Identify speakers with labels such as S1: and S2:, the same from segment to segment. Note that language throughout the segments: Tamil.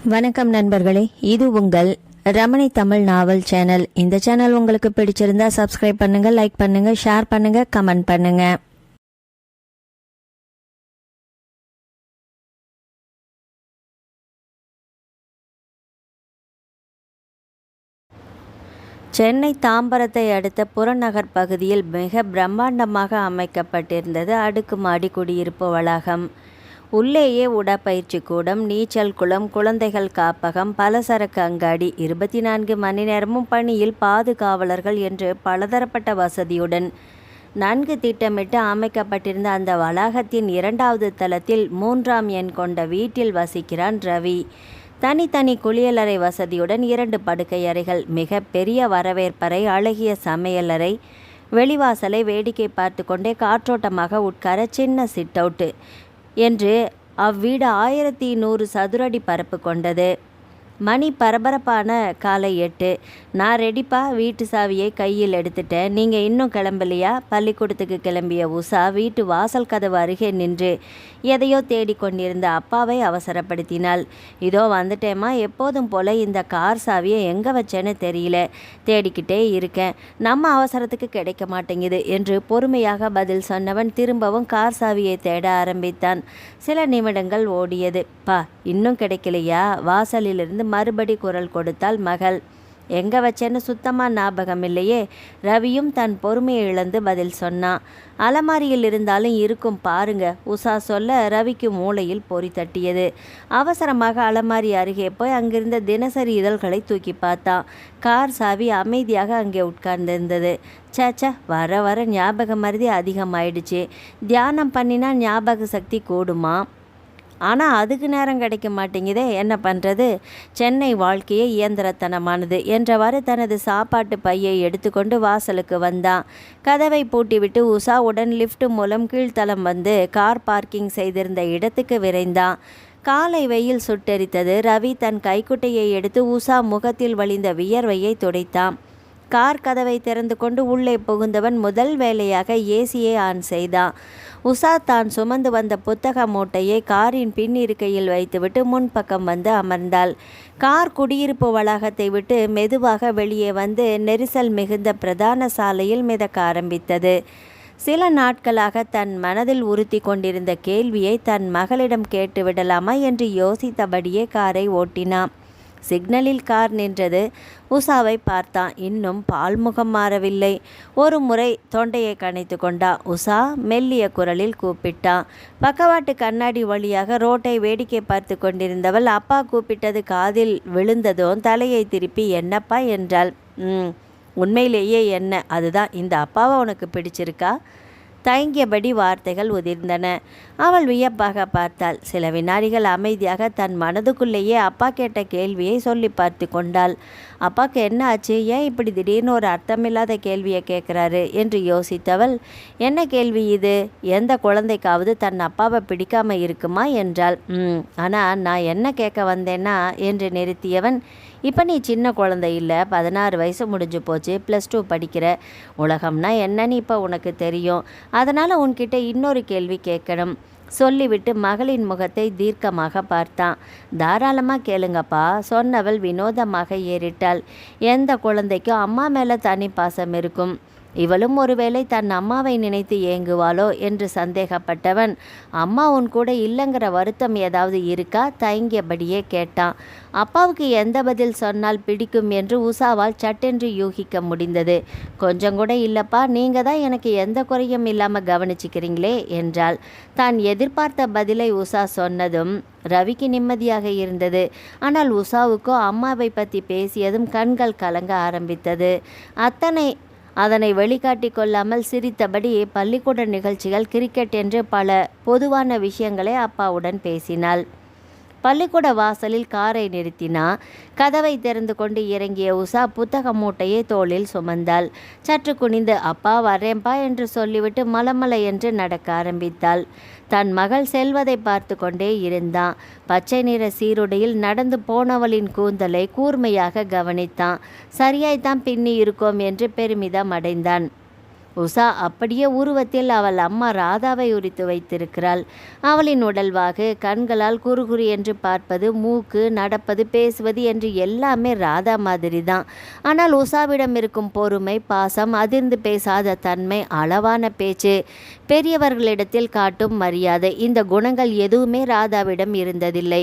S1: வணக்கம் நண்பர்களே, இது உங்கள் ரமணி தமிழ் நாவல் சேனல். இந்த சேனல் உங்களுக்கு பிடிச்சிருந்தா சப்ஸ்கிரைப் பண்ணுங்க, லைக் பண்ணுங்க, ஷேர் பண்ணுங்க, கமெண்ட் பண்ணுங்க. சென்னை தாம்பரத்தை அடுத்த புறநகர் பகுதியில் மிக பிரம்மாண்டமாக அமைக்கப்பட்டிருந்தது அடுக்குமாடி குடியிருப்பு வளாகம். உள்ளேயே உடற்பயிற்சி கூடம், நீச்சல் குளம், குழந்தைகள் காப்பகம், பலசரக்கு அங்காடி, 24 மணி நேரமும் பணியில் பாதுகாவலர்கள் என்று பலதரப்பட்ட வசதியுடன் நன்கு திட்டமிட்டு அமைக்கப்பட்டிருந்த அந்த வளாகத்தின் 2வது தளத்தில் 3ஆம் எண் கொண்ட வீட்டில் வசிக்கிறான் ரவி. தனித்தனி குளியலறை வசதியுடன் 2 படுக்கை அறைகள், மிக பெரிய வரவேற்பறை, அழகிய சமையலறை, வெளிவாசலை வேடிக்கை பார்த்து கொண்டே காற்றோட்டமாக உட்கார சின்ன சிட் அவுட்டு என்று அவ்வீடு 1100 சதுரடி பரப்பு கொண்டது. மணி பரபரப்பான காலை 8. நான் ரெடிப்பா, வீட்டு சாவியை கையில் எடுத்துட்டேன், நீங்கள் இன்னும் கிளம்பலையா? பள்ளிக்கூடத்துக்கு கிளம்பிய உஷா வீட்டு வாசல் கதவு அருகே நின்று எதையோ தேடிக்கொண்டிருந்த அப்பாவை அவசரப்படுத்தினாள். இதோ வந்துட்டேம்மா, எப்போதும் போல இந்த கார் சாவியை எங்கே வச்சேன்னு தெரியல, தேடிக்கிட்டே இருக்கேன், நம்ம அவசரத்துக்கு கிடைக்க மாட்டேங்குது என்று பொறுமையாக பதில் சொன்னவன் திரும்பவும் கார் சாவியை தேட ஆரம்பித்தான். சில நிமிடங்கள் ஓடியது. பா, இன்னும் கிடைக்கலையா? வாசலிலிருந்து மறுபடி குரல் கொடுத்தாள் மகள். எங்கே வச்சேன்னு சுத்தமாக ஞாபகம் இல்லையே. ரவியும் தன் பொறுமையை இழந்து பதில் சொன்னான். அலமாரியில் இருந்தாலும் இருக்கும் பாருங்க, உஷா சொல்ல ரவிக்கு மூளையில் பொறி தட்டியது. அவசரமாக அலமாரி அருகே போய் அங்கிருந்த தினசரி இதழ்களை தூக்கி பார்த்தான். கார் சாவி அமைதியாக அங்கே உட்கார்ந்திருந்தது. சேச்சா, வர வர ஞாபக மருதி அதிகமாயிடுச்சு. தியானம் பண்ணினா ஞாபக சக்தி கூடுமா? ஆனால் அதுக்கு நேரம் கிடைக்க மாட்டேங்குதே, என்ன பண்ணுறது? சென்னை வாழ்க்கையே இயந்திரத்தனமானது என்றவாறு தனது சாப்பாட்டு பையை எடுத்துக்கொண்டு வாசலுக்கு வந்தான். கதவை பூட்டிவிட்டு உஷாவுடன் லிஃப்ட் மூலம் கீழ்த்தளம் வந்து கார் பார்க்கிங் செய்திருந்த இடத்துக்கு விரைந்தான். காலை வெயில் சுட்டெரித்தது. ரவி தன் கைக்குட்டையை எடுத்து உஷா முகத்தில் வழிந்த வியர்வையை துடைத்தான். கார் கதவை திறந்து கொண்டு உள்ளே புகுந்தவன் முதல் வேலையாக ஏசியை ஆன் செய்தான். உஷா தான் சுமந்து வந்த புத்தக மூட்டையை காரின் பின் இருக்கையில் வைத்துவிட்டு முன்பக்கம் வந்து அமர்ந்தாள். கார் குடியிருப்பு வளாகத்தை விட்டு மெதுவாக வெளியே வந்து நெரிசல் மிகுந்த பிரதான சாலையில் மிதக்க ஆரம்பித்தது. சில நாட்களாக தன் மனதில் உறுத்தி கொண்டிருந்த கேள்வியை தன் மகளிடம் கேட்டுவிடலாமா என்று யோசித்தபடியே காரை ஓட்டினான். சிக்னலில் கார் நின்றது. உஷாவை பார்த்தான். இன்னும் பால்முகம் மாறவில்லை. ஒரு முறை தொண்டையை கனைத்து கொண்டா. உஷா மெல்லிய குரலில் கூப்பிட்டான். பக்கவாட்டு கண்ணாடி வழியாக ரோட்டை வேடிக்கை பார்த்து கொண்டிருந்தவள் அப்பா கூப்பிட்டது காதில் விழுந்ததும் தலையை திருப்பி என்னப்பா என்றாள். உண்மையிலேயே என்ன? அதுதான், இந்த அப்பாவை உனக்கு பிடிச்சிருக்கா? தயங்கியபடி வார்த்தைகள் உதிர்ந்தன. அவள் வியப்பாக பார்த்தாள். சில வினாடிகள் அமைதியாக தன் மனதுக்குள்ளேயே அப்பா கேட்ட கேள்வியை சொல்லி பார்த்து கொண்டாள். அப்பாவுக்கு என்ன ஆச்சு? ஏன் இப்படி திடீர்னு ஒரு அர்த்தமில்லாத கேள்வியை கேட்குறாரு என்று யோசித்தவள், என்ன கேள்வி இது? எந்த குழந்தைக்காவது தன் அப்பாவை பிடிக்காம இருக்குமா என்றாள். ஆனால் நான் என்ன கேட்க வந்தேன்னா என்று நிறுத்தியவன், இப்போ நீ சின்ன குழந்தை இல்லை, 16 வயசு முடிஞ்சு போச்சு, +2 படிக்கிற. உலகம்னா என்னன்னு இப்போ உனக்கு தெரியும். அதனால் உன்கிட்ட இன்னொரு கேள்வி கேட்கணும் சொல்லிவிட்டு மகளின் முகத்தை தீர்க்கமாக பார்த்தான். தாராளமாக கேளுங்கப்பா, சொன்னவள் வினோதமாக ஏறிட்டாள். எந்த குழந்தைக்கும் அம்மா மேலே தனி பாசம் இருக்கும். இவளும் ஒருவேளை தன் அம்மாவை நினைத்து ஏங்குவாளோ என்று சந்தேகப்பட்டவன், அம்மா உன் கூட இல்லைங்கிற வருத்தம் ஏதாவது இருக்கா? தயங்கியபடியே கேட்டான். அப்பாவுக்கு எந்த பதில் சொன்னால் பிடிக்கும் என்று உஷாவால் சட்டென்று யூகிக்க முடிந்தது. கொஞ்சம் கூட இல்லைப்பா, நீங்கள் தான் எனக்கு எந்த குறையும் இல்லாமல் கவனிச்சுக்கிறீங்களே என்றாள். தான் எதிர்பார்த்த பதிலை உஷா சொன்னதும் ரவிக்கு நிம்மதியாக இருந்தது. ஆனால் உஷாவுக்கோ அம்மாவை பற்றி பேசியதும் கண்கள் கலங்க ஆரம்பித்தது. அதனை வெளிக்காட்டி கொள்ளாமல் சிரித்தபடி பள்ளிக்கூட நிகழ்ச்சிகள், கிரிக்கெட் என்று பல பொதுவான விஷயங்களை அப்பாவுடன் பேசினாள். பள்ளிக்கூட வாசலில் காரை நிறுத்தினா. கதவை திறந்து கொண்டு இறங்கிய உஷா புத்தக மூட்டையை தோளில் சுமந்தாள். சற்று குனிந்து அப்பா வரேன்பா என்று சொல்லிவிட்டு மலமல என்று நடக்க ஆரம்பித்தாள். தன் மகள் செல்வதை பார்த்து கொண்டே இருந்தான். பச்சை நிற சீருடையில் நடந்து போனவளின் கூந்தலை கூர்மையாக கவனித்தான். சரியாய்த்தான் பின்னி இருக்கோம் என்று பெருமிதம் அடைந்தான். உஷா அப்படியே உருவத்தில் அவள் அம்மா ராதாவை உரித்து வைத்திருக்கிறாள். அவளின் உடல்வாகு, கண்களால் குறுகுறு என்று பார்ப்பது, மூக்கு, நடப்பது, பேசுவது என்று எல்லாமே ராதா மாதிரி தான். ஆனால் உஷாவிடம் இருக்கும் பொறுமை, பாசம், அதிர்ந்து பேசாத தன்மை, அளவான பேச்சு, பெரியவர்களிடத்தில் காட்டும் மரியாதை, இந்த குணங்கள் எதுவுமே ராதாவிடம் இருந்ததில்லை.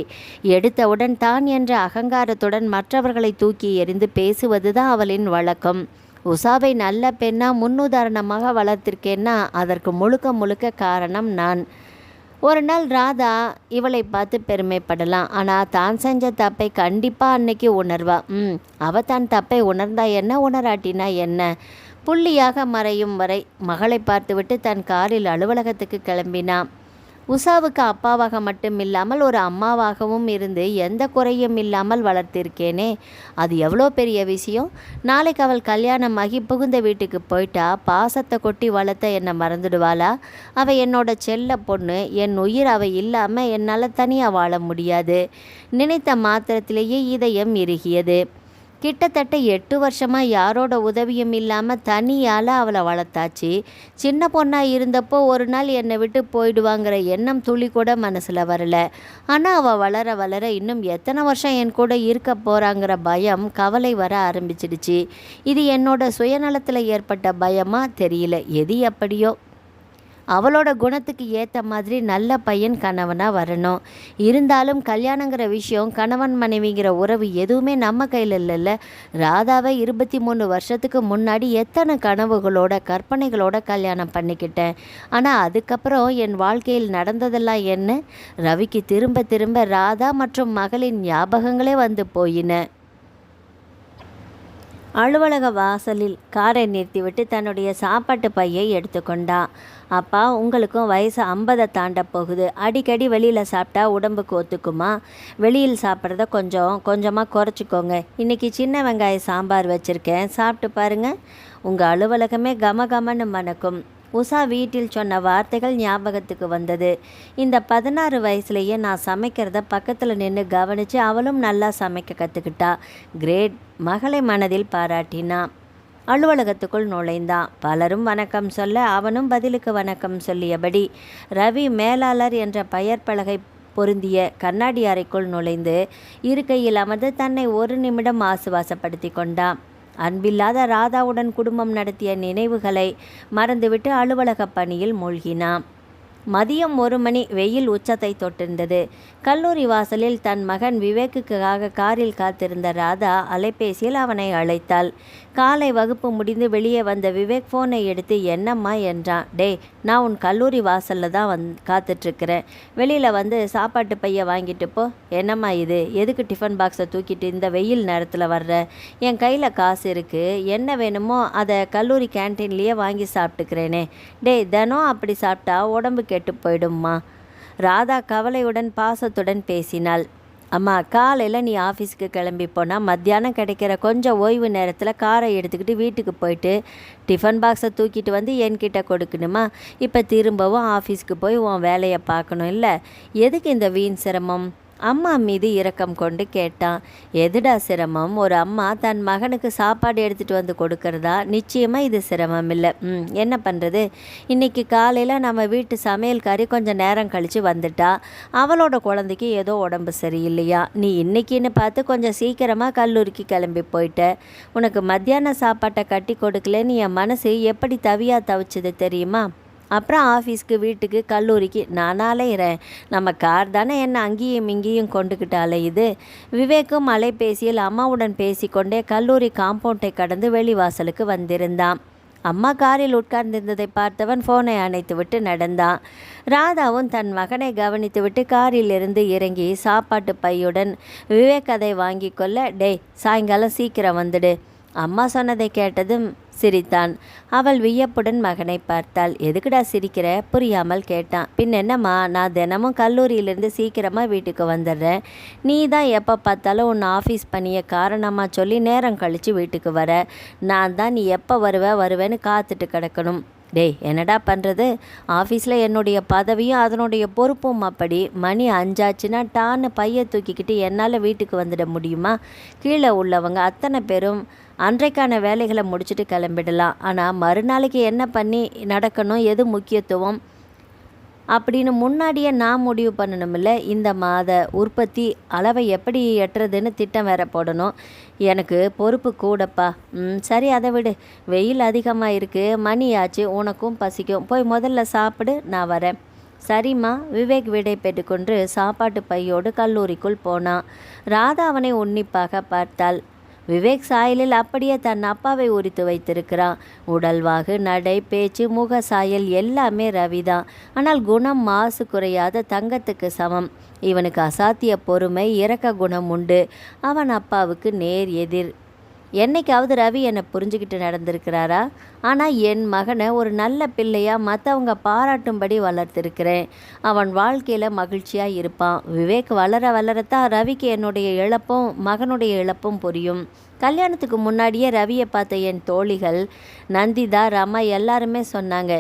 S1: எடுத்தவுடன் தான் என்ற அகங்காரத்துடன் மற்றவர்களை தூக்கி எறிந்து பேசுவதுதான் அவளின் வழக்கம். உஷாவை நல்ல பெண்ணா முன்னுதாரணமாக வளர்த்திருக்கேன்னா அதற்கு முழுக்க முழுக்க காரணம் நான். ஒரு நாள் ராதா இவளை பார்த்து பெருமைப்படலாம். ஆனால் தான் செஞ்ச தப்பை கண்டிப்பாக அன்னைக்கு உணர்வா. அவள் தான் தப்பை உணர்ந்தா என்ன, உணராட்டினா என்ன? புள்ளியாக மறையும் வரை மகளை பார்த்துவிட்டு தன் காரில் அலுவலகத்துக்கு கிளம்பினான். உஷாவுக்கு அப்பாவாக மட்டும் இல்லாமல் ஒரு அம்மாவாகவும் இருந்து எந்த குறையும் இல்லாமல் வளர்த்திருக்கேனே, அது எவ்வளோ பெரிய விஷயம். நாளைக்கு அவள் கல்யாணமாகி புகுந்த வீட்டுக்கு போயிட்டா பாசத்தை கொட்டி வளர்த்த என்னை மறந்துடுவாளா? அவள் என்னோட செல்ல பொண்ணு, என் உயிர் அவள் இல்லாமல் என்னால் தனியாக வாழ முடியாது. நினைத்த மாத்திரத்திலேயே இதயம் இறுகியது. கிட்டத்தட்ட 8 வருஷமாக யாரோட உதவியும் இல்லாமல் தனியால் அவளை வளர்த்தாச்சு. சின்ன பொண்ணாக இருந்தப்போ ஒரு நாள் என்னை விட்டு போயிடுவாங்கிற எண்ணம் துளி கூட மனசில் வரல. ஆனால் அவள் வளர வளர இன்னும் எத்தனை வருஷம் என் கூட இருக்க போகிறாங்கிற பயம், கவலை வர ஆரம்பிச்சிடுச்சு. இது என்னோட சுயநலத்தில் ஏற்பட்ட பயமா தெரியல. எது எப்படியோ அவளோட குணத்துக்கு ஏற்ற மாதிரி நல்ல பையன் கணவனாக வரணும். இருந்தாலும் கல்யாணங்கிற விஷயம், கணவன் மனைவிங்கிற உறவு எதுவுமே நம்ம கையில் இல்லைல்ல. ராதாவை 23 வருஷத்துக்கு முன்னாடி எத்தனை கனவுகளோட கற்பனைகளோட கல்யாணம் பண்ணிக்கிட்டேன். ஆனால் அதுக்கப்புறம் என் வாழ்க்கையில் நடந்ததெல்லாம் என்ன? ரவிக்கு திரும்ப திரும்ப ராதா மற்றும் மகளின் ஞாபகங்களே வந்து போயின. அலுவலக வாசலில் காரை நிறுத்திவிட்டு தன்னுடைய சாப்பாட்டு பையை எடுத்துக்கொண்டா. அப்பா, உங்களுக்கும் வயசு 50 தாண்ட போகுது. அடிக்கடி வெளியில் சாப்பிட்டா உடம்புக்கு ஒத்துக்குமா? வெளியில் சாப்பிட்றத கொஞ்சமாக குறைச்சிக்கோங்க. இன்றைக்கி சின்ன வெங்காய சாம்பார் வச்சுருக்கேன், சாப்பிட்டு பாருங்கள். உங்கள் அலுவலகமே கமகமன்னு மணக்கும். உஷா வீட்டில் சொன்ன வார்த்தைகள் ஞாபகத்துக்கு வந்தது. இந்த 16 வயசுலேயே நான் சமைக்கிறத பக்கத்தில் நின்று கவனித்து அவளும் நல்லா சமைக்க கற்றுக்கிட்டா. கிரேட். மகளை மனதில் பாராட்டினான். அலுவலகத்துக்குள் நுழைந்தான். பலரும் வணக்கம் சொல்ல அவனும் பதிலுக்கு வணக்கம் சொல்லியபடி ரவி மேலாளர் என்ற பெயர் பலகை பொருந்திய கண்ணாடி அறைக்குள் நுழைந்து இருக்கையில் அமர்ந்து தன்னை ஒரு நிமிடம் ஆசுவாசப்படுத்தி கொண்டான். அன்பில்லாத ராதாவுடன் குடும்பம் நடத்திய நினைவுகளை மறந்துவிட்டு அலுவலக பணியில் மூழ்கினான். மதியம் 1 மணி. வெயில் உச்சத்தை தொட்டிருந்தது. கல்லூரி வாசலில் தன் மகன் விவேக்குக்காக காரில் காத்திருந்த ராதா அலைபேசியில் அவனை அழைத்தாள். காலை வகுப்பு முடிந்து வெளியே வந்த விவேக் ஃபோனை எடுத்து என்னம்மா என்றான். டே, நான் உன் கல்லூரி வாசலில் தான் காத்துட்ருக்கிறேன். வெளியில் வந்து சாப்பாட்டு பைய வாங்கிட்டு போ. என்னம்மா இது? எதுக்கு டிஃபன் பாக்ஸை தூக்கிட்டு இந்த வெயில் நேரத்தில் வர்ற? என் கையில் காசு இருக்குது, என்ன வேணுமோ அதை கல்லூரி கேன்டீன்லேயே வாங்கி சாப்பிட்டுக்கிறேனே. டே, தினம் அப்படி சாப்பிட்டா உடம்பு கெட்டு போயிடும்மா. ராதா கவலையுடன் பாசத்துடன் பேசினாள். அம்மா, காலையில் நீ ஆஃபீஸுக்கு கிளம்பி போனால் மத்தியானம் கிடைக்கிற கொஞ்சம் ஓய்வு நேரத்தில் காரை எடுத்துக்கிட்டு வீட்டுக்கு போயிட்டு டிஃபன் பாக்ஸை தூக்கிட்டு வந்து என்கிட்ட கொடுக்கணுமா? இப்போ திரும்பவும் ஆஃபீஸுக்கு போய் உன் வேலையை பார்க்கணும் இல்லை? எதுக்கு இந்த வீண் சிரமம்? அம்மா மீது இரக்கம் கொண்டு கேட்டான். எதுடா சிரமம்? ஒரு அம்மா தன் மகனுக்கு சாப்பாடு எடுத்துகிட்டு வந்து கொடுக்கறதா? நிச்சயமாக இது சிரமம் இல்லை. என்ன பண்ணுறது? இன்றைக்கி காலையில் நம்ம வீட்டு சமையல்காரி கொஞ்சம் நேரம் கழித்து வந்துட்டா. அவளோட குழந்தைக்கு ஏதோ உடம்பு சரியில்லையா. நீ இன்றைக்கின்னு பார்த்து கொஞ்சம் சீக்கிரமாக கல்லூரிக்கு கிளம்பி போயிட்ட. உனக்கு மத்தியான சாப்பாட்டை கட்டி கொடுக்கலன்னு என் மனசு எப்படி தவிச்சது தெரியுமா? அப்புறம் ஆஃபீஸ்க்கு, வீட்டுக்கு, கல்லூரிக்கு நான் அலையிறேன். நம்ம கார் தானே என்ன அங்கேயும் இங்கேயும் கொண்டுக்கிட்டு அலையுது. விவேக்கும் அலைபேசியில் அம்மாவுடன் பேசிக்கொண்டே கல்லூரி காம்பவுண்டை கடந்து வெளிவாசலுக்கு வந்திருந்தான். அம்மா காரில் உட்கார்ந்திருந்ததை பார்த்தவன் ஃபோனை அணைத்துவிட்டு நடந்தான். ராதாவும் தன் மகனை கவனித்துவிட்டு காரிலிருந்து இறங்கி சாப்பாட்டு பையுடன் விவேக் அதை வாங்கி கொள்ள, டேய், சாயங்காலம் சீக்கிரம் வந்துடு. அம்மா சொன்னதை கேட்டதும் சிரித்தான். அவள் வியப்புடன் மகனை பார்த்தாள். எதுக்குடா சிரிக்கிற? புரியாமல் கேட்டான். பின் என்னம்மா, நான் தினமும் கல்லூரியிலேருந்து சீக்கிரமாக வீட்டுக்கு வந்துடுறேன். நீ தான் எப்போ பார்த்தாலும் உன் ஆஃபீஸ் பணியை காரணமாக சொல்லி நேரம் கழித்து வீட்டுக்கு வர. நான் தான் நீ எப்போ வருவேன்னு காத்துட்டு கிடக்கணும். டேய், என்னடா பண்ணுறது? ஆஃபீஸில் என்னுடைய பதவியும் அதனுடைய பொறுப்பும் அப்படி. மணி 5 ஆச்சுன்னா டான்னு பையை தூக்கிக்கிட்டு என்னால் வீட்டுக்கு வந்துட முடியுமா? கீழே உள்ளவங்க அத்தனை பேரும் அன்றைக்கான வேலைகளை முடிச்சுட்டு கிளம்பிடலாம். ஆனால் மறுநாளைக்கு என்ன பண்ணி நடக்கணும், எது முக்கியத்துவம் அப்படின்னு முன்னாடியே நான் முடிவு பண்ணணுமில்ல. இந்த மாத உற்பத்தி அளவை எப்படி எட்டுறதுன்னு திட்டம் வேற போடணும். எனக்கு பொறுப்பு கூடப்பா. சரி, அதை விடு. வெயில் அதிகமாக இருக்குது, மணி ஆச்சு, உனக்கும் பசிக்கும். போய் முதல்ல சாப்பிடு, நான் வரேன். சரிம்மா. விவேக் விடை பெற்றுக்கொண்டு சாப்பாட்டு பையோடு கல்லூரிக்குள் போனான். ராதா அவனை உன்னிப்பாக பார்த்தாள். விவேக் சாயலில் அப்படியே தன் அப்பாவை உரித்து வைத்திருக்கிறான். உடல்வாகு, நடை, பேச்சு, முக சாயல் எல்லாமே ரவிதான். ஆனால் குணம் மாசு குறையாத தங்கத்துக்கு சமம். இவனுக்கு அசாத்திய பொறுமை, இரக்க குணம் உண்டு. அவன் அப்பாவுக்கு நேர் எதிர். என்னைக்காவது ரவி என்னை புரிஞ்சுக்கிட்டு நடந்திருக்கிறாரா? ஆனால் என் மகனை ஒரு நல்ல பிள்ளையாக மற்றவங்க பாராட்டும்படி வளர்த்துருக்கிறேன். அவன் வாழ்க்கையில் மகிழ்ச்சியாக இருப்பான். விவேக் வளர வளரத்தான் ரவிக்கு என்னுடைய இழப்பும் மகனுடைய இழப்பும் புரியும். கல்யாணத்துக்கு முன்னாடியே ரவியை பார்த்த என் தோழிகள் நந்திதா, ரமா எல்லாருமே சொன்னாங்க,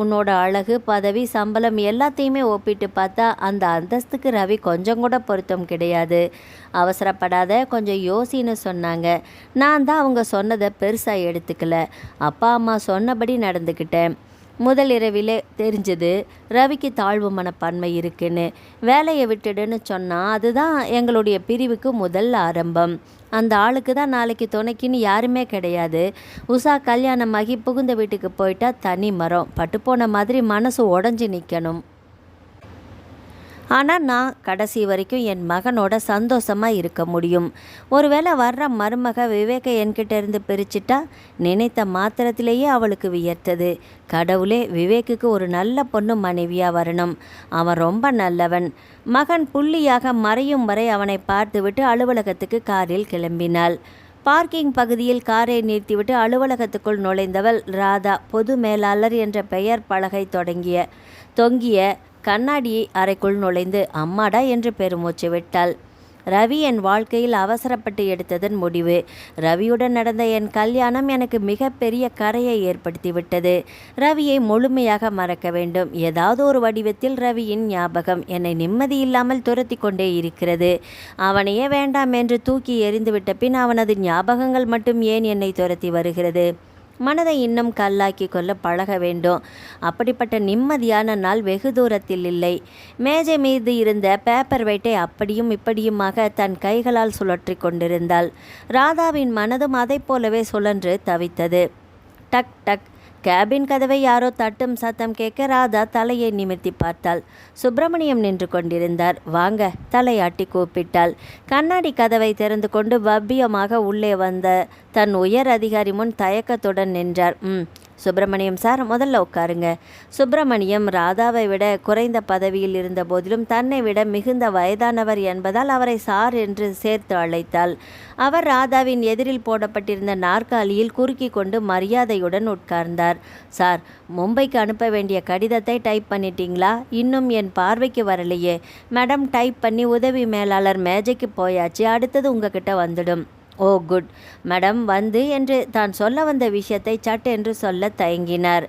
S1: உன்னோட அழகு, பதவி, சம்பளம் எல்லாத்தையுமே ஒப்பிட்டு பார்த்தா அந்த அந்தஸ்துக்கு ரவி கொஞ்சம் கூட பொருத்தம் கிடையாது. அவசரப்படாத, கொஞ்சம் யோசின்னு சொன்னாங்க. நான் தான் அவங்க சொன்னதை பெருசாக எடுத்துக்கல. அப்பா அம்மா சொன்னபடி நடந்துக்கிட்டேன். முதல் இரவிலே தெரிஞ்சது ரவிக்கு தாழ்வு மனப்பான்மை இருக்குன்னு. வேலையை விட்டுடுன்னு சொன்னால் அதுதான் எங்களுடைய பிரிவுக்கு முதல் ஆரம்பம். அந்த ஆளுக்கு தான் நாளைக்கு துணைக்கின்னு யாருமே கிடையாது. உஷா கல்யாணமாகி புகுந்த வீட்டுக்கு போயிட்டா தனி மரம் பட்டுப்போன மாதிரி மனசு உடஞ்சி நிற்கணும். ஆனால் நான் கடைசி வரைக்கும் என் மகனோட சந்தோஷமாக இருக்க முடியும். ஒருவேளை வர்ற மருமக விவேகை என்கிட்ட இருந்து பிரிச்சிட்டா நினைத்த மாத்திரத்திலேயே அவளுக்கு வியர்த்தது. கடவுளே, விவேக்குக்கு ஒரு நல்ல பொண்ணு மனைவியாக வரணும். அவன் ரொம்ப நல்லவன். மகன் புள்ளியாக மறையும் வரை அவனை பார்த்துவிட்டு அலுவலகத்துக்கு காரில் கிளம்பினாள். பார்க்கிங் பகுதியில் காரை நிறுத்திவிட்டு அலுவலகத்துக்குள் நுழைந்தவள் ராதா. பொது மேலாளர் என்ற பெயர் பலகை தொங்கிய கண்ணாடி அறைக்குள் நுழைந்து அம்மாடா என்று பெருமூச்சு விட்டாள். ரவி என் வாழ்க்கையில் அவசரப்பட்டு எடுத்ததன் முடிவு. ரவியுடன் நடந்த என் கல்யாணம் எனக்கு மிகப்பெரிய கரையை ஏற்படுத்திவிட்டது. ரவியை முழுமையாக மறக்க வேண்டும். ஏதாவது ஒரு வடிவத்தில் ரவியின் ஞாபகம் என்னை நிம்மதியில்லாமல் துரத்தி கொண்டே இருக்கிறது. அவனையே வேண்டாம் என்று தூக்கி எறிந்துவிட்ட பின் அவனது ஞாபகங்கள் மட்டும் ஏன் என்னை துரத்தி வருகிறது? மனதை இன்னும் கல்லாக்கி கொள்ள பழக வேண்டும். அப்படிப்பட்ட நிம்மதியான நாள் வெகு தூரத்தில் இல்லை. மேஜை மீது இருந்த பேப்பர் வெயிட்டை அப்படியும் இப்படியுமாக தன் கைகளால் சுழற்றி கொண்டிருந்தாள். ராதாவின் மனதும் அதை போலவே சுழன்று தவித்தது. டக் டக். கேபின் கதவை யாரோ தட்டும் சத்தம் கேட்க ராதா தலையை நிமிர்த்தி பார்த்தாள். சுப்பிரமணியம் நின்று கொண்டிருந்தார். வாங்க, தலையாட்டி கூப்பிட்டாள். கண்ணாடி கதவை திறந்து கொண்டு பவ்யமாக உள்ளே வந்த தன் உயர் அதிகாரி முன் தயக்கத்துடன் நின்றார். சுப்பிரமணியம் சார், முதல்ல உட்காருங்க. சுப்பிரமணியம் ராதாவை விட குறைந்த பதவியில் இருந்த போதிலும் தன்னை விட மிகுந்த வயதானவர் என்பதால் அவரை சார் என்று சேர்த்து அழைத்தாள். அவர் ராதாவின் எதிரில் போடப்பட்டிருந்த நாற்காலியில் குறுக்கி கொண்டு மரியாதையுடன் உட்கார்ந்தார். சார், மும்பைக்கு அனுப்ப வேண்டிய கடிதத்தை டைப் பண்ணிட்டீங்களா? இன்னும் என் பார்வைக்கு வரலையே. மேடம், டைப் பண்ணி உதவி மேலாளர் மேஜைக்கு போயாச்சு. அடுத்தது உங்ககிட்ட வந்துடும். ஓ குட் மேடம். வந்து என்று தான் சொல்ல வந்த விஷயத்தை சட் என்று சொல்ல தயங்கினார்.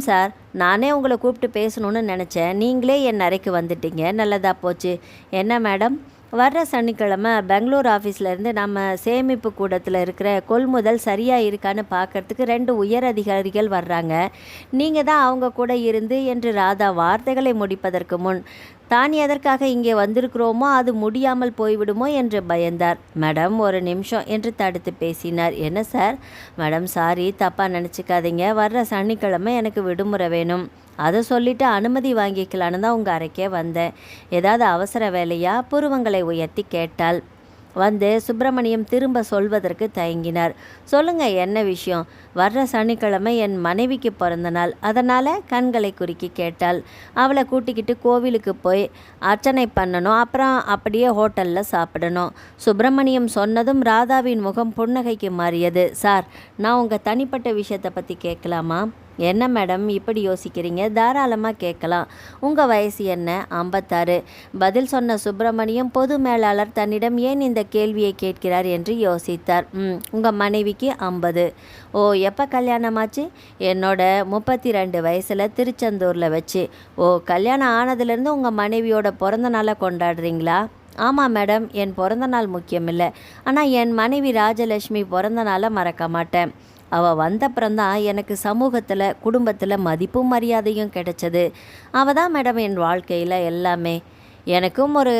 S1: சார், நானே உங்களை கூப்பிட்டு பேசணும்னு நினச்சேன். நீங்களே என் அறைக்கு வந்துட்டீங்க, நல்லதா போச்சு. என்ன மேடம், வர்ற சனிக்கிழமை பெங்களூர் ஆஃபீஸ்லேருந்து நம்ம சேமிப்பு கூடத்தில் இருக்கிற கொள்முதல் சரியாக இருக்கான்னு பார்க்கறதுக்கு 2 உயர் அதிகாரிகள் வர்றாங்க. நீங்கள் தான் அவங்க கூட இருந்து என்று ராதா வார்த்தைகளை முடிப்பதற்கு முன் தான் எதற்காக இங்கே வந்திருக்கிறோமோ அது முடியாமல் போய்விடுமோ என்று பயந்தார். மேடம், ஒரு நிமிஷம் என்று தடுத்து பேசினார். என்ன சார்? மேடம், சாரி, தப்பாக நினச்சிக்காதீங்க. வர்ற சனிக்கிழமை எனக்கு விடுமுறை வேணும். அதை சொல்லிவிட்டு அனுமதி வாங்கிக்கலான்னு தான் உங்கள் அறைக்கே வந்தேன். ஏதாவது அவசர வேலையா? புருவங்களை உயர்த்தி கேட்டாள். வந்து சுப்பிரமணியம் திரும்ப சொல்வதற்கு தயங்கினார். சொல்லுங்கள், என்ன விஷயம்? வர்ற சனிக்கிழமை என் மனைவிக்கு பிறந்த நாள். அதனால் கண்களை குறுக்கி கேட்டாள். அவளை கூட்டிக்கிட்டு கோவிலுக்கு போய் அர்ச்சனை பண்ணணும். அப்புறம் அப்படியே ஹோட்டலில் சாப்பிடணும். சுப்பிரமணியம் சொன்னதும் ராதாவின் முகம் புன்னகைக்கு மாறியது. சார், நான் உங்கள் தனிப்பட்ட விஷயத்தை பற்றி கேட்கலாமா? என்ன மேடம் இப்படி யோசிக்கிறீங்க? தாராளமாக கேட்கலாம். உங்கள் வயசு என்ன? 56. பதில் சொன்ன சுப்பிரமணியம் பொது மேலாளர் தன்னிடம் ஏன் இந்த கேள்வியை கேட்கிறார் என்று யோசித்தார். உங்கள் மனைவிக்கு 50. ஓ, எப்போ கல்யாணமாச்சு? என்னோட 32 வயசில் திருச்செந்தூரில் வச்சு. ஓ, கல்யாணம் ஆனதுலேருந்து உங்கள் மனைவியோட பிறந்த நாளை கொண்டாடுறீங்களா? ஆமாம் மேடம், என் பிறந்த நாள் முக்கியமில்லை, ஆனால் என் மனைவி ராஜலட்சுமி பிறந்த நாளை மறக்க மாட்டேன். அவள் வந்தப்புறம்தான் எனக்கு சமூகத்தில் குடும்பத்தில் மதிப்பும் மரியாதையும் கிடைச்சது. அவள் தான் மேடம் என் வாழ்க்கையில் எல்லாமே. எனக்கும் ஒரு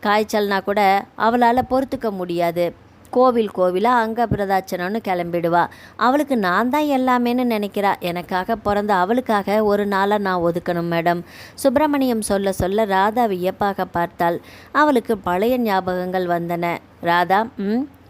S1: காய்ச்சல்னா கூட அவளால் பொறுத்துக்க முடியாது. கோவிலாக அங்கே பிரதாச்சனம்னு கிளம்பிடுவா. அவளுக்கு நான் தான் எல்லாமேன்னு நினைக்கிறா. எனக்காக பிறந்த அவளுக்காக ஒரு நாளை நான் ஒதுக்கணும் மேடம். சுப்பிரமணியம் சொல்ல சொல்ல ராதா வியப்பாக பார்த்தாள். அவளுக்கு பழைய ஞாபகங்கள் வந்தன. ராதா,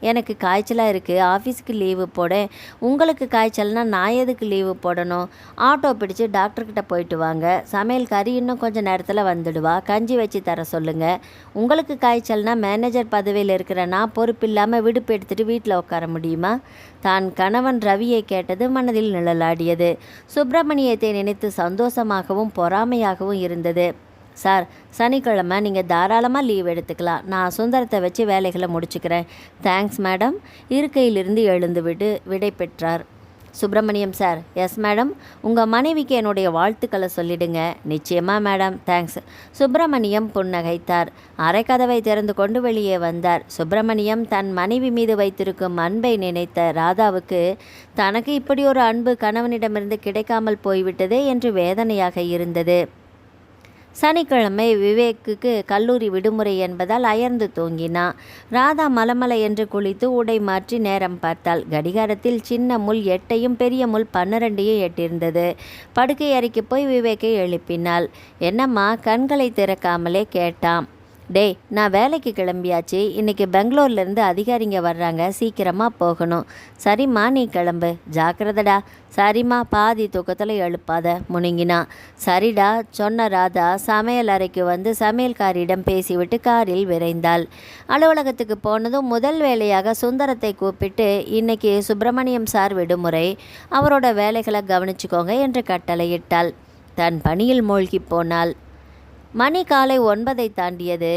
S1: எனக்கு காய்ச்சலாக இருக்குது, ஆஃபீஸுக்கு லீவு போடேன். உங்களுக்கு காய்ச்சல்னா நான் எதுக்கு லீவு போடணும்? ஆட்டோ பிடிச்சி டாக்டர்கிட்ட போயிட்டு வாங்க. சமையல்காரி இன்னும் கொஞ்சம் நேரத்தில் வந்துடுவா. கஞ்சி வச்சு தர சொல்லுங்கள். உங்களுக்கு காய்ச்சல்னா மேனேஜர் பதவியில் இருக்கிற நான் பொறுப்பில்லாமல் விடுப்பு எடுத்துகிட்டு வீட்டில் உட்கார முடியுமா? தான் கணவன் ரவியை கேட்டது மனதில் நிழலாடியது. சுப்பிரமணியத்தை நினைத்து சந்தோஷமாகவும் பொறாமையாகவும் இருந்தது. சார், சனிக்கிழமை நீங்கள் தாராளமாக லீவ் எடுத்துக்கலாம். நான் சுந்தரத்தை வச்சு வேலைகளை முடிச்சுக்கிறேன். Thanks madam. இருக்கையிலிருந்து எழுந்து விடை பெற்றார். சுப்பிரமணியம் சார், எஸ் மேடம், உங்கள் மனைவிக்கு என்னுடைய வாழ்த்துக்களை சொல்லிடுங்க. நிச்சயமாக மேடம், தேங்க்ஸ். சுப்பிரமணியம் புன்னகைத்தார். அரைக்கதவை திறந்து கொண்டு வெளியே வந்தார். சுப்பிரமணியம் தன் மனைவி மீது வைத்திருக்கும் அன்பை நினைத்த ராதாவுக்கு தனக்கு இப்படி ஒரு அன்பு கணவனிடமிருந்து கிடைக்காமல் போய்விட்டதே என்று வேதனையாக இருந்தது. சனிக்கிழமை விவேக்குக்கு கல்லூரி விடுமுறை என்பதால் அயர்ந்து தூங்கினான். ராதா மலமலை என்று குளித்து உடை மாற்றி நேரம் பார்த்தாள். கடிகாரத்தில் சின்ன முள் 8ஐயும் பெரிய முள் 12ஐயும் எட்டிருந்தது. படுக்கை அறைக்கு போய் விவேக்கை எழுப்பினாள். என்னம்மா, கண்களை திறக்காமலே கேட்டான். டேய், நான் வேலைக்கு கிளம்பியாச்சு. இன்றைக்கி பெங்களூர்லேருந்து அதிகாரிங்க வர்றாங்க, சீக்கிரமாக போகணும். சரிம்மா, நீ கிளம்பு. ஜாக்கிரதடா. சரிம்மா, பாதி தூக்கத்தில் எழுப்பாத முணுங்கினா. சரிடா சொன்ன ராதா சமையல் அறைக்கு வந்து சமையல்காரியிடம் பேசிவிட்டு காரில் விரைந்தாள். அலுவலகத்துக்கு போனதும் முதல் வேலையாக சுந்தரத்தை கூப்பிட்டு, இன்னைக்கு சுப்பிரமணியம் சார் விடுமுறை, அவரோட வேலைகளை கவனிச்சுக்கோங்க என்று கட்டளையிட்டாள். தன் பணியில் மூழ்கி போனாள். மணி காலை 9ஐ தாண்டியது.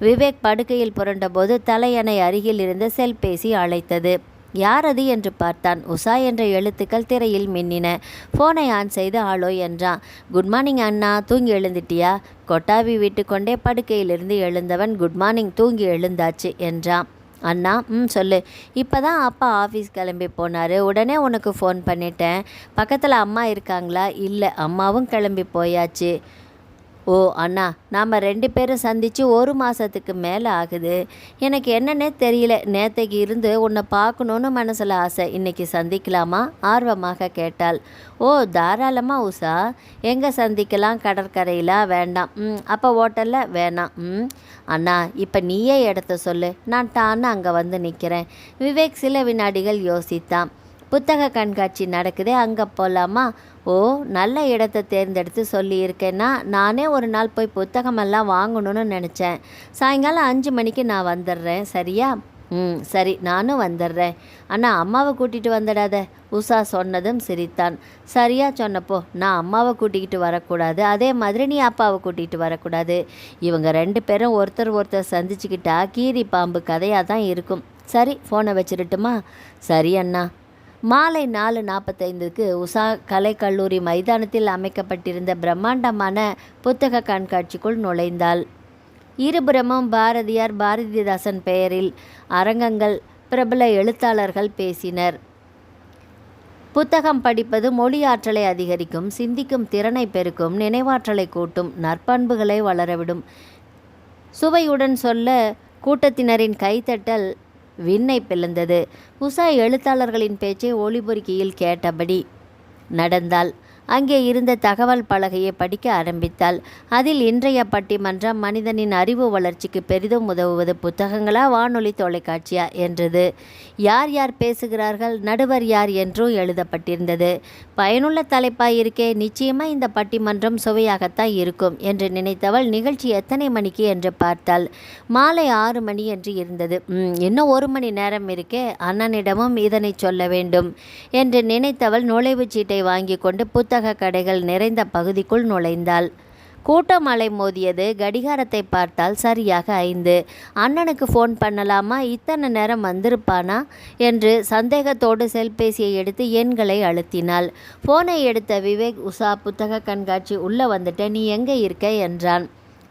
S1: விவேக் படுக்கையில் புரண்டபோது தலையணை அருகில் இருந்த செல்பேசி அழைத்தது. யார் அது என்று பார்த்தான். உஷா என்ற எழுத்துக்கள் திரையில் மின்னின. ஃபோனை ஆன் செய்து ஆளோ என்றான். குட் மார்னிங் அண்ணா, தூங்கி எழுந்துட்டியா? கொட்டாவி விட்டுக்கொண்டே படுக்கையிலிருந்து எழுந்தவன் குட் மார்னிங், தூங்கி எழுந்தாச்சு என்றான். அண்ணா, சொல்லு. இப்போ தான் அப்பா ஆஃபீஸ் கிளம்பி போனார். உடனே உனக்கு ஃபோன் பண்ணிட்டேன். பக்கத்தில் அம்மா இருக்காங்களா? இல்லை, அம்மாவும் கிளம்பி போயாச்சு. ஓ அண்ணா, நாம் 2 பேரும் சந்தித்து 1 மாதத்துக்கு மேலே ஆகுது. எனக்கு என்னன்னே தெரியல. நேற்றைக்கு இருந்து உன்னை பார்க்கணுன்னு மனசில் ஆசை. இன்றைக்கி சந்திக்கலாமா? ஆர்வமாக கேட்டாள். ஓ தாராளமாக உஷா. எங்கே சந்திக்கலாம்? கடற்கரையில்? வேண்டாம். அப்போ ஹோட்டலில்? வேணாம். அண்ணா, இப்போ நீயே இடத்த சொல்லு, நான் டான்னு அங்கே வந்து நிற்கிறேன். விவேக் சில வினாடிகள் யோசித்தான். புத்தக கண்காட்சி நடக்குதே, அங்கே போகலாமா? ஓ, நல்ல இடத்தை தேர்ந்தெடுத்து சொல்லியிருக்கேன்னா, நானே ஒரு நாள் போய் புத்தகமெல்லாம் வாங்கணும்னு நினச்சேன். சாயங்காலம் 5 மணிக்கு நான் வந்துடுறேன், சரியா? சரி, நானும் வந்துடுறேன். ஆனால் அம்மாவை கூட்டிகிட்டு வந்துடாத, உஷா சொன்னதும் சிரித்தான். சரியா சொன்னப்போ, நான் அம்மாவை கூட்டிக்கிட்டு வரக்கூடாது, அதே மாதிரி நீ அப்பாவை கூட்டிகிட்டு வரக்கூடாது. இவங்க 2 பேரும் ஒருத்தர் சந்திச்சுக்கிட்டா கீரி பாம்பு கதையாக தான் இருக்கும். சரி, ஃபோனை வச்சிருட்டுமா? சரி அண்ணா. மாலை 4:45க்கு உஷா கலைக்கல்லூரி மைதானத்தில் அமைக்கப்பட்டிருந்த பிரம்மாண்டமான புத்தக கண்காட்சிக்குள் நுழைந்தாள். இருபுறமும் பாரதியார், பாரதிதாசன் பெயரில் அரங்கங்கள், பிரபல எழுத்தாளர்கள் பேசினர். புத்தகம் படிப்பது மொழி ஆற்றலை அதிகரிக்கும், சிந்திக்கும் திறனை பெருக்கும், நினைவாற்றலை கூட்டும், நற்பண்புகளை வளரவிடும். சுவையுடன் சொல்ல கூட்டத்தினரின் கைத்தட்டல் விண்ணை பிளந்தது. உஷா எழுத்தாளர்களின் பேச்சை ஒளிபொறிக்கையில் கேட்டபடி நடந்தாள். அங்கே இருந்த தகவல் பலகையை படிக்க ஆரம்பித்தாள். அதில் இன்றைய பட்டிமன்றம் மனிதனின் அறிவு வளர்ச்சிக்கு பெரிதும் உதவுவது புத்தகங்களா, வானொலி, தொலைக்காட்சியா என்றது. யார் யார் பேசுகிறார்கள், நடுவர் யார் என்றும் எழுதப்பட்டிருந்தது. பயனுள்ள தலைப்பாயிருக்கே, நிச்சயமாக இந்த பட்டிமன்றம் சுவையாகத்தான் இருக்கும் என்று நினைத்தவள் நிகழ்ச்சி எத்தனை மணிக்கு என்று பார்த்தாள். மாலை 6 மணி என்று இருந்தது. இன்னும் 1 மணி நேரம் இருக்கே, அண்ணனிடமும் இதனை சொல்ல வேண்டும் என்று நினைத்தவள் நுழைவுச் சீட்டை வாங்கி கொண்டு புத்தக கடைகள் நிறைந்த பகுதிக்குள் நுழைந்தாள். கூட்டம் அலை மோதியது. கடிகாரத்தை பார்த்தால் சரியாக 5. அண்ணனுக்கு ஃபோன் பண்ணலாமா? இத்தனை நேரம் வந்திருப்பானா என்று சந்தேகத்தோடு செல்பேசியை எடுத்து எண்களை அழுத்தினாள். ஃபோனை எடுத்த விவேக், உஷா புத்தக கண்காட்சி உள்ளே வந்துட்ட, நீ எங்கே இருக்க என்றான்.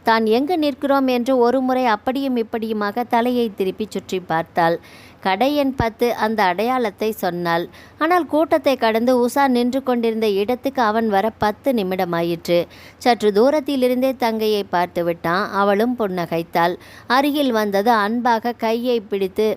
S1: தான் எங்கு நிற்கிறோம் என்று ஒரு முறை அப்படியும் இப்படியுமாக தலையை திருப்பி சுற்றி பார்த்தாள். கடை எண் 10 அந்த அடையாளத்தை சொன்னாள். ஆனால் கூட்டத்தை கடந்து உஷா நின்று கொண்டிருந்த இடத்துக்கு அவன் வர 10 நிமிடமாயிற்று. சற்று தூரத்திலிருந்தே தங்கையை பார்த்து விட்டான். அவளும் புன்னகைத்தாள். அருகில் வந்தது அன்பாக கையை பிடித்து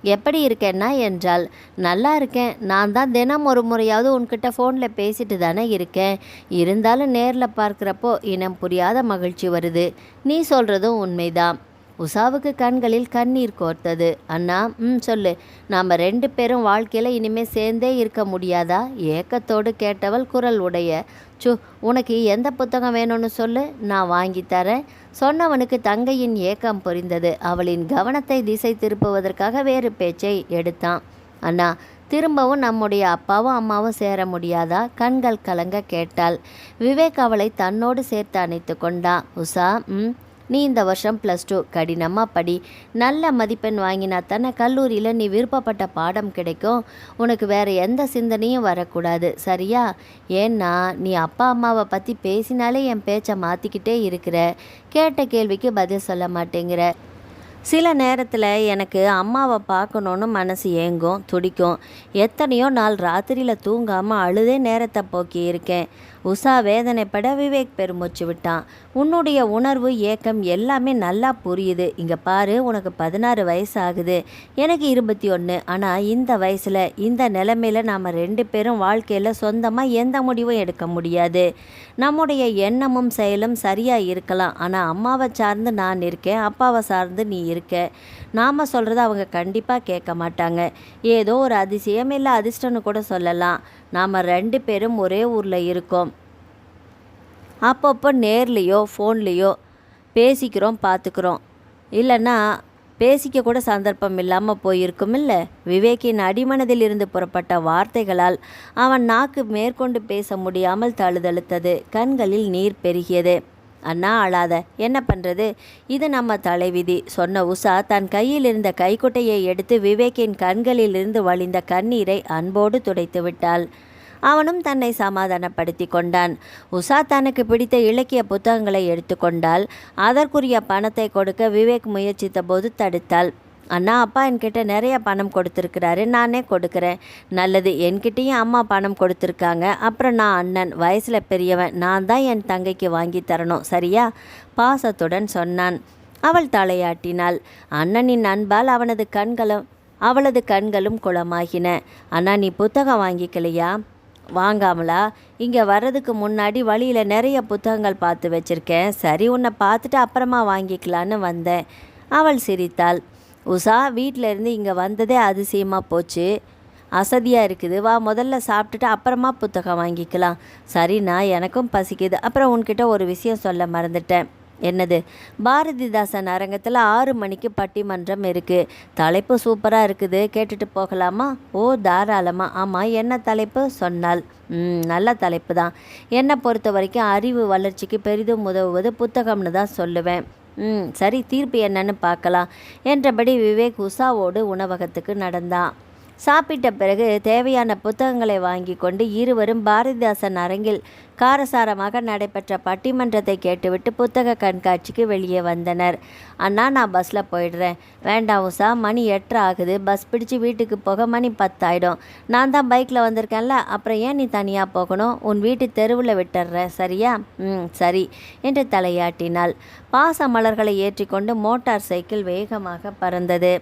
S1: எப்படி இருக்கேன்னா என்றாள். நல்லா இருக்கேன். நான் தான் தினம் ஒரு முறையாவது உன்கிட்ட ஃபோனில் பேசிட்டு தானே இருக்கேன். இருந்தாலும் நேரில் பார்க்குறப்போ இனம் புரியாத மகிழ்ச்சி வருது. நீ சொல்கிறதும் உண்மைதான். உஷாவுக்கு கண்களில் கண்ணீர் கோர்த்தது. அண்ணா சொல்லு, நாம் 2 பேரும் வாழ்க்கையில் இனிமேல் சேர்ந்தே இருக்க முடியாதா? ஏக்கத்தோடு கேட்டவள் குரல் உடைய. உனக்கு எந்த புத்தகம் வேணும்னு சொல்லு, நான் வாங்கி தரேன். சொன்னவனுக்கு தங்கையின் ஏக்கம் புரிந்தது. அவளின் கவனத்தை திசை திருப்புவதற்காக வேறு பேச்சை எடுத்தான். அண்ணா, திரும்பவும் நம்முடைய அப்பாவும் அம்மாவும் சேர முடியாதா? கண்கள் கலங்க கேட்டாள். விவேக் அவளை தன்னோடு சேர்த்து அணைத்து கொண்டான். உஷா, நீ இந்த வருஷம் +2 கடினமாக படி. நல்ல மதிப்பெண் வாங்கினா தானே கல்லூரியில் நீ விருப்பப்பட்ட பாடம் கிடைக்கும். உனக்கு வேறு எந்த சிந்தனையும் வரக்கூடாது, சரியா? ஏன்னா நீ அப்பா அம்மாவை பற்றி பேசினாலே என் பேச்சை மாற்றிக்கிட்டே இருக்கிற. கேட்ட கேள்விக்கு பதில் சொல்ல மாட்டேங்கிற. சில நேரத்தில் எனக்கு அம்மாவை பார்க்கணுன்னு மனசு ஏங்கும், துடிக்கும். எத்தனையோ நாள் ராத்திரியில் தூங்காமல் அழுதே நேரத்தை போக்கி இருக்கேன். உஷா வேதனைப்பட விவேக் பெருமூச்சு விட்டான். உன்னுடைய உணர்வு, ஏக்கம் எல்லாமே நல்லா புரியுது. இங்கே பாரு, உனக்கு 16 வயசு ஆகுது, எனக்கு 21. ஆனால் இந்த வயசில் இந்த நிலைமையில் நாம் 2 பேரும் வாழ்க்கையில் சொந்தமாக எந்த முடிவும் எடுக்க முடியாது. நம்முடைய எண்ணமும் செயலும் சரியாக இருக்கலாம். ஆனால் அம்மாவை சார்ந்து நான் இருக்கேன், அப்பாவை சார்ந்து நீ இருக்க. நாம் சொல்கிறத அவங்க கண்டிப்பாக கேட்க மாட்டாங்க. ஏதோ ஒரு அதிசயம் இல்லை அதிர்ஷ்டம்னு கூட சொல்லலாம். நாம் 2 பேரும் ஒரே ஊரில் இருக்கோம். அப்பப்போ நேர்லேயோ ஃபோன்லேயோ பேசிக்கிறோம், பார்த்துக்கிறோம். இல்லைன்னா பேசிக்க கூட சந்தர்ப்பம் இல்லாமல் போயிருக்கும் இல்லை. விவேக்கின் அடிமனதில் இருந்து புறப்பட்ட வார்த்தைகளால் அவன் நாக்கு மேற்கொண்டு பேச முடியாமல் தழுதழுத்தது. கண்களில் நீர் பெருகியது. அண்ணா, அழாத, என்ன பண்ணுறது, இது நம்ம தலைவிதி சொன்ன உஷா தன் கையில் இருந்த கைக்குட்டையை எடுத்து விவேக்கின் கண்களிலிருந்து வழிந்த கண்ணீரை அன்போடு துடைத்து விட்டாள். அவனும் தன்னை சமாதானப்படுத்தி கொண்டான். உஷா தனக்கு பிடித்த இலக்கிய புத்தகங்களை எடுத்துக்கொண்டாள். அதற்குரிய பணத்தை கொடுக்க விவேக் முயற்சித்த போது தடுத்தாள். அண்ணா, அப்பா என்கிட்ட நிறைய பணம் கொடுத்துருக்கிறாரு, நானே கொடுக்குறேன். நல்லது, என்கிட்டையும் அம்மா பணம் கொடுத்துருக்காங்க. அப்புறம் நான் அண்ணன், வயசில் பெரியவன், நான் தான் என் தங்கைக்கு வாங்கி தரணும், சரியா? பாசத்துடன் சொன்னான். அவள் தலையாட்டினாள். அண்ணனின் அன்பால் அவளது கண்களும் குளமாகின. அண்ணா, நீ புத்தகம் வாங்கிக்கலையா? வாங்காமலா? இங்கே வர்றதுக்கு முன்னாடி வழியில் நிறைய புத்தகங்கள் பார்த்து வச்சுருக்கேன். சரி, உன்னை பார்த்துட்டு அப்புறமா வாங்கிக்கலான்னு வந்தேன். அவள் சிரித்தாள். உஷா, வீட்டில் இருந்து இங்கே வந்ததே அதிசயமாக போச்சு. அசதியாக இருக்குது. வா, முதல்ல சாப்பிட்டுட்டு அப்புறமா புத்தகம் வாங்கிக்கலாம். சரிண்ணா, எனக்கும் பசிக்குது. அப்புறம் உன்கிட்ட ஒரு விஷயம் சொல்ல மறந்துட்டேன். என்னது? பாரதிதாசன் அரங்கத்தில் 6 மணிக்கு பட்டிமன்றம் இருக்குது. தலைப்பு சூப்பராக இருக்குது, கேட்டுட்டு போகலாமா? ஓ, தாராளமாக. ஆமாம், என்ன தலைப்பு சொன்னாள். நல்ல தலைப்பு தான். என்னை பொறுத்த வரைக்கும் அறிவு வளர்ச்சிக்கு பெரிதும் உதவுவது புத்தகம்னு தான் சொல்லுவேன். சரி, தீர்ப்பு என்னன்னு பார்க்கலாம் என்றபடி விவேக் உஷாவோடு உணவகத்துக்கு நடந்தான். சாப்பிட்ட பிறகு தேவையான புத்தகங்களை வாங்கி கொண்டு இருவரும் பாரதிதாசன் அரங்கில் காரசாரமாக நடைபெற்ற பட்டிமன்றத்தை கேட்டுவிட்டு புத்தக கண்காட்சிக்கு வெளியே வந்தனர். அண்ணா, நான் பஸ்ஸில் போயிடுறேன். வேண்டாம் உஷா, மணி 8 ஆகுது. பஸ் பிடிச்சி வீட்டுக்கு போக மணி 10 ஆகிடும். நான் தான் பைக்கில் வந்திருக்கேன்ல, அப்புறம் ஏன் நீ தனியாக போகணும்? உன் வீட்டு தெருவில் விட்டுடுறேன், சரியா? சரி என்று தலையாட்டினாள். பாச மலர்களை ஏற்றிக்கொண்டு மோட்டார் சைக்கிள் வேகமாக பறந்தது.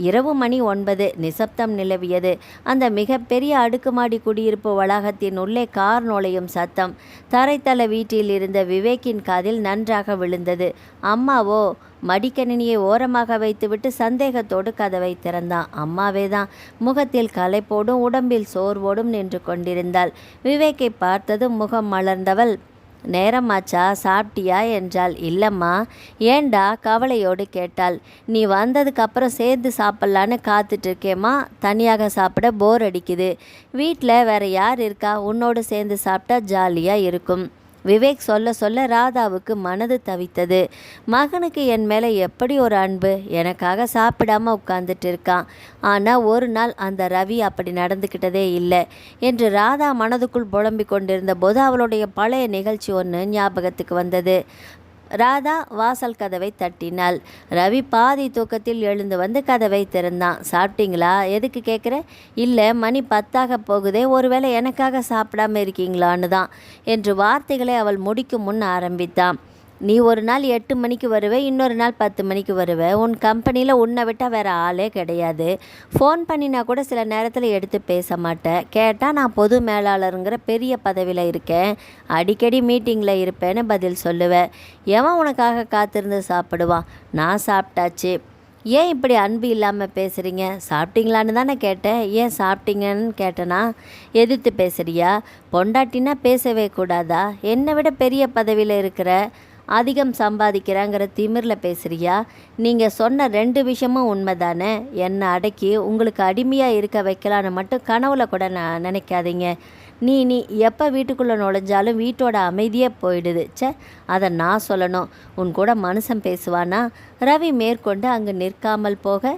S1: இரவு மணி 9. நிசப்தம் நிலவியது. அந்த மிகப்பெரிய அடுக்குமாடி குடியிருப்பு வளாகத்தின் உள்ளே கார் நுழையும் சத்தம் தரைத்தள வீட்டில் இருந்த விவேக்கின் காதில் நன்றாக விழுந்தது. அம்மாவோ? மடிக்கணினியை ஓரமாக வைத்துவிட்டு சந்தேகத்தோடு கதவை திறந்தான். அம்மாவே தான். முகத்தில் களைப்போடும் உடம்பில் சோர்வோடும் நின்று கொண்டிருந்தாள். விவேக்கை பார்த்ததும் முகம் மலர்ந்தவள், நேரமாச்சா, சாப்பிட்டியா என்றாள். இல்லைம்மா. ஏண்டா? கவலையோடு கேட்டாள். நீ வந்ததுக்கப்புறம் சேர்ந்து சாப்பிட்லான்னு காத்துட்ருக்கேம்மா. தனியாக சாப்பிட போர் அடிக்குது. வீட்டில் வேற யார் இருக்கா? உன்னோடு சேர்ந்து சாப்பிட்டா ஜாலியாக இருக்கும். விவேக் சொல்ல சொல்ல ராதாவுக்கு மனது தவித்தது. மகனுக்கு என் மேலே எப்படி ஒரு அன்பு! எனக்காக சாப்பிடாமல் உட்கார்ந்துட்டு இருக்கான். ஆனால் ஒரு நாள் அந்த ரவி அப்படி நடந்துக்கிட்டதே இல்லை என்று ராதா மனதுக்குள் புலம்பிக் கொண்டிருந்த போது அவளுடைய பழைய நிகழ்ச்சி ஒன்று ஞாபகத்துக்கு வந்தது. ராதா வாசல் கதவை தட்டினாள். ரவி பாதி தூக்கத்தில் எழுந்து வந்து கதவை திறந்தான். சாப்பிட்டீங்களா? எதுக்கு கேட்குற? இல்லை, மணி 10 போகுதே, ஒருவேளை எனக்காக சாப்பிடாம இருக்கீங்களான்னு தான் என்று வார்த்தைகளை அவள் முடிக்கும் முன் ஆரம்பித்தான். நீ ஒரு நாள் 8 மணிக்கு வருவே, இன்னொரு நாள் 10 மணிக்கு வருவே. உன் கம்பெனியில் உன்னை விட்டால் வேறு ஆளே கிடையாது. ஃபோன் பண்ணினா கூட சில நேரத்தில் எடுத்து பேச மாட்டேன். கேட்டால் நான் பொது மேலாளருங்கிற பெரிய பதவியில் இருக்கேன், அடிக்கடி மீட்டிங்கில் இருப்பேன்னு பதில் சொல்லுவேன். எவன் உனக்காக காத்திருந்து சாப்பிடுவான்? நான் சாப்பிட்டாச்சு. ஏன் இப்படி அன்பு இல்லாமல் பேசுகிறீங்க? சாப்பிட்டீங்களான்னு தானே கேட்டேன். ஏன் சாப்பிட்டீங்கன்னு கேட்டேனா? எதிர்த்து பேசுகிறியா? பொண்டாட்டினா பேசவே கூடாதா? என்னை விட பெரிய பதவியில் இருக்கிற, அதிகம் சம்பாதிக்கிறாங்கிற திமிரில் பேசுகிறியா? நீங்கள் சொன்ன 2 விஷயமும் உண்மைதானே. என்னை அடக்கி உங்களுக்கு அடிமையாக இருக்க வைக்கலான்னு மட்டும் கனவுல கூட நினைக்காதீங்க. நீ எப்போ வீட்டுக்குள்ளே நுழைஞ்சாலும் வீட்டோட அமைதியே போயிடுது. அதை நான் சொல்லணும். உன் கூட மனுஷன் பேசுவானா? ரவி மேற்கொண்டு அங்கு நிற்காமல் போக,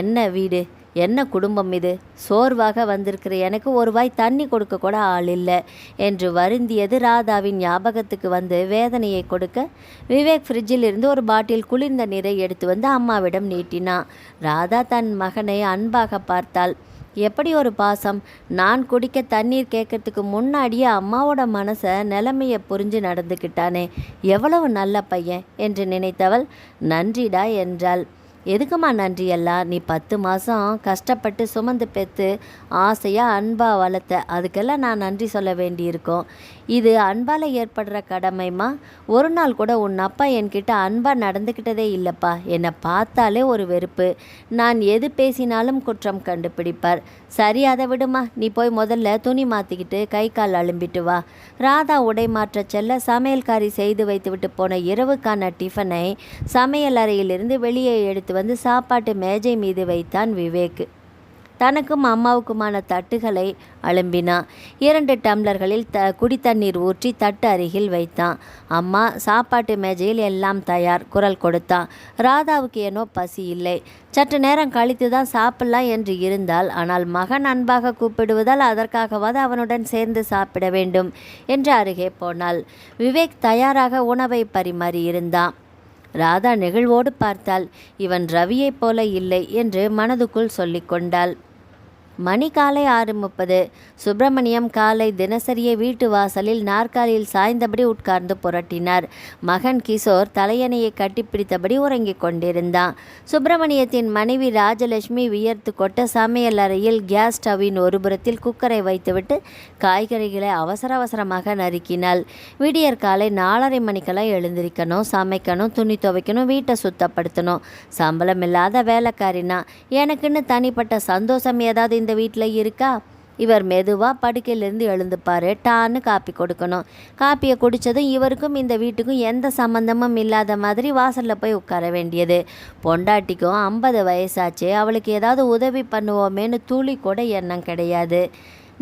S1: என்ன வீடு, என்ன குடும்பம் இது? சோர்வாக வந்திருக்கிற எனக்கு ஒரு வாய் தண்ணி கொடுக்க கூட ஆள் இல்லை என்று வருந்தியது ராதாவின் ஞாபகத்துக்கு வந்து வேதனையை கொடுக்க, விவேக் ஃப்ரிட்ஜில் இருந்து ஒரு பாட்டில் குளிர்ந்த நீரை எடுத்து வந்து அம்மாவிடம் நீட்டினான். ராதா தன் மகனை அன்பாக பார்த்தாள். எப்படி ஒரு பாசம்! நான் குடிக்க தண்ணீர் கேட்கறதுக்கு முன்னாடியே அம்மாவோட மனசை நிலைமையை புரிஞ்சு நடந்துக்கிட்டானே, எவ்வளவு நல்ல பையன் என்று நினைத்தவள் நன்றிடா என்றாள். எதுக்குமா நன்றியெல்லாம்? நீ 10 மாதம் கஷ்டப்பட்டு சுமந்து பெற்று ஆசையாக அன்பாக வளர்த்த, அதுக்கெல்லாம் நான் நன்றி சொல்ல வேண்டியிருக்கோம். இது அன்பால் ஏற்படுற கடமைமா? ஒரு நாள் கூட உன் அப்பா என்கிட்ட அன்பாக நடந்துக்கிட்டதே இல்லைப்பா. என்னை பார்த்தாலே ஒரு வெறுப்பு. நான் எது பேசினாலும் குற்றம் கண்டுபிடிப்பார். சரி, அதை விடுமா. நீ போய் முதல்ல துணி மாற்றிக்கிட்டு கை கால் அலும்பிட்டு வா. ராதா உடை மாற்ற செல்ல சமையல்காரி செய்து வைத்துவிட்டு போன இரவுக்கான டிஃபனை சமையல் அறையிலிருந்து வெளியே எடுத்து வந்து சாப்பாட்டு மேஜை மீது வைத்தான் விவேக். தனக்கும் அம்மாவுக்குமான தட்டுகளை அலும்பினான். 2 டம்ளர்களில் குடித்தண்ணீர் ஊற்றி தட்டு அருகில் வைத்தான். அம்மா, சாப்பாட்டு மேஜையில் எல்லாம் தயார். குரல் கொடுத்தான். ராதாவுக்கு ஏனோ பசி இல்லை. சற்று நேரம் கழித்து தான் சாப்பிடலாம் என்று இருந்தால், ஆனால் மகன் அன்பாக கூப்பிடுவதால் அதற்காகவாது அவனுடன் சேர்ந்து சாப்பிட வேண்டும் என்று அருகே போனாள். விவேக் தயாராக உணவை பரிமாறி இருந்தான். ராதா நெகிழ்வோடு பார்த்தாள். இவன் ரவியைப் போல இல்லை என்று மனதுக்குள் சொல்லிக்கொண்டாள். மணி காலை 6:30. சுப்பிரமணியம் காலை தினசரியை வீட்டு வாசலில் நாற்காலியில் சாய்ந்தபடி உட்கார்ந்து புரட்டினார். மகன் கிஷோர் தலையணையை கட்டிப்பிடித்தபடி உறங்கிக் கொண்டிருந்தான். சுப்பிரமணியத்தின் மனைவி ராஜலட்சுமி வியர்த்து கொட்ட சமையல் அறையில் கேஸ் ஸ்டவ்வின் ஒரு புறத்தில் குக்கரை வைத்துவிட்டு காய்கறிகளை அவசரமாக நறுக்கினாள். விடியற் காலை 4:30 மணிக்கெல்லாம் எழுந்திருக்கணும், சமைக்கணும், துணி துவைக்கணும், வீட்டை சுத்தப்படுத்தணும். சம்பளம் இல்லாத வேலைக்காரினா. எனக்குன்னு தனிப்பட்ட சந்தோஷம் ஏதாவது இந்த வீட்டில் இருக்கா? இவர் மெதுவாக படுக்கையிலேருந்து எழுந்துப்பார். டான்னு காப்பி கொடுக்கணும். காப்பியை குடித்ததும் இவருக்கும் இந்த வீட்டுக்கும் எந்த சம்மந்தமும் இல்லாத மாதிரி வாசலில் போய் உட்கார வேண்டியது. பொண்டாட்டிக்கும் 50 வயசாச்சு, அவளுக்கு ஏதாவது உதவி பண்ணுவோமேன்னு துளி கூட எண்ணம் கிடையாது.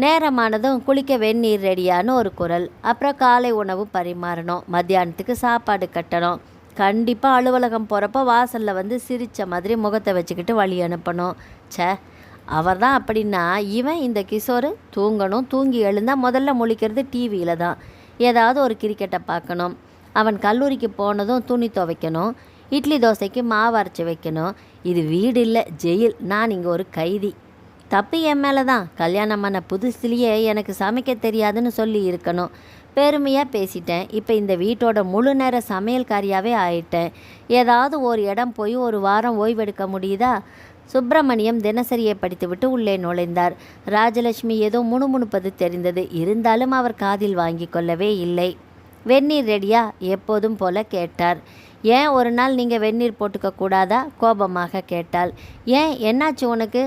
S1: நேரமானதும் குளிக்க வெந்நீர் ரெடியான்னு ஒரு குரல். அப்புறம் காலை உணவு பரிமாறணும், மத்தியானத்துக்கு சாப்பாடு கட்டணும். கண்டிப்பாக அலுவலகம் போகிறப்ப வாசலில் வந்து சிரித்த மாதிரி முகத்தை வச்சுக்கிட்டு வழி அனுப்பணும். அவர் தான் அப்படின்னா இவன் இந்த கிஷோர் தூங்கணும், தூங்கி எழுந்தால் முதல்ல முழிக்கிறது டிவியில் தான். ஏதாவது ஒரு கிரிக்கெட்டை பார்க்கணும். அவன் கல்லூரிக்கு போனதும் துணி துவைக்கணும், இட்லி தோசைக்கு மாவு அரைச்சி வைக்கணும். இது வீடு இல்லை, ஜெயில். நான் இங்கே ஒரு கைதி. தப்பு என் மேலே தான். கல்யாணமான புதுசுலேயே எனக்கு சமைக்க தெரியாதுன்னு சொல்லி இருக்கணும். பெருமையாக பேசிட்டேன். இப்போ இந்த வீட்டோட முழு நேர சமையல்காரியாகவே ஆயிட்டேன். ஏதாவது ஒரு இடம் போய் ஒரு வாரம் ஓய்வெடுக்க முடியுதா? சுப்பிரமணியம் தினசரியை படித்துவிட்டு உள்ளே நுழைந்தார். ராஜலட்சுமி ஏதோ முணுமுணுப்பது தெரிந்தது. இருந்தாலும் அவர் காதில் வாங்கி கொள்ளவே இல்லை. வெந்நீர் ரெடியா? எப்போதும் போல கேட்டார். ஏன் ஒரு நாள் நீங்கள் வெந்நீர் போட்டுக்க கூடாதா? கோபமாக கேட்டாள். ஏன், என்னாச்சு உனக்கு?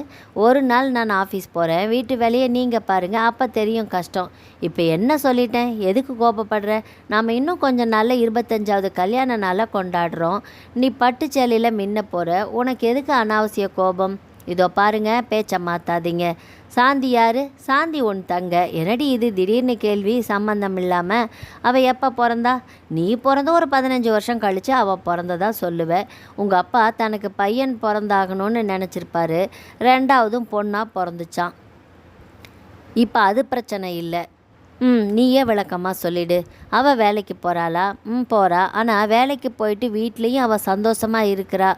S1: ஒரு நாள் நான் ஆஃபீஸ் போகிறேன், வீட்டு வேலையை நீங்கள் பாருங்கள், அப்போ தெரியும் கஷ்டம். இப்போ என்ன சொல்லிட்டேன்? எதுக்கு கோபப்படுற? நாம் இன்னும் கொஞ்சம் நாளில் 25வது கல்யாண நாளை கொண்டாடுறோம். நீ பட்டு சேலையில் மின்ன போகிற, உனக்கு எதுக்கு அனாவசிய கோபம்? இதோ பாருங்க, பேச்சை மாற்றாதீங்க. சாந்தி யாரு? சாந்தி உன் தங்க. என்னடி இது திடீர்னு கேள்வி? சம்பந்தம் இல்லாமல். அவள் எப்போ பிறந்தா? நீ பிறந்த ஒரு 15 வருஷம் கழித்து அவள் பிறந்ததா சொல்லுவேன். உங்கள் அப்பா தனக்கு பையன் பிறந்தாகணும்னு நினச்சிருப்பாரு. 2வதும் பொண்ணாக பிறந்துச்சான். இப்போ அது பிரச்சனை இல்லை. நீயே விளக்கமாக சொல்லிடு. அவள் வேலைக்கு போகிறாளா? போகிறா. ஆனால் வேலைக்கு போயிட்டு வீட்லேயும் அவள் சந்தோஷமாக இருக்கிறா,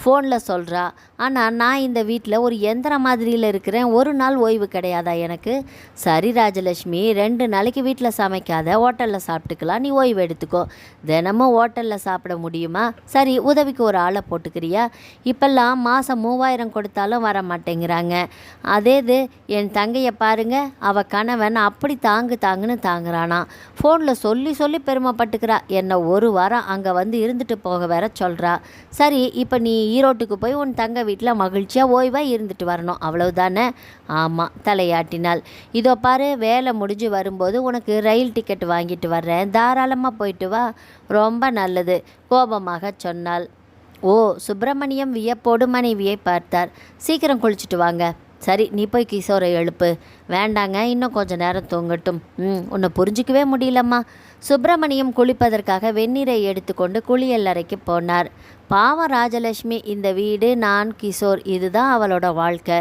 S1: ஃபோனில் சொல்கிறா. ஆனால் நான் இந்த வீட்டில் ஒரு எந்திர மாதிரியில் இருக்கிறேன். ஒரு நாள் ஓய்வு கிடையாதா எனக்கு? சரி ராஜலட்சுமி, 2 நாளைக்கு வீட்டில் சமைக்காத, ஹோட்டலில் சாப்பிட்டுக்கலாம், நீ ஓய்வு எடுத்துக்கோ. தினமும் ஹோட்டலில் சாப்பிட முடியுமா? சரி, உதவிக்கு ஒரு ஆளை போட்டுக்கிறியா? இப்போல்லாம் மாதம் 3000 கொடுத்தாலும் வர மாட்டேங்கிறாங்க. இது என் தங்கையை பாருங்க, அவள் கணவன் அப்படி தாங்குன்னு தாங்குறானா. ஃபோனில் சொல்லி சொல்லி பெருமைப்பட்டுக்கிறா. என்னை 1 வாரம் அங்கே வந்து இருந்துட்டு போக வேற சொல்கிறா. சரி, இப்போ நீ ஈரோட்டுக்கு போய் உன் தங்க வீட்டில் மகிழ்ச்சியாக ஓய்வாக இருந்துட்டு வரணும், அவ்வளவுதானே? ஆமாம், தலையாட்டினாள். இதோ பாரு, வேலை முடிஞ்சு வரும்போது உனக்கு ரயில் டிக்கெட் வாங்கிட்டு வர்றேன், தாராளமாக போயிட்டு வா. ரொம்ப நல்லது, கோபமாக சொன்னாள். ஓ, சுப்பிரமணியம் வியப்போடு மனைவியை பார்த்தார். சீக்கிரம் குளிச்சுட்டு வாங்க. சரி, நீ போய் கிஷோரை எழுப்பு. வேண்டாங்க, இன்னும் கொஞ்சம் நேரம் தூங்கட்டும். உன்னை புரிஞ்சிக்கவே முடியலம்மா. சுப்பிரமணியம் குளிப்பதற்காக வெந்நீரை எடுத்துக்கொண்டு குளியல் அறைக்கு போனார். பாவம் ராஜலட்சுமி, இந்த வீடு, நான், கிஷோர், இதுதான் அவளோட வாழ்க்கை.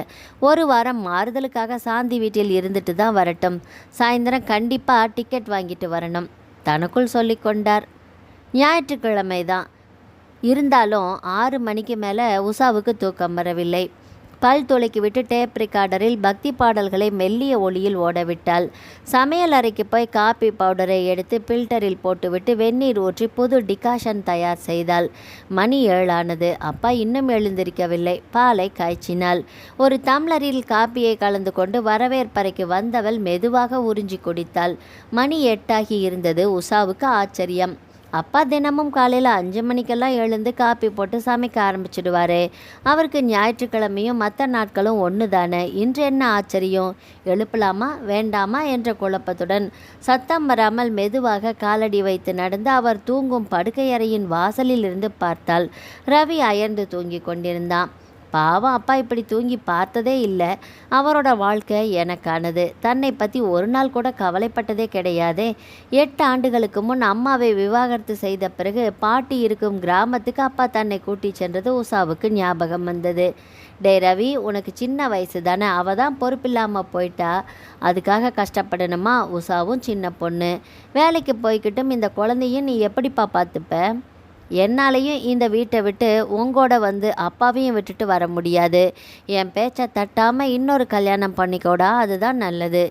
S1: 1 வாரம் மாறுதலுக்காக சாந்தி வீட்டில் இருந்துட்டு தான் வரட்டும். சாயந்தரம் கண்டிப்பாக டிக்கெட் வாங்கிட்டு வரணும், தனக்குள் சொல்லிக்கொண்டார். ஞாயிற்றுக்கிழமை தான் இருந்தாலும் 6 மணிக்கு மேலே உஷாவுக்கு தூக்கம் வரவில்லை. பல் துளைக்கி விட்டு டேப் ரெக்கார்டரில் பக்தி பாடல்களை மெல்லிய ஒளியில் ஓடவிட்டாள். சமையல் அறைக்கு போய் காப்பி பவுடரை எடுத்து பில்டரில் போட்டுவிட்டு வெந்நீர் ஊற்றி புது டிகாஷன் தயார் செய்தாள். மணி 7 ஆனது. அப்பா இன்னும் எழுந்திருக்கவில்லை. பாலை காய்ச்சினாள். ஒரு டம்ளரில் காப்பியை கலந்து கொண்டு வரவேற்பறைக்கு வந்தவள் மெதுவாக உறிஞ்சி குடித்தாள். மணி 8 ஆகி இருந்தது. உஷாவுக்கு ஆச்சரியம். அப்பா தினமும் காலையில் 5 மணிக்கெல்லாம் எழுந்து காப்பி போட்டு சமைக்க ஆரம்பிச்சிடுவார். அவருக்கு ஞாயிற்றுக்கிழமையும் மற்ற நாட்களும் ஒன்று தானே. இன்று என்ன ஆச்சரியம்? எழுப்பலாமா வேண்டாமா என்ற குழப்பத்துடன் சத்தம் வராமல் மெதுவாக காலடி வைத்து நடந்து அவர் தூங்கும் படுக்கையறையின் வாசலில் இருந்து பார்த்தாள். ரவி அயர்ந்து தூங்கி கொண்டிருந்தான். பாவம், அப்பா இப்படி தூங்கி பார்த்ததே இல்லை. அவரோட வாழ்க்கை எனக்கானது. தன்னை பற்றி ஒரு நாள் கூட கவலைப்பட்டதே கிடையாதே. 8 ஆண்டுகளுக்கு முன் அம்மாவை விவாகரத்து செய்த பிறகு பாட்டி இருக்கும் கிராமத்துக்கு அப்பா தன்னை கூட்டி சென்றது உஷாவுக்கு ஞாபகம் வந்தது. டே ரவி, உனக்கு சின்ன வயசு தானே, அவள் தான் பொறுப்பில்லாமல் போயிட்டா, அதுக்காக கஷ்டப்படணுமா? உஷாவும் சின்ன பொண்ணு, வேலைக்கு போய்கிட்டும் இந்த குழந்தையும் நீ எப்படிப்பா பார்த்துப்ப? என்னாலையும் இந்த வீட்டை விட்டு உங்கூட வந்து அப்பாவையும் விட்டுட்டு வர முடியாது. என் பேச்சை தட்டாமல் இன்னொரு கல்யாணம் பண்ணிக்கோடா, அதுதான் நல்லது.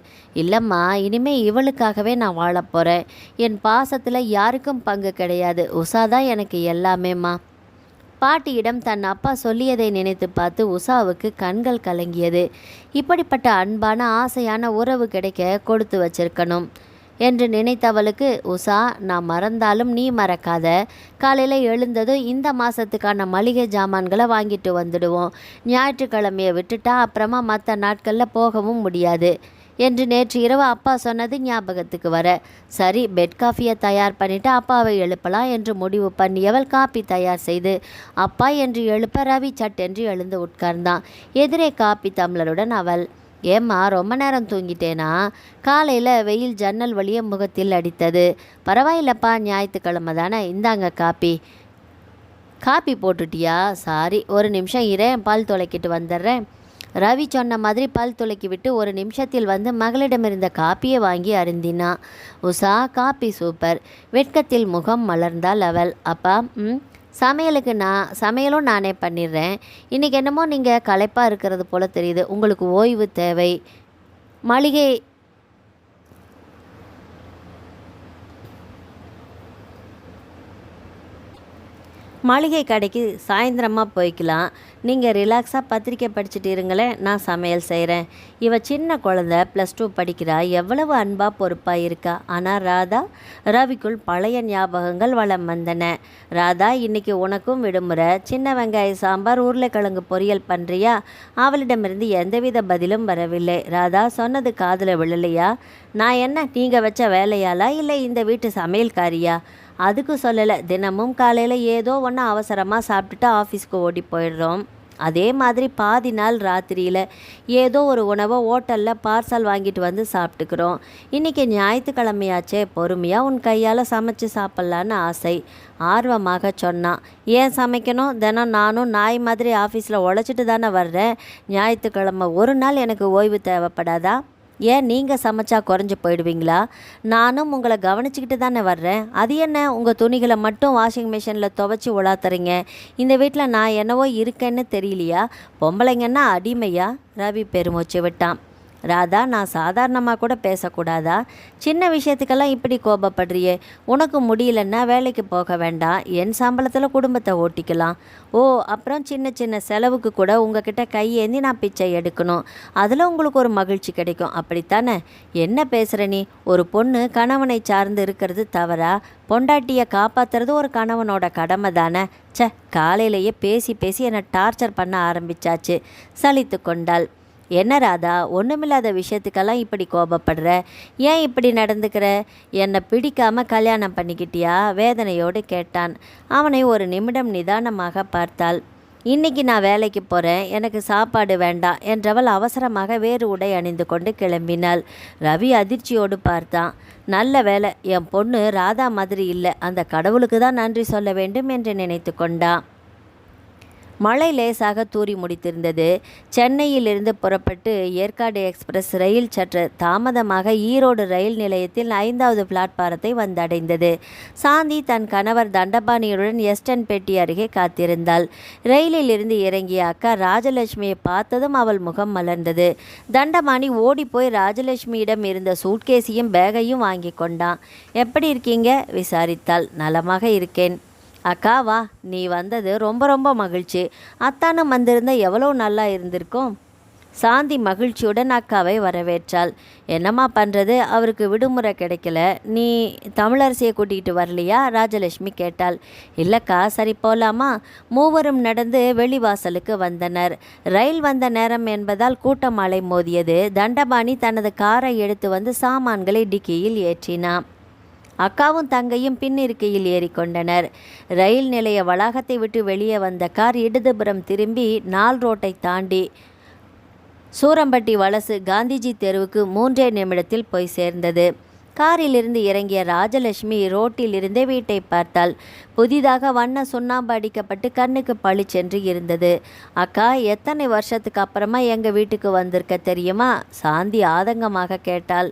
S1: இல்லைம்மா, இனிமேல் இவளுக்காகவே நான் வாழப்போகிறேன். என் பாசத்தில் யாருக்கும் பங்கு கிடையாது. உஷாதான் எனக்கு எல்லாமேம்மா. பாட்டியிடம் தன் அப்பா சொல்லியதை நினைத்து பார்த்து உஷாவுக்கு கண்கள் கலங்கியது. இப்படிப்பட்ட அன்பான ஆசையான உறவு கிடைக்க கொடுத்து வச்சிருக்கணும் என்று நினைத்தவளுக்கு, உஷா, நான் மறந்தாலும் நீ மறக்காத. காலையில் எழுந்ததும் இந்த மாதத்துக்கான மளிகை ஜாமான்களை வாங்கிட்டு வந்துடுவோம். ஞாயிற்றுக்கிழமையை விட்டுட்டா அப்புறமா மற்ற நாட்களில் போகவும் முடியாது என்று நேற்று இரவு அப்பா சொன்னது ஞாபகத்துக்கு வர, சரி, பெட் காஃபியை தயார் பண்ணிவிட்டு அப்பாவை எழுப்பலாம் என்று முடிவு பண்ணியவள் காப்பி தயார் செய்து அப்பா என்று எழுப்ப ரவி சட்டென்று எழுந்து உட்கார்ந்தான். எதிரே காப்பி டம்ளருடன் அவள். ஏம்மா, ரொம்ப நேரம் தூங்கிட்டேனா? காலையில் வெயில் ஜன்னல் வழியே முகத்தில் அடித்தது. பரவாயில்லப்பா, ஞாயிற்றுக்கிழமை தானே, இந்தாங்க காப்பி. காப்பி போட்டுட்டியா? சாரி, ஒரு நிமிஷம் இரேன், பால் துளைக்கிட்டு வந்துடுறேன். ரவி சொன்ன மாதிரி பல் துளைக்கி விட்டு 1 நிமிஷத்தில் வந்து மகளிடமிருந்த காப்பியை வாங்கி அருந்தினா. Usha, coffee super. வெட்கத்தில் முகம் மலர்ந்தாள் அவள். அப்பா, சமையலும் நானே பண்ணிடுறேன். இன்றைக்கி என்னமோ நீங்கள் களைப்பாக இருக்கிறது போல் தெரியுது. உங்களுக்கு ஓய்வு தேவை. மளிகை கடைக்கு சாயந்தரமாக போய்க்கலாம். நீங்கள் ரிலாக்ஸாக பத்திரிக்கை படிச்சுட்டு இருங்களேன், நான் சமையல் செய்கிறேன். இவ சின்ன குழந்தை, +2 படிக்கிறா, எவ்வளவு அன்பாக பொறுப்பாக இருக்கா. ஆனால் ராதா, ரவிக்குள் பழைய ஞாபகங்கள் வலம் வந்தன. ராதா, இன்றைக்கி உனக்கும் விடுமுறை. சின்ன வெங்காய சாம்பார், உருளைக்கிழங்கு பொரியல் பண்ணுறியா? அவளிடமிருந்து எந்தவித பதிலும் வரவில்லை. ராதா சொன்னது காதில் விழலையா? நான் என்ன நீங்கள் வச்ச வேலையாளா, இல்லை இந்த வீட்டு சமையல்காரியா? அதுக்கு சொல்லலை. தினமும் காலையில் ஏதோ ஒன்று அவசரமாக சாப்பிட்டுட்டு ஆஃபீஸ்க்கு ஓடி போயிடுறோம். அதே மாதிரி பாதி நாள் ராத்திரியில் ஏதோ ஒரு உணவை ஹோட்டலில் பார்சல் வாங்கிட்டு வந்து சாப்பிட்டுக்கிறோம். இன்றைக்கி ஞாயிற்றுக்கிழமையாச்சே, பொறுமையாக உன் கையால் சமைச்சு சாப்பிட்லான்னு ஆசை. ஆர்வமாக சொன்னான். ஏன் சமைக்கணும்? தினம் நானும் நாய் மாதிரி ஆஃபீஸில் உழைச்சிட்டு தானே வர்றேன். ஞாயிற்றுக்கிழமை ஒரு நாள் எனக்கு ஓய்வு தேவைப்படாதா? ஏன் நீங்கள் சமைச்சா குறைஞ்சி போயிடுவீங்களா? நானும் உங்களை கவனிச்சுக்கிட்டு தானே வர்றேன். அது என்ன உங்கள் துணிகளை மட்டும் வாஷிங் மிஷினில் துவைச்சி உலாத்துறீங்க? இந்த வீட்டில் நான் என்னவோ இருக்கேன்னு தெரியலையா? பொம்பளைங்கன்னா அடிமையா? ரவி பெருமூச்சு விட்டான். ராதா, நான் சாதாரணமாக கூட பேசக்கூடாதா? சின்ன விஷயத்துக்கெல்லாம் இப்படி கோபப்படுறியே. உனக்கு முடியலன்னா வேலைக்கு போக வேண்டாம், என் சம்பளத்தில் குடும்பத்தை ஓட்டிக்கலாம். ஓ, அப்புறம் சின்ன சின்ன செலவுக்கு கூட உங்ககிட்ட கையேந்தி நான் பிச்சை எடுக்கணும். அதில் உங்களுக்கு ஒரு மகிழ்ச்சி கிடைக்கும், அப்படித்தானே? என்ன பேசுகிற நீ? ஒரு பொண்ணு கணவனை சார்ந்து இருக்கிறது தவறா? பொண்டாட்டியை காப்பாற்றுறது ஒரு கணவனோட கடமை தானே? காலையிலேயே பேசி பேசி என்னை டார்ச்சர் பண்ண ஆரம்பிச்சாச்சு, சலித்து கொண்டாள். என்ன ராதா, ஒன்றுமில்லாத விஷயத்துக்கெல்லாம் இப்படி கோபப்படுற? ஏன் இப்படி நடந்துக்கிற? என்னை பிடிக்காமல் கல்யாணம் பண்ணிக்கிட்டியா? வேதனையோடு கேட்டான். அவனை ஒரு நிமிடம் நிதானமாக பார்த்தாள். இன்னைக்கு நான் வேலைக்கு போகிறேன், எனக்கு சாப்பாடு வேண்டாம் என்றவள் அவசரமாக வேறு உடை அணிந்து கொண்டு கிளம்பினாள். ரவி அதிர்ச்சியோடு பார்த்தான். நல்ல வேலை, என் பொண்ணு ராதா மாதிரி இல்லை, அந்த கடவுளுக்கு தான் நன்றி சொல்ல வேண்டும் என்று நினைத்து கொண்டான். மழை லேசாக தூறி முடித்திருந்தது. சென்னையிலிருந்து புறப்பட்டு ஏற்காடு எக்ஸ்பிரஸ் ரயில் சற்று தாமதமாக ஈரோடு ரயில் நிலையத்தில் 5வது பிளாட்பாரத்தை வந்தடைந்தது. சாந்தி தன் கணவர் தண்டபாணியுடன் எஸ்டன் பெட்டி அருகே காத்திருந்தாள். ரயிலில் இருந்து இறங்கிய அக்கா ராஜலட்சுமியை பார்த்ததும் அவள் முகம் மலர்ந்தது. தண்டபாணி ஓடிப்போய் ராஜலட்சுமியிடம் இருந்த சூட்கேஸையும் பேகையும் வாங்கி கொண்டான். எப்படி இருக்கீங்க? விசாரித்தாள். நலமாக இருக்கேன். அக்கா வா, நீ வந்தது ரொம்ப ரொம்ப மகிழ்ச்சி. அத்தானும் வந்திருந்த எவ்வளோ நல்லா இருந்திருக்கும். சாந்தி மகிழ்ச்சியுடன் அக்காவை வரவேற்றாள். என்னம்மா பண்ணுறது, அவருக்கு விடுமுறை கிடைக்கல. நீ தமிழரசியை கூட்டிகிட்டு வரலையா? ராஜலட்சுமி கேட்டாள். இல்லைக்கா, சரி போகலாமா? மூவரும் நடந்து வெளிவாசலுக்கு வந்தனர். ரயில் வந்த நேரம் என்பதால் கூட்டம் அலை மோதியது. தண்டபாணி தனது காரை எடுத்து வந்து சாமான்களை டிக்கியில் ஏற்றினான். அக்காவும் தங்கையும் பின் இருக்கையில் ஏறிக்கொண்டனர். ரயில் நிலைய வளாகத்தை விட்டு வெளியே வந்த கார் இடதுபுறம் திரும்பி 4 ரோட்டை தாண்டி சூரம்பட்டி வலசு காந்திஜி தெருவுக்கு 3 நிமிடத்தில் போய் சேர்ந்தது. காரிலிருந்து இறங்கிய ராஜலட்சுமி ரோட்டில் இருந்தே வீட்டை பார்த்தாள். புதிதாக வண்ண சுண்ணாம்பு அடிக்கப்பட்டு கண்ணுக்கு பளிச்சென்று இருந்தது. அக்கா, எத்தனை வருஷத்துக்கு அப்புறமா எங்கள் வீட்டுக்கு வந்திருக்க தெரியுமா? சாந்தி ஆதங்கமாக கேட்டாள்.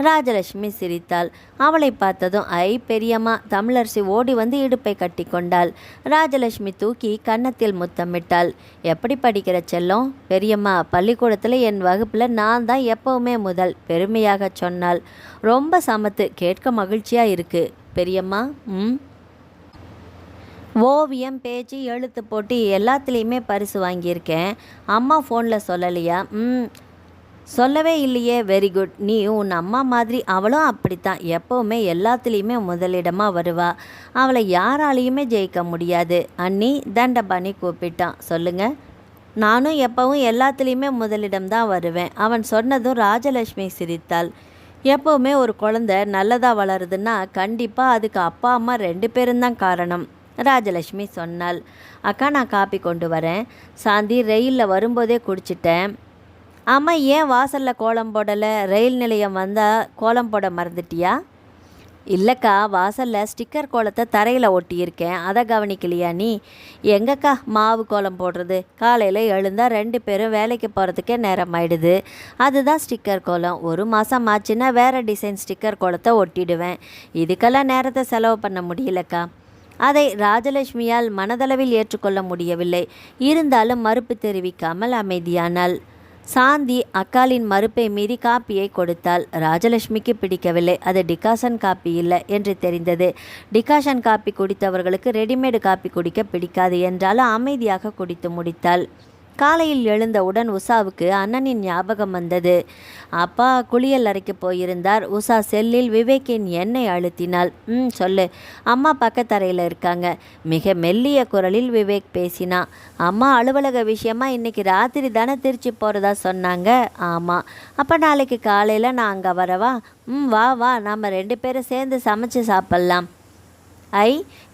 S1: ராஜலட்சுமி சிரித்தாள். அவளை பார்த்ததும் ஐ பெரியம்மா, தமிழரசி ஓடி வந்து இடுப்பை கட்டி கொண்டாள். ராஜலட்சுமி தூக்கி கன்னத்தில் முத்தமிட்டாள். எப்படி படிக்கிற செல்லம்? பெரியம்மா, பள்ளிக்கூடத்தில் என் வகுப்பில் நான் தான் எப்பவுமே முதல், பெருமையாக சொன்னாள். ரொம்ப சமத்து, கேட்க மகிழ்ச்சியாக இருக்கு பெரியம்மா. ஓவியம், பேச்சு, எழுத்து போட்டி எல்லாத்துலேயுமே பரிசு வாங்கியிருக்கேன். அம்மா ஃபோனில் சொல்லலையா? சொல்லவே இல்லையே. Very good. நீ உன் அம்மா மாதிரி அவளும் அப்படித்தான், எப்போவுமே எல்லாத்துலேயுமே முதலிடமாக வருவா. அவளை யாராலையுமே ஜெயிக்க முடியாது. அண்ணி, தண்டபாணி கூப்பிட்டான். சொல்லுங்க. நானும் எப்பவும் எல்லாத்துலேயுமே முதலிடம்தான் வருவேன். அவன் சொன்னதும் ராஜலட்சுமி சிரித்தாள். எப்போவுமே ஒரு குழந்தை நல்லதாக வளருதுன்னா கண்டிப்பாக அதுக்கு அப்பா அம்மா 2 பேரும் தான் காரணம், ராஜலட்சுமி சொன்னாள். அக்கா, நான் காப்பி கொண்டு வரேன். சாந்தி, ரயிலில் வரும்போதே குடிச்சிட்டேன். அம்மா, ஏன் வாசலில் கோலம் போடலை? ரயில் நிலையம் வந்தால் கோலம் போட மறந்துட்டியா? இல்லைக்கா, வாசலில் ஸ்டிக்கர் கோலத்தை தரையில் ஒட்டியிருக்கேன், அதை கவனிக்கலையா நீ? எங்கக்கா மாவு கோலம் போடுறது? காலையில் எழுந்தால் 2 பேரும் வேலைக்கு போகிறதுக்கே நேரம் ஆயிடுது. அதுதான் ஸ்டிக்கர் கோலம். 1 மாதம் ஆச்சுன்னா வேறு டிசைன் ஸ்டிக்கர் கோலத்தை ஒட்டிடுவேன். இதுக்கெல்லாம் நேரத்தை செலவு பண்ண முடியலக்கா. அதை ராஜலட்சுமியால் மனதளவில் ஏற்றுக்கொள்ள முடியவில்லை. இருந்தாலும் மறுப்பு தெரிவிக்காமல் அமைதியானாள். சாந்தி அக்காலின் மறுப்பை மீறி காப்பியை கொடுத்தாள். ராஜலட்சுமிக்கு பிடிக்கவில்லை. அது டிகாஷன் காப்பி இல்லை என்று தெரிந்தது. டிகாஷன் காப்பி குடித்தவர்களுக்கு ரெடிமேடு காப்பி குடிக்க பிடிக்காது என்றாலும் அமைதியாக குடித்து முடித்தாள். காலையில் எழுந்தவுடன் உஷாவுக்கு அண்ணனின் ஞாபகம் வந்தது. அப்பா குளியல் அறைக்கு போயிருந்தார். உஷா செல்லில் விவேக்கின் எண்ணெய் அழுத்தினாள். சொல்லு. அம்மா பக்கத்தரையில் இருக்காங்க. மிக மெல்லிய குரலில் விவேக் பேசினா. அம்மா அலுவலக விஷயமா இன்னைக்கு ராத்திரி தானே திருச்சி போகிறதா சொன்னாங்க. ஆமாம். அப்போ நாளைக்கு காலையில் நான் அங்கே வரவா? வா வா, நம்ம 2 பேரும் சேர்ந்து சமைச்சு சாப்பிட்லாம். ஐ,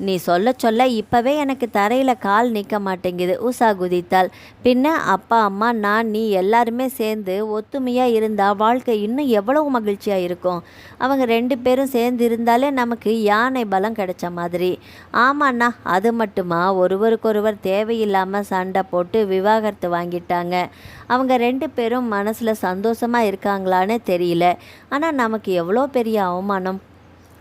S1: நீ சொல்ல சொல்ல இப்போவே எனக்கு தரையில் கால் நிற்க மாட்டேங்குது, உஷா குதித்தாள். பின்ன அப்பா அம்மா நான் நீ எல்லாருமே சேர்ந்து ஒத்துமையாக இருந்தால் வாழ்க்கை இன்னும் எவ்வளவு மகிழ்ச்சியாக இருக்கும். அவங்க 2 பேரும் சேர்ந்து இருந்தாலே நமக்கு யானை பலம் கிடைச்ச மாதிரி. ஆமாண்ணா, அது மட்டுமா ஒருவருக்கொருவர் தேவையில்லாமல் சண்டை போட்டு விவாகரத்து வாங்கிட்டாங்க. அவங்க 2 பேரும் மனசில் சந்தோஷமாக இருக்காங்களான்னு தெரியல. ஆனால் நமக்கு எவ்வளோ பெரிய அவமானம்.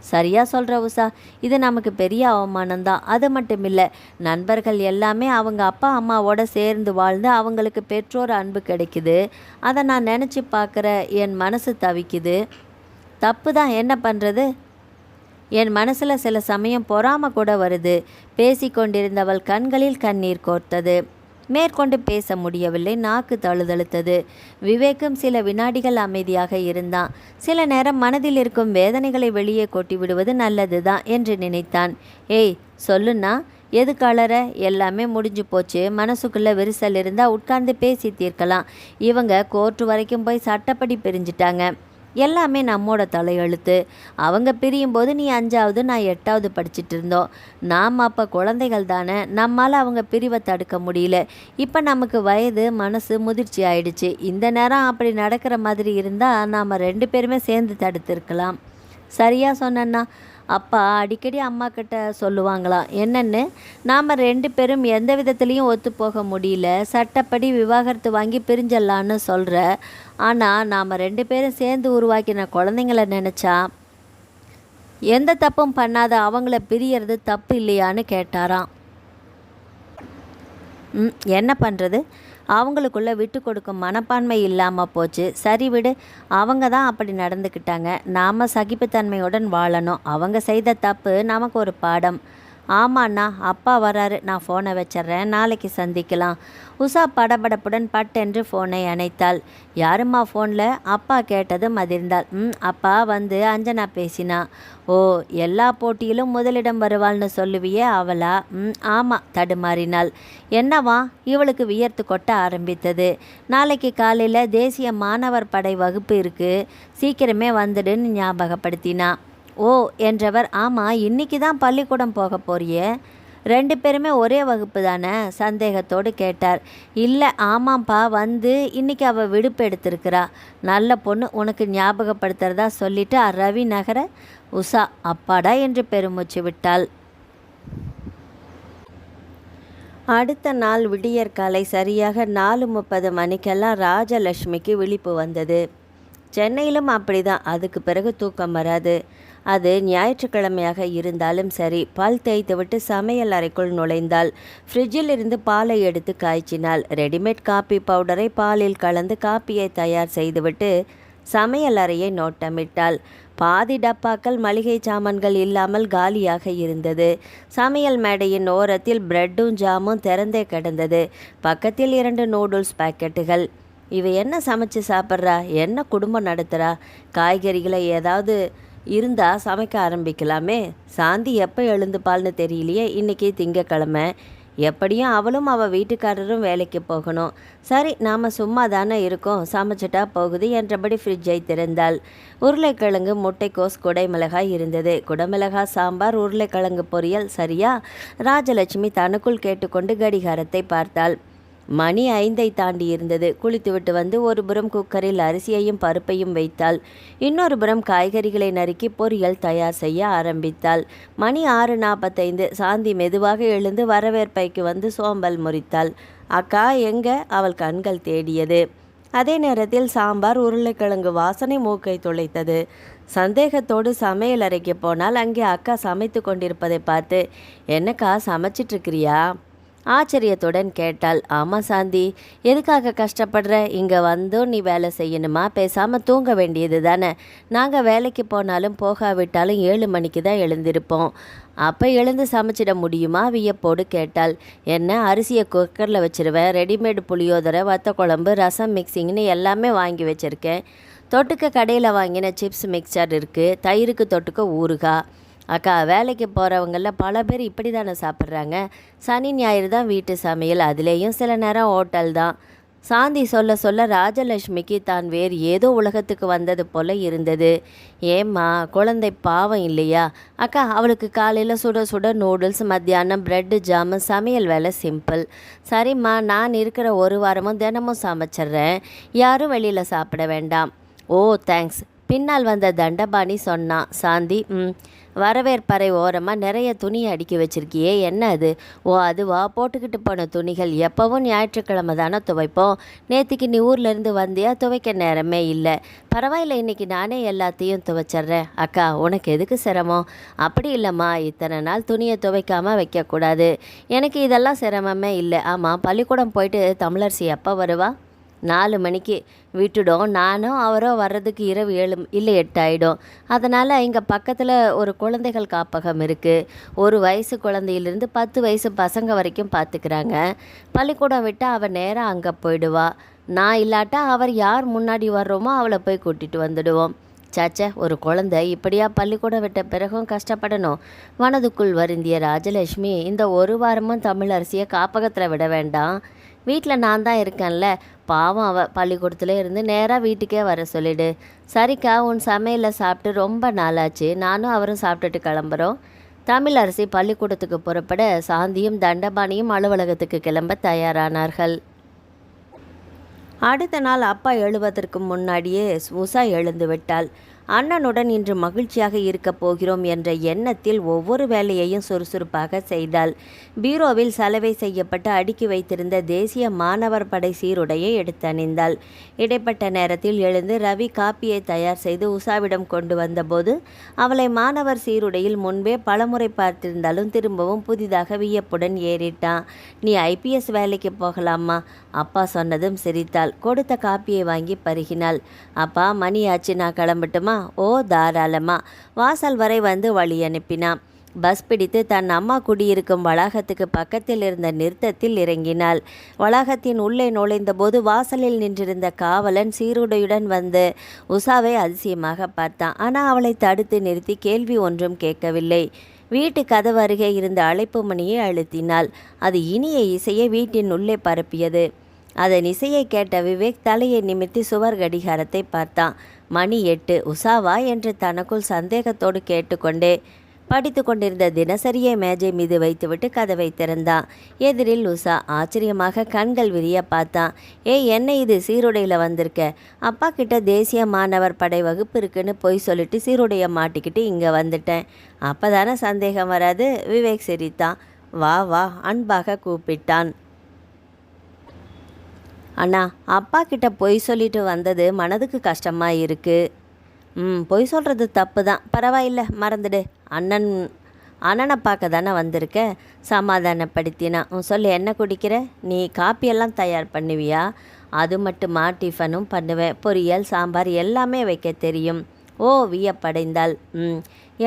S1: சரியாக சொல்கிற உஷா, இது நமக்கு பெரிய அவமானம்தான். அது மட்டும் இல்லை, நண்பர்கள் எல்லாமே அவங்க அப்பா அம்மாவோட சேர்ந்து வாழ்ந்து அவங்களுக்கு பெற்றோர் அன்பு கிடைக்குது. அதை நான் நினச்சி பார்க்குற என் மனசு தவிக்குது. தப்பு தான், என்ன பண்ணுறது? என் மனசில் சில சமயம் பொறாமை கூட வருது. பேசி கொண்டிருந்தவள் கண்களில் கண்ணீர் கோர்த்தது. மேற்கொண்டு பேச முடியவில்லை. நாக்கு தழுதழுத்தது. விவேக்கும் சில வினாடிகள் அமைதியாக இருந்தான். சில நேரம் மனதில் இருக்கும் வேதனைகளை வெளியே கொட்டி விடுவது நல்லது தான் என்று நினைத்தான். ஏய் சொல்லுண்ணா, எது கலர? எல்லாமே முடிஞ்சு போச்சு. மனசுக்குள்ளே விரிசல் இருந்தால் உட்கார்ந்து பேசி தீர்க்கலாம். இவங்க கோர்ட்டு வரைக்கும் போய் சட்டப்படி பிரிஞ்சிட்டாங்க. எல்லாமே நம்மோட தலையெழுத்து. அவங்க பிரியும்போது நீ 5வது, நான் 8வது படிச்சுட்டு இருந்தோம். நாம் அப்போ குழந்தைகள் தானே. நம்மால் அவங்க பிரிவை தடுக்க முடியல. இப்போ நமக்கு வயது மனசு முதிர்ச்சி ஆயிடுச்சு. இந்த நேரம் அப்படி நடக்கிற மாதிரி இருந்தால் நாம் 2 பேருமே சேர்ந்து தடுத்துருக்கலாம். சரியாக சொன்னேன்னா. அப்பா அடிக்கடி அம்மா கிட்ட சொல்லுவாங்களாம். என்னென்னு? நாம் 2 பேரும் எந்த விதத்துலேயும் ஒத்து போக முடியல, சட்டப்படி விவாகரத்து வாங்கி பிரிஞ்சிடலான்னு சொல்கிற. ஆனால் நாம் 2 பேரும் சேர்ந்து உருவாக்கின குழந்தைங்கள நினச்சா எந்த தப்பும் பண்ணாத அவங்கள பிரியறது தப்பு இல்லையான்னு கேட்டாராம். என்ன பண்ணுறது? அவங்களுக்குள்ளே விட்டு கொடுக்கும் மனப்பான்மை இல்லாமல் போச்சு. சரி விடு, அவங்க தான் அப்படி நடந்துக்கிட்டாங்க. நாம் சகிப்புத்தன்மையுடன் வாழணும். அவங்க செய்த தப்பு நமக்கு ஒரு பாடம். ஆமாண்ணா, அப்பா வராரு, நான் ஃபோனை வச்சிட்றேன், நாளைக்கு சந்திக்கலாம். உஷா படபடப்புடன் பட்டென்று ஃபோனை அணைத்தாள். யாரும்மா ஃபோனில்? அப்பா கேட்டதும் அதிர்ந்தாள். அப்பா வந்து அஞ்சனா பேசினா. ஓ, எல்லா போட்டியிலும் முதலிடம் வருவாள்னு சொல்லுவியே அவளா? ஆமாம், தடுமாறினாள். என்னவா? இவளுக்கு வியர்த்து கொட்ட ஆரம்பித்தது. நாளைக்கு காலையில் தேசிய மாணவர் படை வகுப்பு இருக்குது, சீக்கிரமே வந்துடுன்னு ஞாபகப்படுத்தினா. ஓ என்றவர், ஆமாம், இன்னைக்கு தான் பள்ளிக்கூடம் போக போறியே? 2 பேருமே ஒரே வகுப்பு தானே? சந்தேகத்தோடு கேட்டார். இல்லை, ஆமாம்ப்பா, வந்து இன்னைக்கு அவள் விடுப்பு எடுத்திருக்கிறா. நல்ல பொண்ணு, உனக்கு ஞாபகப்படுத்துறதா சொல்லிட்டு ரவி நகர. உஷா அப்பாடா என்று பெருமூச்சு விட்டாள். அடுத்த நாள் விடியற்காலை சரியாக 4:30 மணிக்கெல்லாம் ராஜலட்சுமிக்கு விழிப்பு வந்தது. சென்னையிலும் அப்படிதான். அதுக்கு பிறகு தூக்கம் வராது. அது ஞாயிற்றுக்கிழமையாக இருந்தாலும் சரி. பல் தேய்த்துவிட்டு சமையல் அறைக்குள் நுழைந்தாள். ஃப்ரிட்ஜில் இருந்து பாலை எடுத்து காய்ச்சினாள். ரெடிமேட் காப்பி பவுடரை பாலில் கலந்து காப்பியை தயார் செய்துவிட்டு சமையல் அறையை நோட்டமிட்டாள். பாதி டப்பாக்கள் மளிகை சாமான்கள் இல்லாமல் காலியாக இருந்தது. சமையல் மேடையின் ஓரத்தில் பிரெட்டும் ஜாமும் திறந்தே கிடந்தது. பக்கத்தில் 2 நூடுல்ஸ் பாக்கெட்டுகள். இவ என்ன சமைச்சு சாப்பிட்றா? என்ன குடும்பம் நடத்துகிறா? காய்கறிகளை ஏதாவது இருந்தால் சமைக்க ஆரம்பிக்கலாமே. சாந்தி எப்போ எழுந்துப்பாள்னு தெரியலையே. இன்றைக்கி திங்கக்கிழமை. எப்படியும் அவளும் அவள் வீட்டுக்காரரும் வேலைக்கு போகணும். சரி, நாம் சும்மா தானே இருக்கோம், சமைச்சிட்டா போகுது என்றபடி ஃப்ரிட்ஜை திறந்தாள். உருளைக்கிழங்கு, முட்டைக்கோஸ், குடைமிளகாய் இருந்தது. குடைமிளகாய் சாம்பார், உருளைக்கிழங்கு பொரியல். சரியா? ராஜலட்சுமி தனக்குள் கேட்டுக்கொண்டு கடிகாரத்தை பார்த்தாள். மணி 5ஐ தாண்டி இருந்தது. குளித்துவிட்டு வந்து ஒரு புறம் குக்கரில் அரிசியையும் பருப்பையும் வைத்தாள். இன்னொரு புறம் காய்கறிகளை நறுக்கி பொரியல் தயார் செய்ய ஆரம்பித்தாள். மணி 6:45. சாந்தி மெதுவாக எழுந்து வரவேற்பைக்கு வந்து சோம்பல் முறித்தாள். அக்கா எங்க? அவள் கண்கள் தேடியது. அதே நேரத்தில் சாம்பார், உருளைக்கிழங்கு வாசனை மூக்கை துளைத்தது. சந்தேகத்தோடு சமையல் அறைக்கு போனால் அங்கே அக்கா சமைத்து கொண்டிருப்பதை பார்த்து, என்னக்கா சமைச்சிட்ருக்கிறியா? ஆச்சரியத்துடன் கேட்டாள். ஆமாம் சாந்தி, எதுக்காக கஷ்டப்படுற? இங்கே வந்தும் நீ வேலை செய்யணுமா? பேசாமல் தூங்க வேண்டியது தானே. நாங்கள் வேலைக்கு போனாலும் போகாவிட்டாலும் 7 மணிக்கு தான் எழுந்திருப்போம். அப்போ எழுந்து சமைச்சிட முடியுமா? வியப்போடு கேட்டாள். என்ன, அரிசியை குக்கரில் வச்சிருவேன். ரெடிமேடு புளியோதரை, வத்த குழம்பு, ரசம் மிக்சிங்னு எல்லாமே வாங்கி வச்சுருக்கேன். தொட்டுக்க கடையில் வாங்கின சிப்ஸ் மிக்சர் இருக்குது. தயிருக்கு தொட்டுக்க ஊறுகாய். அக்கா, வேலைக்கு போகிறவங்களில் பல பேர் இப்படி தானே சாப்பிட்றாங்க. சனி ஞாயிறு தான் வீட்டு சமையல், அதுலேயும் சில நேரம் ஹோட்டல் தான். சாந்தி சொல்ல சொல்ல ராஜலட்சுமிக்கு தான் வேறு ஏதோ உலகத்துக்கு வந்தது போல இருந்தது. ஏம்மா, குழந்தை பாவம் இல்லையா? அக்கா, அவளுக்கு காலையில் சுட சுட நூடுல்ஸ், மத்தியானம் பிரெட்டு ஜாமு, சமையல் வேலை சிம்பிள். சரிம்மா, நான் இருக்கிற ஒரு வாரமும் தினமும் சமைச்சிட்றேன், யாரும் வெளியில் சாப்பிட வேண்டாம். ஓ தேங்க்ஸ், பின்னால் வந்த தண்டபாணி சொன்னான். சாந்தி, வரவேற்பறை ஓரமாக நிறைய துணி அடுக்கி வச்சிருக்கியே, என்ன அது? ஓ அதுவா, போட்டுக்கிட்டு போன துணிகள். எப்போவும் ஞாயிற்றுக்கிழமை தானே துவைப்போம். நேற்றுக்கு நீ ஊர்லேருந்து வந்தியா? துவைக்க நேரமே இல்லை. பரவாயில்ல, இன்றைக்கி நானே எல்லாத்தையும் துவைச்சிட்றேன். அக்கா, உனக்கு எதுக்கு சிரமம்? அப்படி இல்லைம்மா, இத்தனை நாள் துணியை துவைக்காமல் வைக்கக்கூடாது. எனக்கு இதெல்லாம் சிரமமே இல்லை. ஆமாம், பள்ளிக்கூடம் போயிட்டு தமிழரசி எப்போ வருவா? 4 மணிக்கு விட்டுடும். நானும் அவரோ வர்றதுக்கு இரவு 7 இல்லை 8 ஆகிடும். அதனால் இங்கே பக்கத்தில் ஒரு குழந்தைகள் காப்பகம் இருக்குது. 1 வயசு குழந்தையிலிருந்து 10 வயசு பசங்க வரைக்கும் பார்த்துக்கிறாங்க. பள்ளிக்கூடம் விட்டால் அவள் நேராக அங்கே போயிடுவா. நான் இல்லாட்டா அவர் யார் முன்னாடி வர்றோமோ அவளை போய் கூட்டிகிட்டு வந்துடுவோம். சாச்சா, ஒரு குழந்தை இப்படியா பள்ளிக்கூடம் விட்ட பிறகும் கஷ்டப்படணும்? மனதுக்குள் வருந்திய ராஜலட்சுமி, இந்த ஒரு வாரமும் தமிழரசியை காப்பகத்தில் விட வேண்டாம், வீட்டில் நான் தான் இருக்கேன்ல, பாவம் அவள் பள்ளிக்கூடத்தில் இருந்து நேராக வீட்டுக்கே வர சொல்லிடு. சரிக்கா, உன் சமையலில் சாப்பிட்டு ரொம்ப நாளாச்சு, நானும் அவரும் சாப்பிட்டுட்டு கிளம்புறோம். தமிழரசி பள்ளிக்கூடத்துக்கு புறப்பட சாந்தியும் தண்டபாணியும் அலுவலகத்துக்கு கிளம்ப தயாரானார்கள். அடுத்த நாள் அப்பா எழுவதற்கு முன்னாடியே உஷா எழுந்து விட்டாள். அண்ணனுடன் இன்று மகிழ்ச்சியாக இருக்கப் போகிறோம் என்ற எண்ணத்தில் ஒவ்வொரு வேலையையும் சுறுசுறுப்பாக செய்தாள். பீரோவில் சலவை செய்யப்பட்டு அடுக்கி வைத்திருந்த தேசிய மாணவர் படை சீருடையை எடுத்து அணிந்தாள். இடைப்பட்ட நேரத்தில் எழுந்து ரவி காப்பியை தயார் செய்து உஷாவிடம் கொண்டு வந்தபோது அவளை மாணவர் சீருடையில் முன்பே பலமுறை பார்த்திருந்தாலும் திரும்பவும் புதிதாக வியப்புடன் ஏறிட்டான். நீ IPS வேலைக்கு போகலாமா? அப்பா சொன்னதும் சிரித்தாள். கொடுத்த காப்பியை வாங்கி பருகினாள். அப்பா, மணியாச்சு, நான் கிளம்பட்டுமா? ஓ தாராளமா. வாசல் வரை வந்து வழி அனுப்பினான். பஸ் பிடித்து தன் அம்மா குடியிருக்கும் வளாகத்துக்கு பக்கத்தில் இருந்த நிறுத்தத்தில் இறங்கினாள். வளாகத்தின் உள்ளே நுழைந்தபோது வாசலில் நின்றிருந்த காவலன் சீருடையுடன் வந்து உஷாவை அதிசயமாக பார்த்தான். ஆனால் அவளை தடுத்து நிறுத்தி கேள்வி ஒன்றும் கேட்கவில்லை. வீட்டு கதவு அருகே இருந்த அழைப்பு மணியை அழுத்தினாள். அது இனிய இசையை வீட்டின் உள்ளே பரப்பியது. அதன் இசையை கேட்ட விவேக் தலையை நிமிர்த்தி சுவர் கடிகாரத்தை பார்த்தான். மணி 8. உஷாவா என்று தனக்குள் சந்தேகத்தோடு கேட்டுக்கொண்டே படித்து கொண்டிருந்த தினசரியை மேஜை மீது வைத்துவிட்டு கதவை திறந்தான். எதிரில் உஷா ஆச்சரியமாக கண்கள் விரிய பார்த்தான். ஏய், என்ன இது, சீருடையில் வந்திருக்க? அப்பா கிட்ட தேசிய மாணவர் படை வகுப்பு இருக்குன்னு போய் சொல்லிட்டு சீருடையை மாட்டிக்கிட்டு இங்கே வந்துட்டேன். அப்போ தானே சந்தேகம் வராது. விவேக் சிரித்தான். வா வா, அன்பாக கூப்பிட்டான். அண்ணா, அப்பா கிட்ட பொய் சொல்லிட்டு வந்தது மனதுக்கு கஷ்டமாக இருக்குது. பொய் சொல்கிறது தப்பு தான், பரவாயில்ல, மறந்துடு. அண்ணனை பார்க்க தானே வந்திருக்க, சமாதானப்படுத்தினான். சொல்லு, என்ன குடிக்கிற? நீ காப்பியெல்லாம் தயார் பண்ணுவியா? அது மட்டுமா? டிஃபனும் பண்ணுவேன், பொரியல் சாம்பார் எல்லாமே வைக்க தெரியும். ஓ, வியப்படைந்தாள்.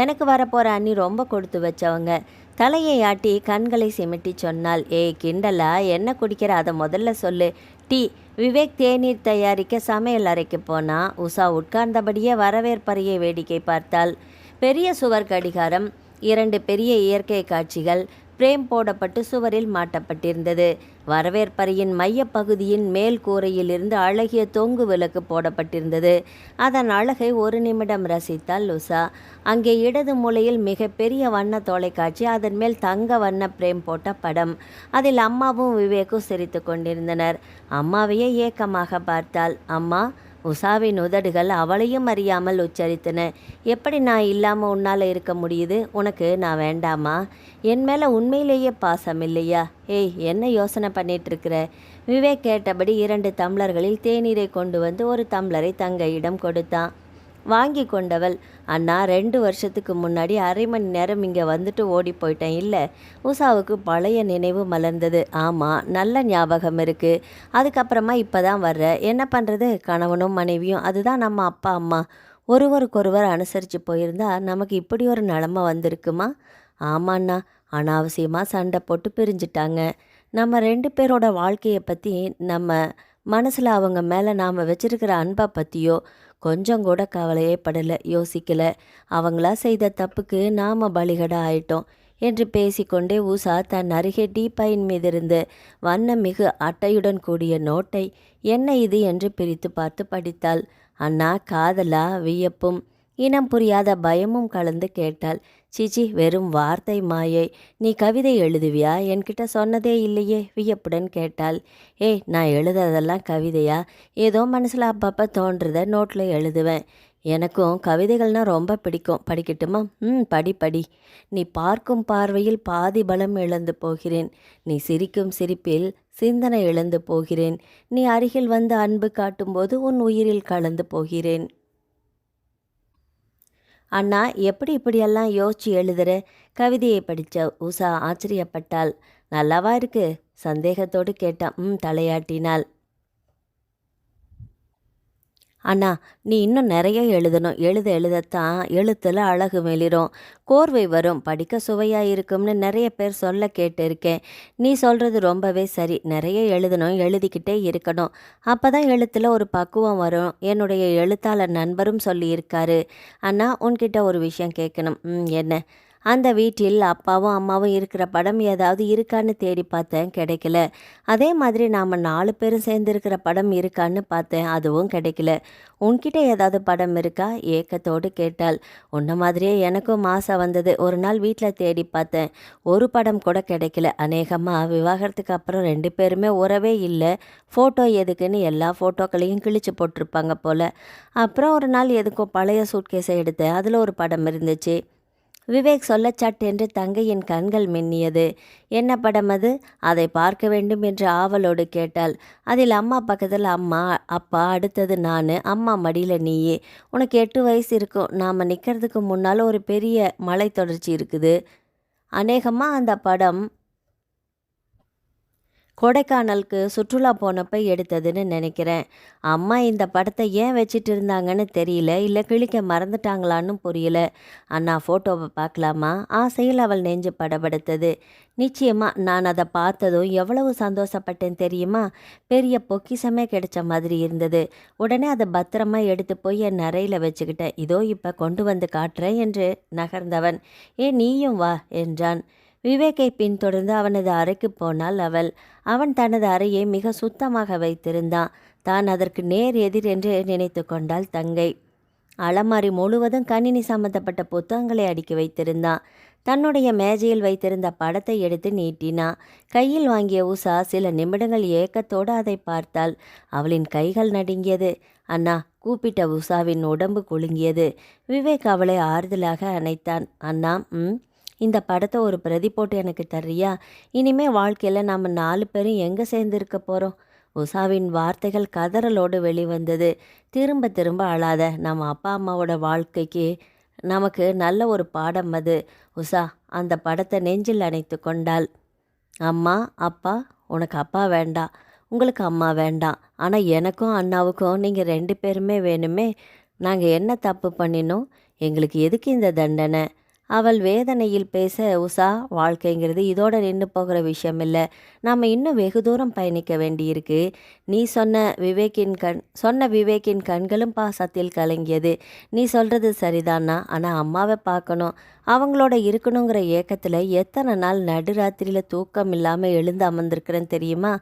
S1: எனக்கு வரப்போகிற அண்ணி ரொம்ப கொடுத்து வச்சவங்க. தலையை ஆட்டி கண்களை சிமிட்டி சொன்னாள். ஏய் கிண்டலா, என்ன குடிக்கிற, அதை முதல்ல சொல்லு. டீ. விவேக் தேநீர் தயாரிக்க சமையல் அறைக்கு போனான். உஷா உட்கார்ந்தபடியே வரவேற்பறையை வேடிக்கை பார்த்தாள். பெரிய சுவர் கடிகாரம், 2 பெரிய இயற்கை காட்சிகள் பிரேம் போடப்பட்டு சுவரில் மாட்டப்பட்டிருந்தது. வரவேற்பறையின் மையப்பகுதியின் மேல் கூரையிலிருந்து அழகிய தொங்கு விளக்கு போடப்பட்டிருந்தது. அதன் அழகை ஒரு நிமிடம் ரசித்தாள் உஷா. அங்கே இடது மூலையில் மிக பெரிய வண்ண தொலைக்காட்சி, அதன் மேல் தங்க வண்ண பிரேம் போட்ட படம். அதில் அம்மாவும் விவேக்கும் சிரித்து கொண்டிருந்தனர். அம்மாவையே ஏக்கமாக பார்த்தாள். அம்மா. உஷாவின் உதடுகள் அவளையும் அறியாமல் உச்சரித்தன. எப்படி நான் இல்லாமல் உன்னால் இருக்க முடியுது? உனக்கு நான் வேண்டாமா? என் மேலே உண்மையிலேயே பாசம் இல்லையா? ஏய், என்ன யோசனை பண்ணிகிட்ருக்கிற? விவேக் கேட்டபடி 2 டம்ளர்களில் தேநீரை கொண்டு வந்து ஒரு டம்ளரை தங்கையிடம் கொடுத்தான். வாங்கி கொண்டவள், அண்ணா 2 வருஷத்துக்கு முன்னாடி அரை மணி நேரம் இங்கே வந்துட்டு ஓடி போயிட்டேன் இல்லை? உஷாவுக்கு பழைய நினைவு மலர்ந்தது. ஆமாம், நல்ல ஞாபகம் இருக்குது. அதுக்கப்புறமா இப்போ தான் வர்ற. என்ன பண்ணுறது, கணவனும் மனைவியும், அதுதான் நம்ம அப்பா அம்மா. ஒருவருக்கொருவர் அனுசரித்து போயிருந்தா நமக்கு இப்படி ஒரு நிலமை வந்திருக்குமா? ஆமாண்ணா, அனாவசியமாக சண்டை போட்டு பிரிஞ்சிட்டாங்க. நம்ம 2 பேரோட வாழ்க்கையை பற்றி, நம்ம மனசில் அவங்க மேலே நாம் வச்சிருக்கிற அன்பை பற்றியோ கொஞ்சம் கூட கவலையே படலை, யோசிக்கலை. அவங்களா செய்த தப்புக்கு நாம் பலிகடா ஆயிட்டோம். என்று பேசிக்கொண்டே உஷா தன் அருகே டீப்பாயின் மீதிருந்து வண்ணமிகு அட்டையுடன் கூடிய நோட்டை என்ன இது என்று பிரித்து பார்த்து படித்தாள். அண்ணா, காதலா? வியப்பும் இனம் புரியாத பயமும் கலந்து கேட்டாள். சீச்சி, வெறும் வார்த்தை மாயை. நீ கவிதை எழுதுவியா? என்கிட்ட சொன்னதே இல்லையே, வியப்புடன் கேட்டாள். ஏய், நான் எழுதுறதெல்லாம் கவிதையா? ஏதோ மனசில் அப்பப்போ தோன்றதை நோட்டில் எழுதுவேன். எனக்கும் கவிதைகள்னால் ரொம்ப பிடிக்கும். படிக்கட்டுமா? படி படி. நீ பார்க்கும் பார்வையில் பாதி பலம் இழந்து போகிறேன். நீ சிரிக்கும் சிரிப்பில் சிந்தனை இழந்து போகிறேன். நீ அருகில் வந்து அன்பு காட்டும்போது உன் உயிரில் கலந்து போகிறேன். அண்ணா, எப்படி இப்படியெல்லாம் யோசிச்சு எழுதுற? கவிதையை படித்த உஷா ஆச்சரியப்பட்டாள். நல்லாவா இருக்கு? சந்தேகத்தோடு கேட்டான். தலையாட்டினாள். அண்ணா, நீ இன்னும் நிறைய எழுதணும். எழுதத்தான் எழுத்தில் அழகு மெளிரும், கோர்வை வரும், படிக்க சுவையாக இருக்கும்னு நிறைய பேர் சொல்ல கேட்டிருக்கேன். நீ சொல்கிறது ரொம்பவே சரி. நிறைய எழுதணும், எழுதிக்கிட்டே இருக்கணும். அப்போ தான் எழுத்தில் ஒரு பக்குவம் வரும். என்னுடைய எழுத்தாளர் நண்பரும் சொல்லியிருக்காரு. அண்ணா, உன்கிட்ட ஒரு விஷயம் கேட்கணும். என்ன? அந்த வீட்டில் அப்பாவும் அம்மாவும் இருக்கிற படம் ஏதாவது இருக்கான்னு தேடி பார்த்தேன், கிடைக்கல. அதே மாதிரி நாம் 4 பேரும் சேர்ந்துருக்கிற படம் இருக்கான்னு பார்த்தேன், அதுவும் கிடைக்கல. உன்கிட்ட ஏதாவது படம் இருக்கா? ஏக்கத்தோடு கேட்டாள். உன்ன மாதிரியே எனக்கும் ஆசை வந்தது. ஒரு நாள் வீட்டில் தேடி பார்த்தேன், ஒரு படம் கூட கிடைக்கல. அநேகமாக விவாகரத்துக்கு அப்புறம் 2 பேருமே உறவே இல்லை. ஃபோட்டோ எதுக்குன்னு எல்லா ஃபோட்டோக்களையும் கிழிச்சு போட்டிருப்பாங்க போல். அப்புறம் ஒரு நாள் எதுக்கும் பழைய சூட்கேஸை எடுத்தேன், அதில் ஒரு படம் இருந்துச்சு. விவேக் சொல்ல சட்டென்று தங்கையின் கண்கள் மின்னியது. என்ன படம் அது? அதை பார்க்க வேண்டும் என்று ஆவலோடு கேட்டாள். அதில் அம்மா பக்கத்தில் அம்மா, அப்பா, அடுத்தது நான், அம்மா மடியில் நீயே. உனக்கு 8 வயசு இருக்கும். நாம் நிற்கிறதுக்கு முன்னால் ஒரு பெரிய மலை தொடர்ச்சி இருக்குது. அநேகமாக அந்த படம் கொடைக்கானலுக்கு சுற்றுலா போனப்போ எடுத்ததுன்னு நினைக்கிறேன். அம்மா இந்த படத்தை ஏன் வச்சிட்டு இருந்தாங்கன்னு தெரியல, இல்லை கிழிக்க மறந்துட்டாங்களான்னு புரியல. அண்ணா, ஃபோட்டோவை பார்க்கலாமா? ஆசையில் அவள் நெஞ்சு படபடுத்தது. நிச்சயமாக. நான் அதை பார்த்ததும் எவ்வளவு சந்தோஷப்பட்டேன் தெரியுமா? பெரிய பொக்கிஷமே கிடைச்ச மாதிரி இருந்தது. உடனே அதை பத்திரமா எடுத்து போய் என் அறையில் வச்சுக்கிட்டேன். இதோ இப்போ கொண்டு வந்து காட்டுறேன் என்று நகர்ந்தவன், நீயும் வா என்றான். விவேக்கை பின்தொடர்ந்து அவனது அறைக்கு போனாள் அவள். அவன் தனது அறையை மிக சுத்தமாக வைத்திருந்தான். தான் அதற்கு நேர் எதிர் என்று நினைத்து கொண்டாள் தங்கை. அலமாரி முழுவதும் கணினி சம்பந்தப்பட்ட புத்தகங்களை அடுக்கி வைத்திருந்தான். தன்னுடைய மேஜையில் வைத்திருந்த படத்தை எடுத்து நீட்டினான். கையில் வாங்கிய உஷா சில நிமிடங்கள் ஏக்கத்தோடு அதை பார்த்தாள். அவளின் கைகள் நடுங்கியது. அண்ணா, கூப்பிட்ட உஷாவின் உடம்பு குலுங்கியது. விவேக் அவளை ஆறுதலாக அணைத்தான். அண்ணா, இந்த படத்தை ஒரு பிரதி போட்டு எனக்கு தர்றியா? இனிமே வாழ்க்கையில் நாம் 4 பேரும் எங்கே சேர்ந்துருக்க போகிறோம்? உஷாவின் வார்த்தைகள் கதறலோடு வெளிவந்தது. திரும்ப திரும்ப அழாத. நம்ம அப்பா அம்மாவோட வாழ்க்கைக்கு நமக்கு நல்ல ஒரு பாடம் அது. உஷா அந்த படத்தை நெஞ்சில் அணைத்து கொண்டாள். அம்மா, அப்பா, உனக்கு அப்பா வேண்டாம், உங்களுக்கு அம்மா வேண்டாம். ஆனால் எனக்கும் அண்ணாவுக்கும் நீங்கள் 2 பேருமே வேணுமே. நாங்கள் என்ன தப்பு பண்ணினோம்? எங்களுக்கு எதுக்கு இந்த தண்டனை? அவள் வேதனையில் பேச, உஷா, வாழ்க்கைங்கிறது இதோட நின்று போகிற விஷயம் இல்லை. நாம் இன்னும் வெகு தூரம் பயணிக்க வேண்டியிருக்கு. நீ சொன்ன விவேக்கின் கண்களும் பாசத்தில் கலங்கியது. நீ சொல்கிறது சரிதானா? ஆனால் அம்மாவை பார்க்கணும், அவங்களோட இருக்கணுங்கிற ஏக்கத்தில் எத்தனை நாள் நடுராத்திரியில் தூக்கம் இல்லாமல் எழுந்து அமர்ந்திருக்கிறேன்னு தெரியுமா?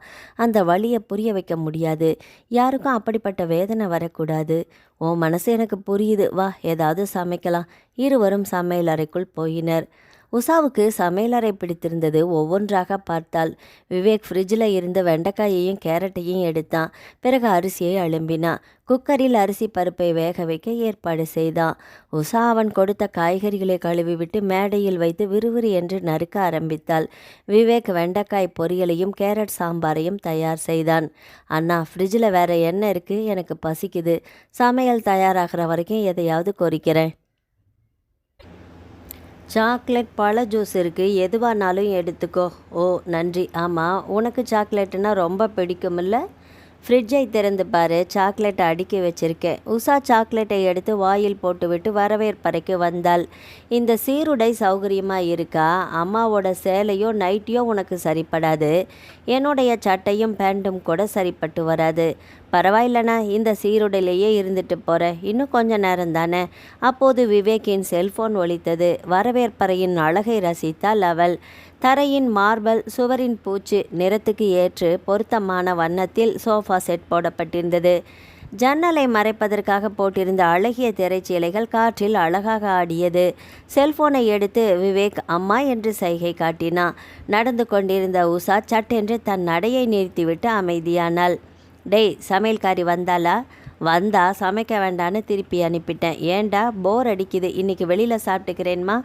S1: அந்த வலியை புரிய வைக்க முடியாது. யாருக்கும் அப்படிப்பட்ட வேதனை வரக்கூடாது. உன் மனசு எனக்கு புரியுது. வா, ஏதாவது சமைக்கலாம். இருவரும் சமையல் அறைக்குள் போயினர். உஷாவுக்கு சமையலறை பிடித்திருந்தது. ஒவ்வொன்றாக பார்த்தாள். விவேக் ஃப்ரிட்ஜில் இருந்த வெண்டைக்காயையும் கேரட்டையும் எடுத்தான். பிறகு அரிசியை அலும்பினான். குக்கரில் அரிசி பருப்பை வேக வைக்க ஏற்பாடு செய்தான். உஷா அவன் கொடுத்த காய்கறிகளை கழுவி விட்டு மேடையில் வைத்து விறுவிறு என்று நறுக்க ஆரம்பித்தாள். விவேக் வெண்டைக்காய் பொரியலையும் கேரட் சாம்பாரையும் தயார் செய்தான். அண்ணா, ஃப்ரிட்ஜில் வேற என்ன இருக்குது? எனக்கு பசிக்குது. சமையல் தயாராகிற வரைக்கும் எதையாவது கொறிக்கிறேன். சாக்லேட், பழ ஜூஸ் இருக்குது, எதுவானாலும் எடுத்துக்கோ. ஓ, நன்றி. ஆமாம், உனக்கு சாக்லேட்டுன்னா ரொம்ப பிடிக்குமில்ல? ஃப்ரிட்ஜை திறந்து பாரு, சாக்லேட்டை அடுக்கி வச்சிருக்கேன். உஷா சாக்லேட்டை எடுத்து வாயில் போட்டுவிட்டு வரவேற்பறைக்கு வந்தாள். இந்த சீருடை சௌகரியமாக இருக்கா? அம்மாவோட சேலையோ நைட்டியோ உனக்கு சரிப்படாது. என்னுடைய சட்டையும் பேண்ட்டும் கூட சரிப்பட்டு வராது. பரவாயில்லண்ணா, இந்த சீருடையிலேயே இருந்துட்டு போகிறேன். இன்னும் கொஞ்ச நேரம் தானே. அப்போது விவேக்கின் செல்போன் ஒலித்தது. வரவேற்பறையின் அழகை ரசித்தாள் அவள். தரையின் மார்பல், சுவரின் பூச்சு நிறத்துக்கு ஏற்று பொருத்தமான வண்ணத்தில் சோஃபா செட் போடப்பட்டிருந்தது. ஜன்னலை மறைப்பதற்காக போட்டிருந்த அழகிய திரைச்சீலைகள் காற்றில் அழகாக ஆடியது. செல்போனை எடுத்து விவேக் அம்மா என்று சைகை காட்டினான். நடந்து கொண்டிருந்த உஷா சட்டென்று தன் நடையை நிறுத்திவிட்டு அமைதியானாள். டேய், சமையல்காரி வந்தாளா? வந்தா, சமைக்க வேண்டான்னு திருப்பி அனுப்பிட்டேன். ஏண்டா, போர் அடிக்குது, இன்றைக்கி வெளியில் சாப்பிட்டுக்கிறேன்மா.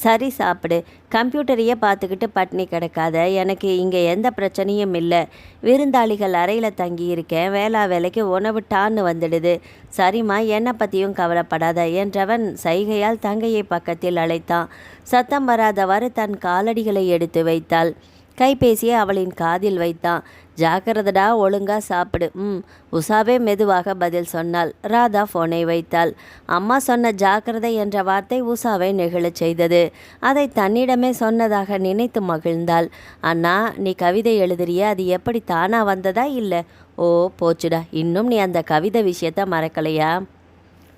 S1: சரி, சாப்பிடு. கம்ப்யூட்டரையே பார்த்துக்கிட்டு பட்னி கிடக்காத. எனக்கு இங்கே எந்த பிரச்சனையும் இல்லை. விருந்தாளிகள் அறையில் தங்கியிருக்கேன். வேலைக்கு உணவு டான்னு வந்துடுது. சரிம்மா, என்னை பற்றியும் கவலைப்படாத என்றவன் சைகையால் தங்கையை பக்கத்தில் அழைத்தான். சத்தம் வராதவாறு தன் காலடிகளை எடுத்து வைத்தாள். கைபேசியை அவளின் காதில் வைத்தான். ஜாக்கிரதடா, ஒழுங்கா சாப்பிடு. உஷாவே மெதுவாக பதில் சொன்னாள். ராதா ஃபோனை வைத்தாள். அம்மா சொன்ன ஜாக்கிரதை என்ற வார்த்தை உஷாவை நெகிழச் செய்தது. அதை தன்னிடமே சொன்னதாக நினைத்து மகிழ்ந்தாள். அண்ணா, நீ கவிதை எழுதுறிய, அது எப்படி தானா வந்ததா இல்லை? ஓ போச்சுடா, இன்னும் நீ அந்த கவிதை விஷயத்த மறக்கலையா?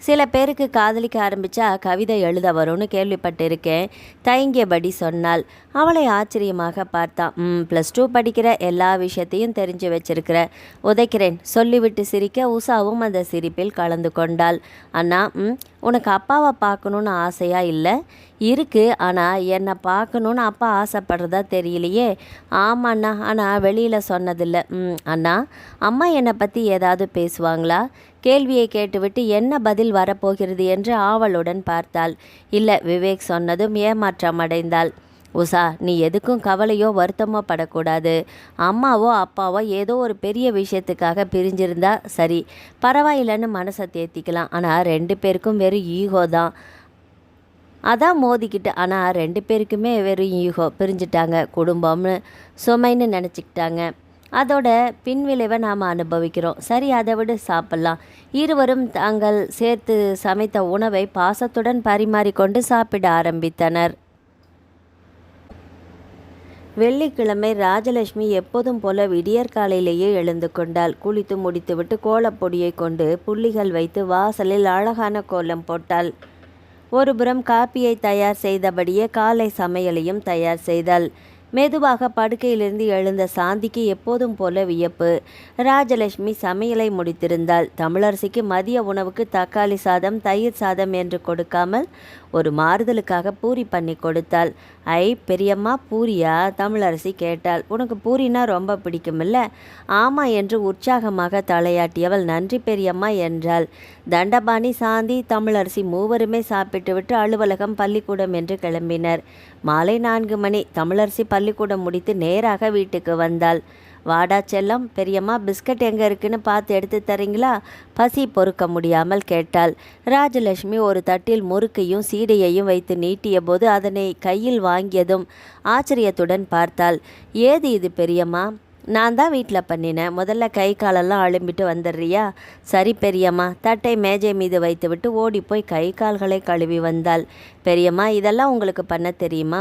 S1: சில பேருக்கு காதலிக்க ஆரம்பித்தா கவிதை எழுத வரும்னு கேள்விப்பட்டிருக்கேன். தயங்கியபடி சொன்னாள். அவளை ஆச்சரியமாக பார்த்தான். +2 படிக்கிற, எல்லா விஷயத்தையும் தெரிஞ்சு வச்சிருக்கிற. உதைக்கிறேன் சொல்லிவிட்டு சிரிக்க உஷாவும் அந்த சிரிப்பில் கலந்து கொண்டாள். அண்ணா, உனக்கு அப்பாவை பார்க்கணுன்னு ஆசையாக இல்லை? இருக்குது, ஆனால் என்னை பார்க்கணுன்னு அப்பா ஆசைப்படுறதா தெரியலையே. ஆமாண்ணா, ஆனால் வெளியில் சொன்னதில்லை. அண்ணா, அம்மா என்னை பற்றி ஏதாவது பேசுவாங்களா? கேள்வியை கேட்டுவிட்டு என்ன பதில் வரப்போகிறது என்று ஆவலுடன் பார்த்தாள். இல்லை, விவேக் சொன்னதும் ஏமாற்றம் அடைந்தாள். உஷா, நீ எதுக்கும் கவலையோ வருத்தமோ படக்கூடாது. அம்மாவோ அப்பாவோ ஏதோ ஒரு பெரிய விஷயத்துக்காக பிரிஞ்சிருந்தா சரி, பரவாயில்லைன்னு மனசை தேத்திக்கலாம். ஆனால் 2 பேருக்கும் வெறும் ஈகோ தான். அதான் மோதிக்கிட்டு. ஆனால் 2 பேருக்குமே வெறும் ஈகோ. பிரிஞ்சிட்டாங்க. குடும்பம்னு சுமைன்னு நினச்சிக்கிட்டாங்க. அதோட பின்விளைவை நாம் அனுபவிக்கிறோம். சரி, அதை விட சாப்பிட்லாம். இருவரும் தாங்கள் சேர்த்து சமைத்த உணவை பாசத்துடன் பரிமாறிக்கொண்டு சாப்பிட ஆரம்பித்தனர். வெள்ளிக்கிழமை ராஜலட்சுமி எப்போதும் போல விடியற்காலையிலேயே எழுந்து கொண்டாள். குளித்து முடித்துவிட்டு கோலப்பொடியை கொண்டு புள்ளிகள் வைத்து வாசலில் அழகான கோலம் போட்டாள். ஒருபுறம் காப்பியை தயார் செய்தபடியே காலை சமையலையும் தயார் செய்தாள். மெதுவாக படுக்கையிலிருந்து எழுந்த சாந்திக்கு எப்போதும் போல வியப்பு. ராஜலட்சுமி சமையலை முடித்திருந்தாள். தமிழரசிக்கு மதிய உணவுக்கு தக்காளி சாதம், தயிர் சாதம் என்று கொடுக்காமல் ஒரு மாறுதலுக்காக பூரி பண்ணி கொடுத்தாள். ஐ பெரியம்மா, பூரியா? தமிழரசி கேட்டாள். உனக்கு பூரினா ரொம்ப பிடிக்குமில்ல? ஆமா என்று உற்சாகமாக தலையாட்டியவள் நன்றி பெரியம்மா என்றாள். தண்டபாணி, சாந்தி, தமிழரசி மூவருமே சாப்பிட்டுவிட்டு அலுவலகம், பள்ளிக்கூடம் என்று கிளம்பினர். மாலை 4 மணி. தமிழரசி பள்ளிக்கூடம் முடித்து நேராக வீட்டுக்கு வந்தாள். வாடா செல்லம், பெரியம்மா பிஸ்கட் எங்கே இருக்குன்னு பார்த்து எடுத்து தரீங்களா? பசி பொறுக்க முடியாமல் கேட்டாள். ராஜலட்சுமி ஒரு தட்டில் முறுக்கையும் சீடையையும் வைத்து நீட்டிய போது அதனை கையில் வாங்கியதும் ஆச்சரியத்துடன் பார்த்தாள். ஏது இது பெரியம்மா? நான் தான் வீட்டில் பண்ணினேன். முதல்ல கை காலெல்லாம் அழும்பிட்டு வந்துடுறியா? சரி பெரியம்மா. தட்டை மேஜை மீது வைத்துவிட்டு ஓடிப்போய் கை கால்களை கழுவி வந்தாள். பெரியம்மா, இதெல்லாம் உங்களுக்கு பண்ண தெரியுமா?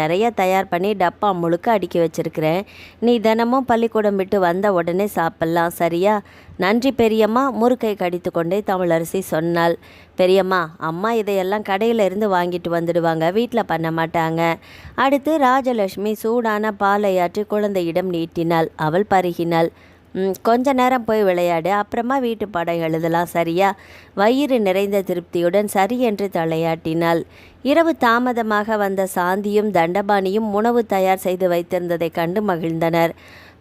S1: நிறைய தயார் பண்ணி டப்பா முழுக்க அடுக்கி வச்சிருக்கிறேன். நீ தினமும் பள்ளிக்கூடம் விட்டு வந்த உடனே சாப்பிட்லாம், சரியா? நன்றி பெரியம்மா. முறுக்கை கடித்து கொண்டே தமிழரசி சொன்னாள். பெரியம்மா, அம்மா இதையெல்லாம் கடையில் இருந்து வாங்கிட்டு வந்துடுவாங்க, வீட்டில் பண்ண மாட்டாங்க. அடுத்து ராஜலட்சுமி சூடான பாலை ஆற்றி குழந்தையிடம் நீட்டினாள். அவள் பருகினாள். கொஞ்ச நேரம் போய் விளையாடு, அப்புறமா வீட்டு பாடம் எழுதலாம், சரியா? வயிறு நிறைந்த திருப்தியுடன் சரி என்று தலையாட்டினாள். இரவு தாமதமாக வந்த சாந்தியும் தண்டபாணியும் உணவு தயார் செய்து வைத்திருந்ததை கண்டு மகிழ்ந்தனர்.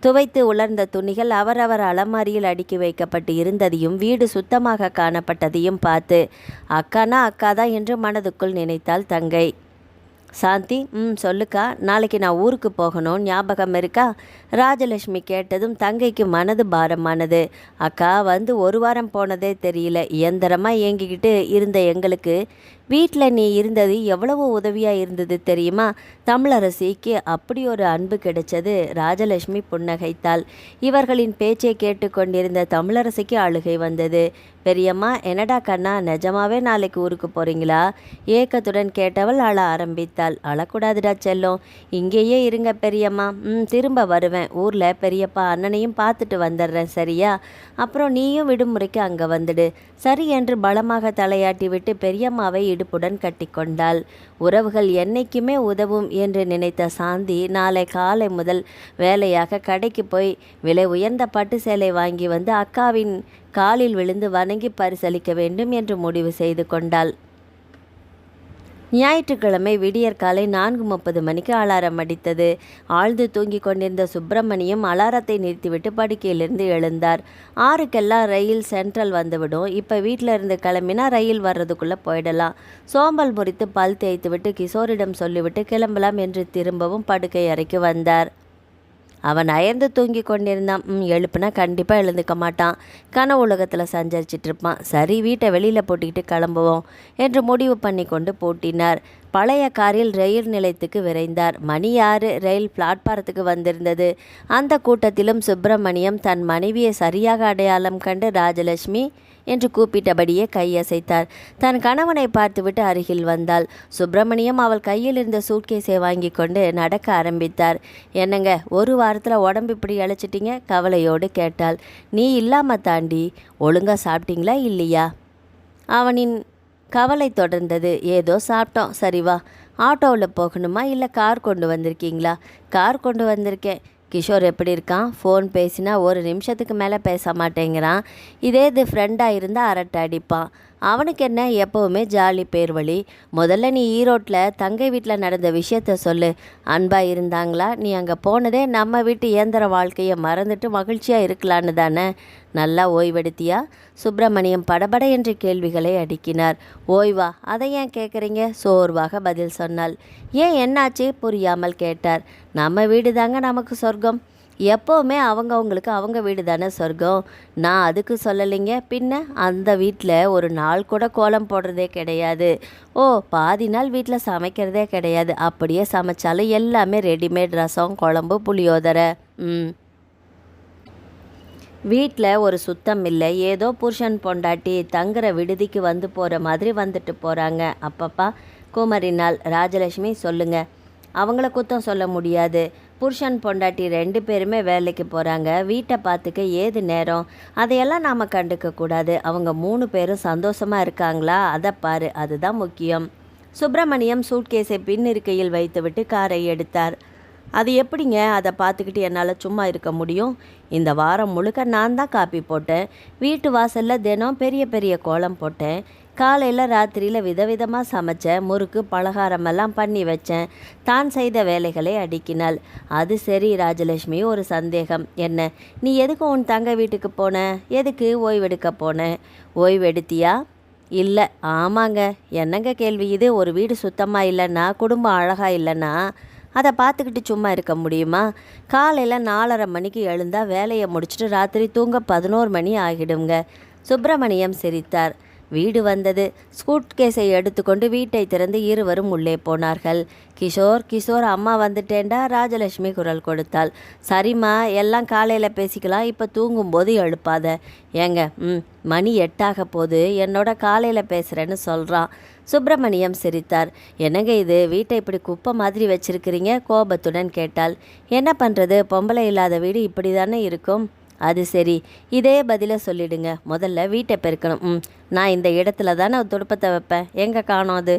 S1: துவைத்து உலர்ந்த துணிகள் அவரவர் அலமாரியில் அடுக்கி வைக்கப்பட்டு இருந்ததையும் வீடு சுத்தமாக காணப்பட்டதையும் பார்த்து அக்கானா அக்காதான் என்று மனதுக்குள் நினைத்தாள் தங்கை. சாந்தி, சொல்லுக்கா. நாளைக்கு நான் ஊருக்கு போகணும், ஞாபகம் இருக்கா? ராஜலட்சுமி கேட்டதும் தங்கைக்கு மனது பாரமானது. அக்கா வந்து ஒரு வாரம் போனதே தெரியல. இயந்திரமாக இயங்கிக்கிட்டு இருந்த எங்களுக்கு வீட்டில் நீ இருந்தது எவ்வளவு உதவியாக இருந்தது தெரியுமா? தமிழரசிக்கு அப்படி ஒரு அன்பு கிடைச்சது. ராஜலட்சுமி புன்னகைத்தாள். இவர்களின் பேச்சை கேட்டுக்கொண்டிருந்த தமிழரசிக்கு அழுகை வந்தது. பெரியம்மா, என்னடா கண்ணா, நிஜமாவே நாளைக்கு ஊருக்கு போகிறீங்களா? ஏக்கத்துடன் கேட்டவள் அழ ஆரம்பித்தாள். அழக்கூடாதுடா செல்லம், இங்கேயே இருங்க பெரியம்மா. திரும்ப வருவேன். ஊரில் பெரியப்பா அண்ணனையும் பார்த்துட்டு வந்துடுறேன், சரியா? அப்புறம் நீயும் விடுமுறைக்கு அங்கே வந்துடு. சரி என்று பலமாக தலையாட்டி விட்டு பெரியம்மாவை இடுப்புடன் கட்டிக்கொண்டாள். உறவுகள் என்னைக்குமே உதவும் என்று நினைத்த சாந்தி நாளை காலை முதல் வேலையாக கடைக்கு போய் விலை உயர்ந்த பட்டு சேலை வாங்கி வந்து அக்காவின் காலில் விழுந்து வணங்கி பரிசளிக்க வேண்டும் என்று முடிவு செய்து கொண்டாள். ஞாயிற்றுக்கிழமை விடியற்காலை 4:30 மணிக்கு அலாரம் அடித்தது. ஆழ்ந்து தூங்கி கொண்டிருந்த சுப்பிரமணியம் அலாரத்தை நிறுத்திவிட்டு படுக்கையிலிருந்து எழுந்தார். 6க்கெல்லாம் ரயில் சென்ட்ரல் வந்துவிடும். இப்போ வீட்டில் இருந்து கிளம்பினா ரயில் வர்றதுக்குள்ளே போயிடலாம். சோம்பல் முறித்து பல் தேய்த்து விட்டு கிஷோரிடம் சொல்லிவிட்டு கிளம்பலாம் என்று திரும்பவும் படுக்கை அறைக்கு வந்தார். அவன் அயர்ந்து தூங்கி கொண்டிருந்தான். எழுப்புனா கண்டிப்பாக எழுந்துக்க மாட்டான். கனவு உலகத்தில் சஞ்சரிச்சிட்டு இருப்பான். சரி, வீட்டை வெளியில் போட்டிக்கிட்டு கிளம்புவோம் என்று முடிவு பண்ணி கொண்டு பூட்டினார். பழைய காரில் ரயில் நிலையத்துக்கு விரைந்தார். மணி 6. ரயில் பிளாட்பாரத்துக்கு வந்திருந்தது. அந்த கூட்டத்திலும் சுப்பிரமணியம் தன் மனைவியை சரியாக அடையாளம் கண்டு ராஜலட்சுமி என்று கூப்பிட்டபடியே கையசைத்தார். தன் கணவனை பார்த்துவிட்டு அருகில் வந்தாள். சுப்பிரமணியம் அவள் கையில் இருந்த சூட்கேஸை வாங்கி கொண்டு நடக்க ஆரம்பித்தார். என்னங்க, ஒரு வாரத்தில் உடம்பு இப்படி அழைச்சிட்டிங்க? கவலையோடு கேட்டாள். நீ இல்லாமல் தாண்டி. ஒழுங்காக சாப்பிட்டீங்களா இல்லையா? அவனின் கவலை தொடர்ந்தது. ஏதோ சாப்பிட்டோம். சரிவா. ஆட்டோவில் போகணுமா இல்லை கார் கொண்டு வந்திருக்கீங்களா? கார் கொண்டு வந்திருக்கேன். கிஷோர் எப்படி இருக்கான்? ஃபோன் பேசினா ஒரு நிமிஷத்துக்கு மேலே பேச மாட்டேங்கிறான். இதே இது ஃப்ரெண்டாக இருந்தால் அரட்டை அடிப்பான். அவனுக்கு என்ன, எப்போவுமே ஜாலி பேர் வழி. முதல்ல நீ ஈரோட்டில் தங்கை வீட்டில் நடந்த விஷயத்த சொல்லு. அன்பாக இருந்தாங்களா? நீ அங்கே போனதே நம்ம வீட்டு இயந்திர வாழ்க்கையை மறந்துட்டு மகிழ்ச்சியாக இருக்கலான்னு தானே? நல்லா ஓய்வெடுத்தியா? சுப்பிரமணியம் படபட என்று கேள்விகளை அடுக்கினார். ஓய்வா? அதை ஏன் கேட்குறீங்க? சோர்வாக பதில் சொன்னாள். ஏன், என்னாச்சு? புரியாமல் கேட்டார். நம்ம வீடு தாங்க நமக்கு சொர்க்கம். எப்போவுமே அவங்களுக்கு அவங்க வீடு தானே சொர்க்கம். நான் அதுக்கு சொல்லலைங்க. பின்ன அந்த வீட்டில் ஒரு நாள் கூட கோலம் போடுறதே கிடையாது. ஓ, பாதி நாள் வீட்டில் சமைக்கிறதே கிடையாது. அப்படியே சமைச்சாலும் எல்லாமே ரெடிமேட். ரசம், குழம்பு, புளியோதரை. வீட்டில் ஒரு சுத்தம் இல்லை. ஏதோ புருஷன் பொண்டாட்டி தங்குற விடுதிக்கு வந்து போகிற மாதிரி வந்துட்டு போகிறாங்க. அப்பப்பா, குமரினால். ராஜலட்சுமி, சொல்லுங்க. அவங்கள குத்தம் சொல்ல முடியாது. புருஷன் பொண்டாட்டி 2 பேருமே வேலைக்கு போகிறாங்க. வீட்டை பார்த்துக்க ஏது நேரம்? அதையெல்லாம் நாம் கண்டுக்கக்கூடாது. அவங்க 3 பேரும் சந்தோஷமாக இருக்காங்களா? அதை பாரு, அதுதான் முக்கியம். சுப்பிரமணியம் சூட்கேஸை பின் இருக்கையில் வைத்துவிட்டு காரை எடுத்தார். அது எப்படிங்க? அதை பார்த்துக்கிட்டு என்னால் சும்மா இருக்க முடியும்? இந்த வாரம் முழுக்க நான் தான் காப்பி போட்டேன். வீட்டு வாசலில் தினம் பெரிய பெரிய கோலம் போட்டேன். காலையில் ராத்திரியில் விதவிதமாக சமைச்சேன். முறுக்கு பலகாரமெல்லாம் பண்ணி வச்சேன். தான் செய்த வேலைகளை அடுக்கினாள். அது சரி ராஜலட்சுமி, ஒரு சந்தேகம். என்ன? நீ எதுக்கு உன் தங்க வீட்டுக்கு போன? எதுக்கு ஓய்வெடுக்க போன? ஓய்வெடுத்தியா? இல்லை. ஆமாங்க. என்னங்க கேள்வி இது? ஒரு வீடு சுத்தமாக இல்லைன்னா, குடும்பம் அழகாக இல்லைன்னா அதை பார்த்துக்கிட்டு சும்மா இருக்க முடியுமா? காலையில் 4:30 மணிக்கு எழுந்தால் வேலையை முடிச்சுட்டு ராத்திரி தூங்க 11 மணி ஆகிடுங்க. சுப்பிரமணியம் சிரித்தார். வீடு வந்தது. சூட்கேஸை எடுத்துக்கொண்டு வீட்டை திறந்து இருவரும் உள்ளே போனார்கள். கிஷோர், கிஷோர், அம்மா வந்துட்டேன்டா. ராஜலட்சுமி குரல் கொடுத்தாள். சரிம்மா, எல்லாம் காலையில் பேசிக்கலாம். இப்போ தூங்கும்போது எழுப்பாத. ஏங்க, மணி 8 போது. என்னோட காலையில் பேசுகிறேன்னு சொல்கிறான். சுப்பிரமணியம் சிரித்தார். என்னங்க இது, வீட்டை இப்படி குப்பை மாதிரி வச்சிருக்கிறீங்க? கோபத்துடன் கேட்டாள். என்ன பண்ணுறது, பொம்பளை இல்லாத வீடு இப்படி தானே இருக்கும். அது சரி, இதே பதிலை சொல்லிடுங்க. முதல்ல வீட்டை பெருக்கணும். நான் இந்த இடத்துல தானே துடுப்பத்தை வைப்பேன். எங்கே காணோம் அது?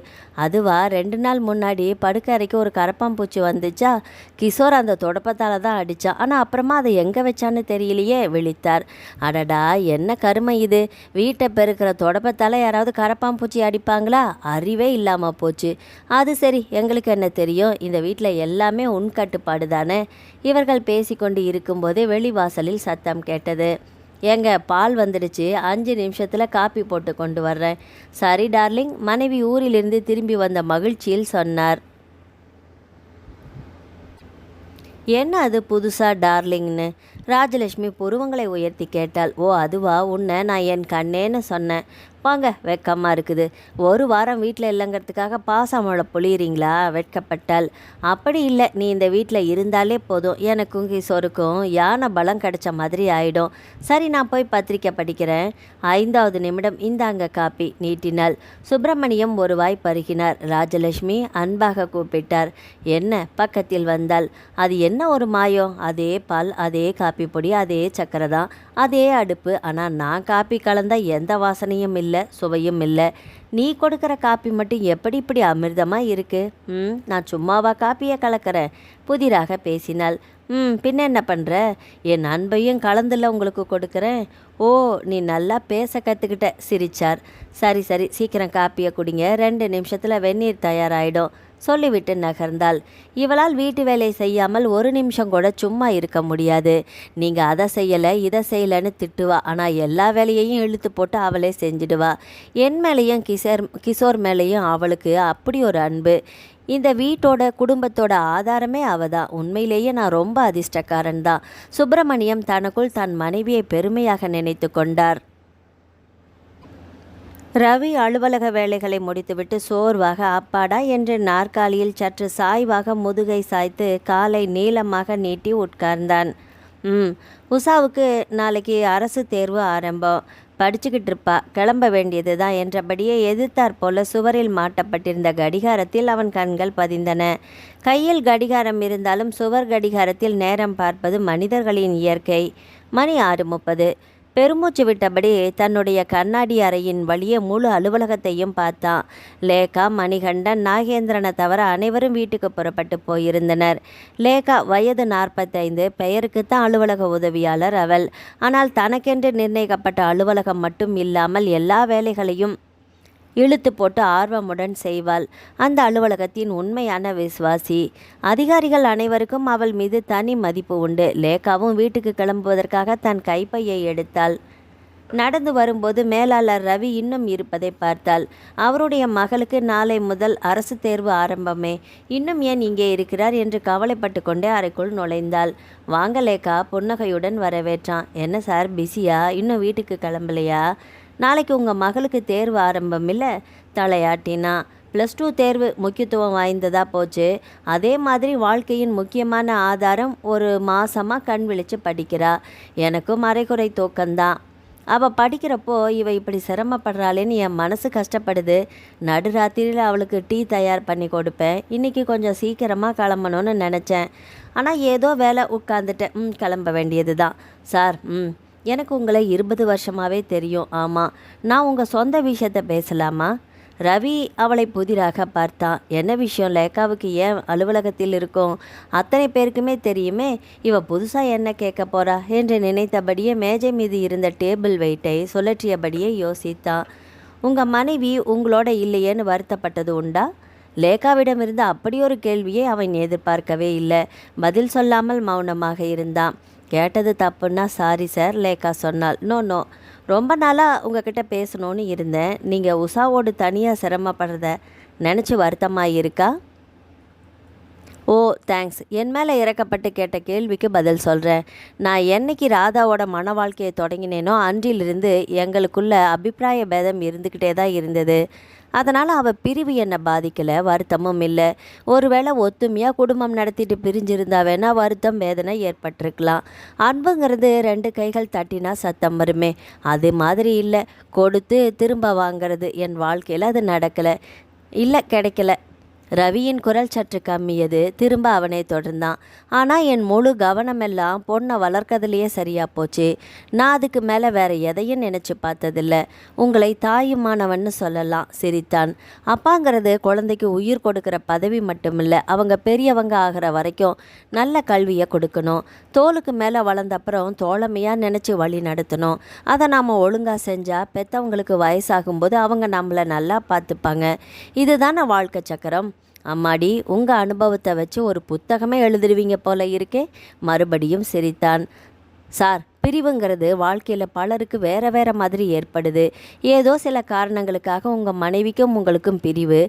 S1: அதுவா, 2 நாள் முன்னாடி படுக்கை அறைக்கு ஒரு கரப்பாம்பூச்சி வந்துச்சா? கிஷோர் அந்த துடுப்பத்தால் தான் அடித்தான். ஆனால் அப்புறமா அதை எங்கே வச்சான்னு தெரியலையே, விழித்தார். அடடா, என்ன கருமை இது! வீட்டை பெருக்கிற துடுப்பத்தால் யாராவது கரப்பாம்பூச்சி அடிப்பாங்களா? அறிவே இல்லாமல் போச்சு. அது சரி, எங்களுக்கு என்ன தெரியும்? இந்த வீட்டில் எல்லாமே உன் கட்டுப்பாடு தானே. இவர்கள் பேசிக்கொண்டு இருக்கும்போதே வெளிவாசலில் சத்தம் கேட்டது. ஏங்க, பால் வந்துடுச்சு. 5 நிமிஷத்தில் காப்பி போட்டு கொண்டு வர்றேன். சரி டார்லிங், மனைவி ஊரிலிருந்து திரும்பி வந்த மகிழ்ச்சியில் சொன்னார். என்ன அது புதுசா டார்லிங்னு ராஜலட்சுமி புருவங்களை உயர்த்தி கேட்டாள். ஓ அதுவா, உன்னை நான் என் கண்ணேன்னு சொன்னேன். வாங்க, வெக்கமாக இருக்குது. ஒரு வாரம் வீட்டில் இல்லைங்கிறதுக்காக பாசமழை பொழியிறீங்களா? வெட்கப்பட்டாள். அப்படி இல்லை, நீ இந்த வீட்டில் இருந்தாலே போதும், எனக்கும் கிஷோருக்கும் யானை பலம் கிடைச்ச மாதிரி ஆயிடும். சரி, நான் போய் பத்திரிக்கை படிக்கிறேன். 5வது நிமிடம் இந்தாங்க காப்பி நீட்டினாள். சுப்பிரமணியம் ஒரு வாய் பருகினார். ராஜலட்சுமி அன்பாக கூப்பிட்டார். என்ன? பக்கத்தில் வந்தாள். அது என்ன ஒரு மாயம்? அதே பால், அதே காப்பி பொடி, அதே சக்கரை தான், அதே அடுப்பு. ஆனால் நான் காப்பி கலந்தால் எந்த வாசனையும் இல்லை, சுவையும் இல்லை. நீ கொடுக்குற காப்பி மட்டும் எப்படி இப்படி அமிர்தமாக இருக்கு? நான் சும்மாவா காப்பியை கலக்கிறேன்? புதிராக பேசினாள். பின்ன என்ன பண்ணுற? என் அன்பையும் கலந்துல உங்களுக்கு கொடுக்குறேன். ஓ, நீ நல்லா பேச கற்றுக்கிட்ட, சிரிச்சார். சரி சரி, சீக்கிரம் காப்பியை குடிங்க, 2 நிமிஷத்தில் வெந்நீர் தயாராகிடும் சொல்லிவிட்டு நகர்ந்தாள். இவளால் வீட்டு வேலை செய்யாமல் ஒரு நிமிஷம் கூட சும்மா இருக்க முடியாது. நீங்கள் அதை செய்யலை இதை செய்யலைன்னு திட்டுவா, ஆனால் எல்லா வேலையையும் இழுத்து போட்டு அவளே செஞ்சிடுவா. என் மேலேயும் கிஷோர் மேலேயும் அவளுக்கு அப்படி ஒரு அன்பு. இந்த வீட்டோட குடும்பத்தோட ஆதாரமே அவதான். உண்மையிலேயே நான் ரொம்ப அதிர்ஷ்டக்காரன் தான். சுப்பிரமணியம் தனக்குள் தன் மனைவியை பெருமையாக நினைத்து கொண்டார். ரவி அலுவலக வேலைகளை முடித்துவிட்டு சோர்வாக அப்பாடா என்று நாற்காலியில் சற்று சாய்வாக முதுகை சாய்த்து காலை நீளமாக நீட்டி உட்கார்ந்தான். உஷாவுக்கு நாளைக்கு அரசு தேர்வு ஆரம்பம். படிச்சுக்கிட்டு இருப்பா, கிளம்ப வேண்டியது தான் என்றபடியே எதிர்த்தாற் போல சுவரில் மாட்டப்பட்டிருந்த கடிகாரத்தில் அவன் கண்கள் பதிந்தன. கையில் கடிகாரம் இருந்தாலும் சுவர் கடிகாரத்தில் நேரம் பார்ப்பது மனிதர்களின் இயற்கை. மணி 6:30. பெருமூச்சு விட்டபடி தன்னுடைய கண்ணாடி அறையின் வழியே முழு அலுவலகத்தையும் பார்த்தான். லேகா, மணிகண்டன், நாகேந்திரனை தவிர அனைவரும் வீட்டுக்கு புறப்பட்டு போயிருந்தனர். லேகா வயது 45, பெயருக்குத்தான் அலுவலக உதவியாளர் அவள். ஆனால் தனக்கென்று நிர்ணயிக்கப்பட்ட அலுவலகம் மட்டும் இல்லாமல் எல்லா வேலைகளையும் இழுத்து போட்டு ஆர்வமுடன் செய்வாள். அந்த அலுவலகத்தின் உண்மையான விசுவாசி. அதிகாரிகள் அனைவருக்கும் அவள் மீது தனி மதிப்பு உண்டு. லேகாவும் வீட்டுக்கு கிளம்புவதற்காக தன் கைப்பையை எடுத்தாள். நடந்து வரும்போது மேலாளர் ரவி இன்னும் இருப்பதை பார்த்தாள். அவருடைய மகளுக்கு நாளை முதல் அரசு தேர்வு ஆரம்பமே, இன்னும் ஏன் இங்கே இருக்கிறார் என்று கவலைப்பட்டு கொண்டே அறைக்குள் நுழைந்தாள். வாங்க லேகா, புன்னகையுடன் வரவேற்றான். என்ன சார், பிஸியா? இன்னும் வீட்டுக்கு கிளம்பலையா? நாளைக்கு உங்கள் மகளுக்கு தேர்வு ஆரம்பம் இல்லை? தலையாட்டினா. +2 தேர்வு முக்கியத்துவம் வாய்ந்ததாக போச்சு. அதே மாதிரி வாழ்க்கையின் முக்கியமான ஆதாரம் ஒரு மாதமாக கண் விழித்து படிக்கிறா. எனக்கும் அரைகுறை தூக்கம்தான். அவள் படிக்கிறப்போ இவ இப்படி சிரமப்படுறாளேன்னு என் மனசு கஷ்டப்படுது. நடுராத்திரியில் அவளுக்கு டீ தயார் பண்ணி கொடுப்பேன். இன்றைக்கி கொஞ்சம் சீக்கிரமாக கிளம்பணும்னு நினச்சேன். ஆனால் ஏதோ வேலை, உட்காந்துட்டேன். கிளம்ப வேண்டியது தான் சார். எனக்கு உங்களை 20 வருஷமாகவே தெரியும். ஆமாம், நான் உங்கள் சொந்த விஷயத்தை பேசலாமா? ரவி அவளை புதிராக பார்த்தான். என்ன விஷயம்? லேகாவுக்கு ஏன் அலுவலகத்தில் இருக்கும் அத்தனை பேருக்குமே தெரியுமே, இவ புதுசாக என்ன கேட்க போறா என்று நினைத்தபடியே மேஜை மீது இருந்த டேபிள் வெயிட்டை சுழற்றியபடியே யோசித்தான். உங்கள் மனைவி உங்களோட இல்லையேன்னு வருத்தப்பட்டது உண்டா? லேகாவிடமிருந்து அப்படியொரு கேள்வியை அவன் எதிர்பார்க்கவே இல்லை. பதில் சொல்லாமல் மௌனமாக இருந்தான். கேட்டது தப்புன்னா சாரி சார், லேகா சொன்னாள். நோ, ரொம்ப நாளாக உங்ககிட்ட பேசணும்னு இருந்தேன். நீங்கள் உஷாவோடு தனியாக சிரமப்படுறத நினச்சி வருத்தமாக இருக்கா? ஓ தேங்க்ஸ். என் மேலே இறக்கப்பட்டு கேட்ட கேள்விக்கு பதில் சொல்கிறேன். நான் என்னைக்கு ராதாவோட மன வாழ்க்கையை தொடங்கினேனோ அன்றிலிருந்து எங்களுக்குள்ள அபிப்பிராய பேதம் இருந்துக்கிட்டே தான் இருந்தது. அதனால் அவள் பிரிவு என்னை பாதிக்கலை, வருத்தமும் இல்லை. ஒருவேளை ஒத்துமையாக குடும்பம் நடத்திட்டு பிரிஞ்சிருந்தா வேணா வருத்தம், வேதனை ஏற்பட்டிருக்கலாம். அன்புங்கிறது 2 கைகள் தட்டினா சத்தம் வருமே, அது மாதிரி இல்லை. கொடுத்து திரும்ப வாங்கிறது என் வாழ்க்கையில் அது நடக்கலை. இல்லை, கிடைக்கல. ரவியின் குரல் சற்று கம்மியது. திரும்ப அவனை தொடர்ந்தான். ஆனால் என் முழு கவனமெல்லாம் பொண்ணை வளர்க்கறதுலையே சரியாக போச்சு. நான் அதுக்கு மேலே வேற எதையும் நினச்சி பார்த்ததில்ல. உங்களை தாயுமானவன்னு சொல்லலாம், சிரித்தான். அப்பாங்கிறது குழந்தைக்கு உயிர் கொடுக்குற பதவி மட்டுமில்லை, அவங்க பெரியவங்க ஆகிற வரைக்கும் நல்ல கல்வியை கொடுக்கணும். தோலுக்கு மேலே வளர்ந்தப்புறம் தோழமையாக நினச்சி வழி நடத்தணும். அதை நாம் ஒழுங்காக செஞ்சால் பெற்றவங்களுக்கு வயசாகும்போது அவங்க நம்மளை நல்லா பார்த்துப்பாங்க. இதுதானே வாழ்க்கை சக்கரம். அம்மாடி, உங்கள் அனுபவத்தை வச்சு ஒரு புத்தகமே எழுதிடுவீங்க போல இருக்கே. மறுபடியும் சிரித்தான். சார், பிரிவுங்கிறது வாழ்க்கையில் பலருக்கு வேற மாதிரி ஏற்படுது. ஏதோ சில காரணங்களுக்காக உங்கள் மனைவிக்கும் உங்களுக்கும் பிரிவு.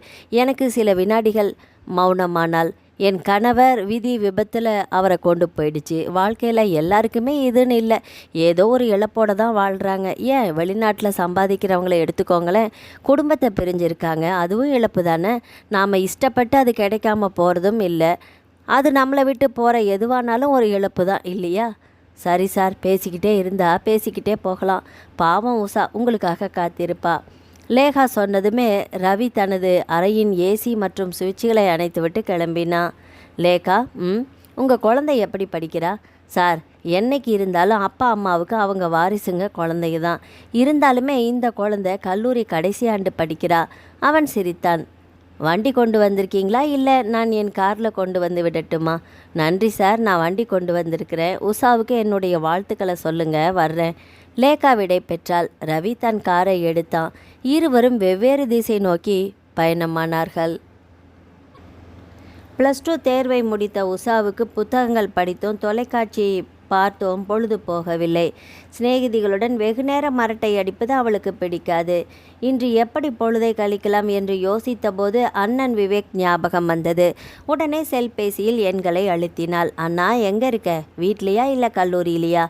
S1: எனக்கு சில வினாடிகள் மௌனமானால் என் கணவர் விதி விபத்தில் அவரை கொண்டு போயிடுச்சு. வாழ்க்கையில் எல்லாருக்குமே இதுன்னு இல்லை, ஏதோ ஒரு இழப்போடு தான் வாழ்கிறாங்க. ஏன் வெளிநாட்டில் சம்பாதிக்கிறவங்கள எடுத்துக்கோங்களேன், குடும்பத்தை பிரிஞ்சிருக்காங்க, அதுவும் இழப்பு தானே. நாம் இஷ்டப்பட்டு அது கிடைக்காம போகிறதும் இல்லை, அது நம்மளை விட்டு போகிற எதுவானாலும் ஒரு இழப்பு தான் இல்லையா? சரி சார், பேசிக்கிட்டே இருந்தால் பேசிக்கிட்டே போகலாம். பாவம் உஷா உங்களுக்காக காத்திருப்பா. லேகா சொன்னதுமே ரவி தனது அறையின் ஏசி மற்றும் சுவிட்சுகளை அணைத்துவிட்டு கிளம்பினான். லேகா, உங்கள் குழந்தை எப்படி படிக்கிறா? சார், என்னைக்கு இருந்தாலும் அப்பா அம்மாவுக்கு அவங்க வாரிசுங்க குழந்தைங்க தான். இருந்தாலுமே இந்த குழந்தை கல்லூரி கடைசி ஆண்டு படிக்கிறா. அவன் சிரித்தான். வண்டி கொண்டு வந்திருக்கீங்களா, இல்லை நான் என் காரில் கொண்டு வந்து விடட்டுமா? நன்றி சார், நான் வண்டி கொண்டு வந்திருக்கிறேன். உஷாவுக்கு என்னுடைய வாழ்த்துக்களை சொல்லுங்கள், வர்றேன். லேகா விடை பெற்றாள். ரவி தன் காரை எடுத்தான். இருவரும் வெவ்வேறு திசை நோக்கி பயணமானார்கள். +2 தேர்வை முடித்த உஷாவுக்கு புத்தகங்கள் படித்தும் தொலைக்காட்சி பார்த்தோம் பொழுது போகவில்லை. சிநேகிதிகளுடன் வெகுநேரம் அரட்டை அடிப்பது அவளுக்கு பிடிக்காது. இன்று எப்படி பொழுதை கழிக்கலாம் என்று யோசித்த போது அண்ணன் விவேக் ஞாபகம் வந்தது. உடனே செல்பேசியில் எண்களை அழுத்தினாள். அண்ணா, எங்கே இருக்க? வீட்லையா இல்லை கல்லூரியிலையா?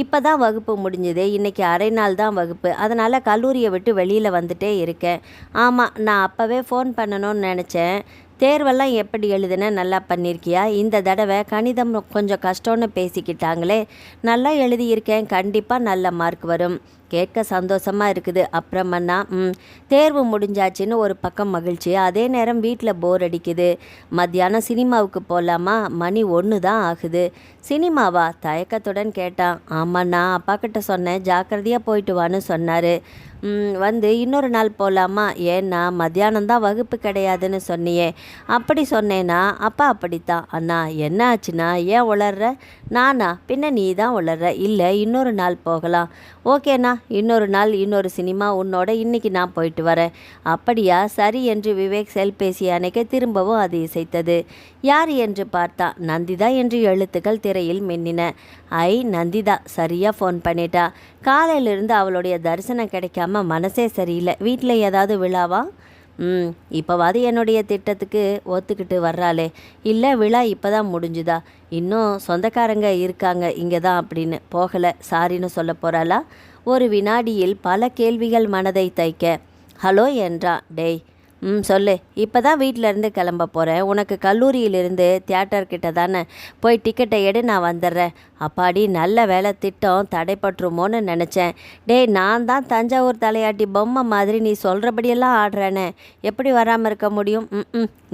S1: இப்போ தான் வகுப்பு முடிஞ்சுது. இன்றைக்கி அரை நாள் தான் வகுப்பு, அதனால் கல்லூரியை விட்டு வெளியில் வந்துட்டே இருக்கேன். ஆமாம், நான் அப்போவே ஃபோன் பண்ணணும்னு நினச்சேன். தேர்வெல்லாம் எப்படி எழுதுன? நல்லா பண்ணியிருக்கியா? இந்த தடவை கணிதம் கொஞ்சம் கஷ்டம்னு பேசிக்கிட்டாங்களே. நல்லா எழுதியிருக்கேன், கண்டிப்பாக நல்ல மார்க் வரும். கேட்க சந்தோஷமாக இருக்குது. அப்புறமண்ணா, தேர்வு முடிஞ்சாச்சுன்னு ஒரு பக்கம் மகிழ்ச்சி, அதே நேரம் வீட்டில் போர் அடிக்குது. மத்தியானம் சினிமாவுக்கு போகலாமா? மணி 1 தான் ஆகுது. சினிமாவா? தயக்கத்துடன் கேட்டான். ஆமாண்ணா, அப்பா கிட்ட சொன்னேன், ஜாக்கிரதையாக போயிட்டு வான்னு சொன்னார். வந்து இன்னொரு நாள் போகலாமா? ஏன்னா மத்தியானம் தான் வகுப்பு கிடையாதுன்னு சொன்னியே. அப்படி சொன்னேன்னா அப்பா அப்படித்தான். அண்ணா, என்ன ஆச்சுண்ணா? ஏன் உளர்ற? நானா? பின்ன நீ தான் உளர்ற. இல்லை, இன்னொரு நாள் போகலாம். ஓகேண்ணா, இன்னொரு நாள் இன்னொரு சினிமா உன்னோட இன்னைக்கு நான் போயிட்டு வரேன். அப்படியா? சரி என்று விவேக் செல்பேசி அணைக்க திரும்பவும் அது இசைத்தது. யார் என்று பார்த்தான். நந்திதா என்று எழுத்துக்கள் திரையில் மின்னின. நந்திதா சரியாக ஃபோன் பண்ணிட்டா. காலையிலிருந்து அவளுடைய தரிசனம் கிடைக்காம மனசே சரியில்லை. வீட்டில் ஏதாவது விழாவா? இப்போவாது என்னுடைய திட்டத்துக்கு ஒத்துக்கிட்டு வர்றாளே. இல்லை, விழா இப்போ தான் முடிஞ்சுதா? இன்னும் சொந்தக்காரங்க இருக்காங்க இங்கே தான் அப்படின்னு போகலை, சாரின்னு சொல்ல போகிறாளா? ஒரு வினாடியில் பல கேள்விகள் மனதை தைக்க. ஹலோ என்றான். டேய், சொல்லு. இப்போ தான் வீட்டிலேருந்து கிளம்ப போகிறேன். உனக்கு கல்லூரியிலிருந்து தியேட்டர்கிட்ட தானே, போய் டிக்கெட்டை எடு, நான் வந்துடுறேன். அப்பாடி, நல்ல வேலை, திட்டம் தடைப்பட்டுருமோன்னு நினச்சேன். டேய், நான் தான் தஞ்சாவூர் தலையாட்டி பொம்மை மாதிரி நீ சொல்கிறபடியெல்லாம் ஆடுறேனே, எப்படி வராமல் இருக்க முடியும்?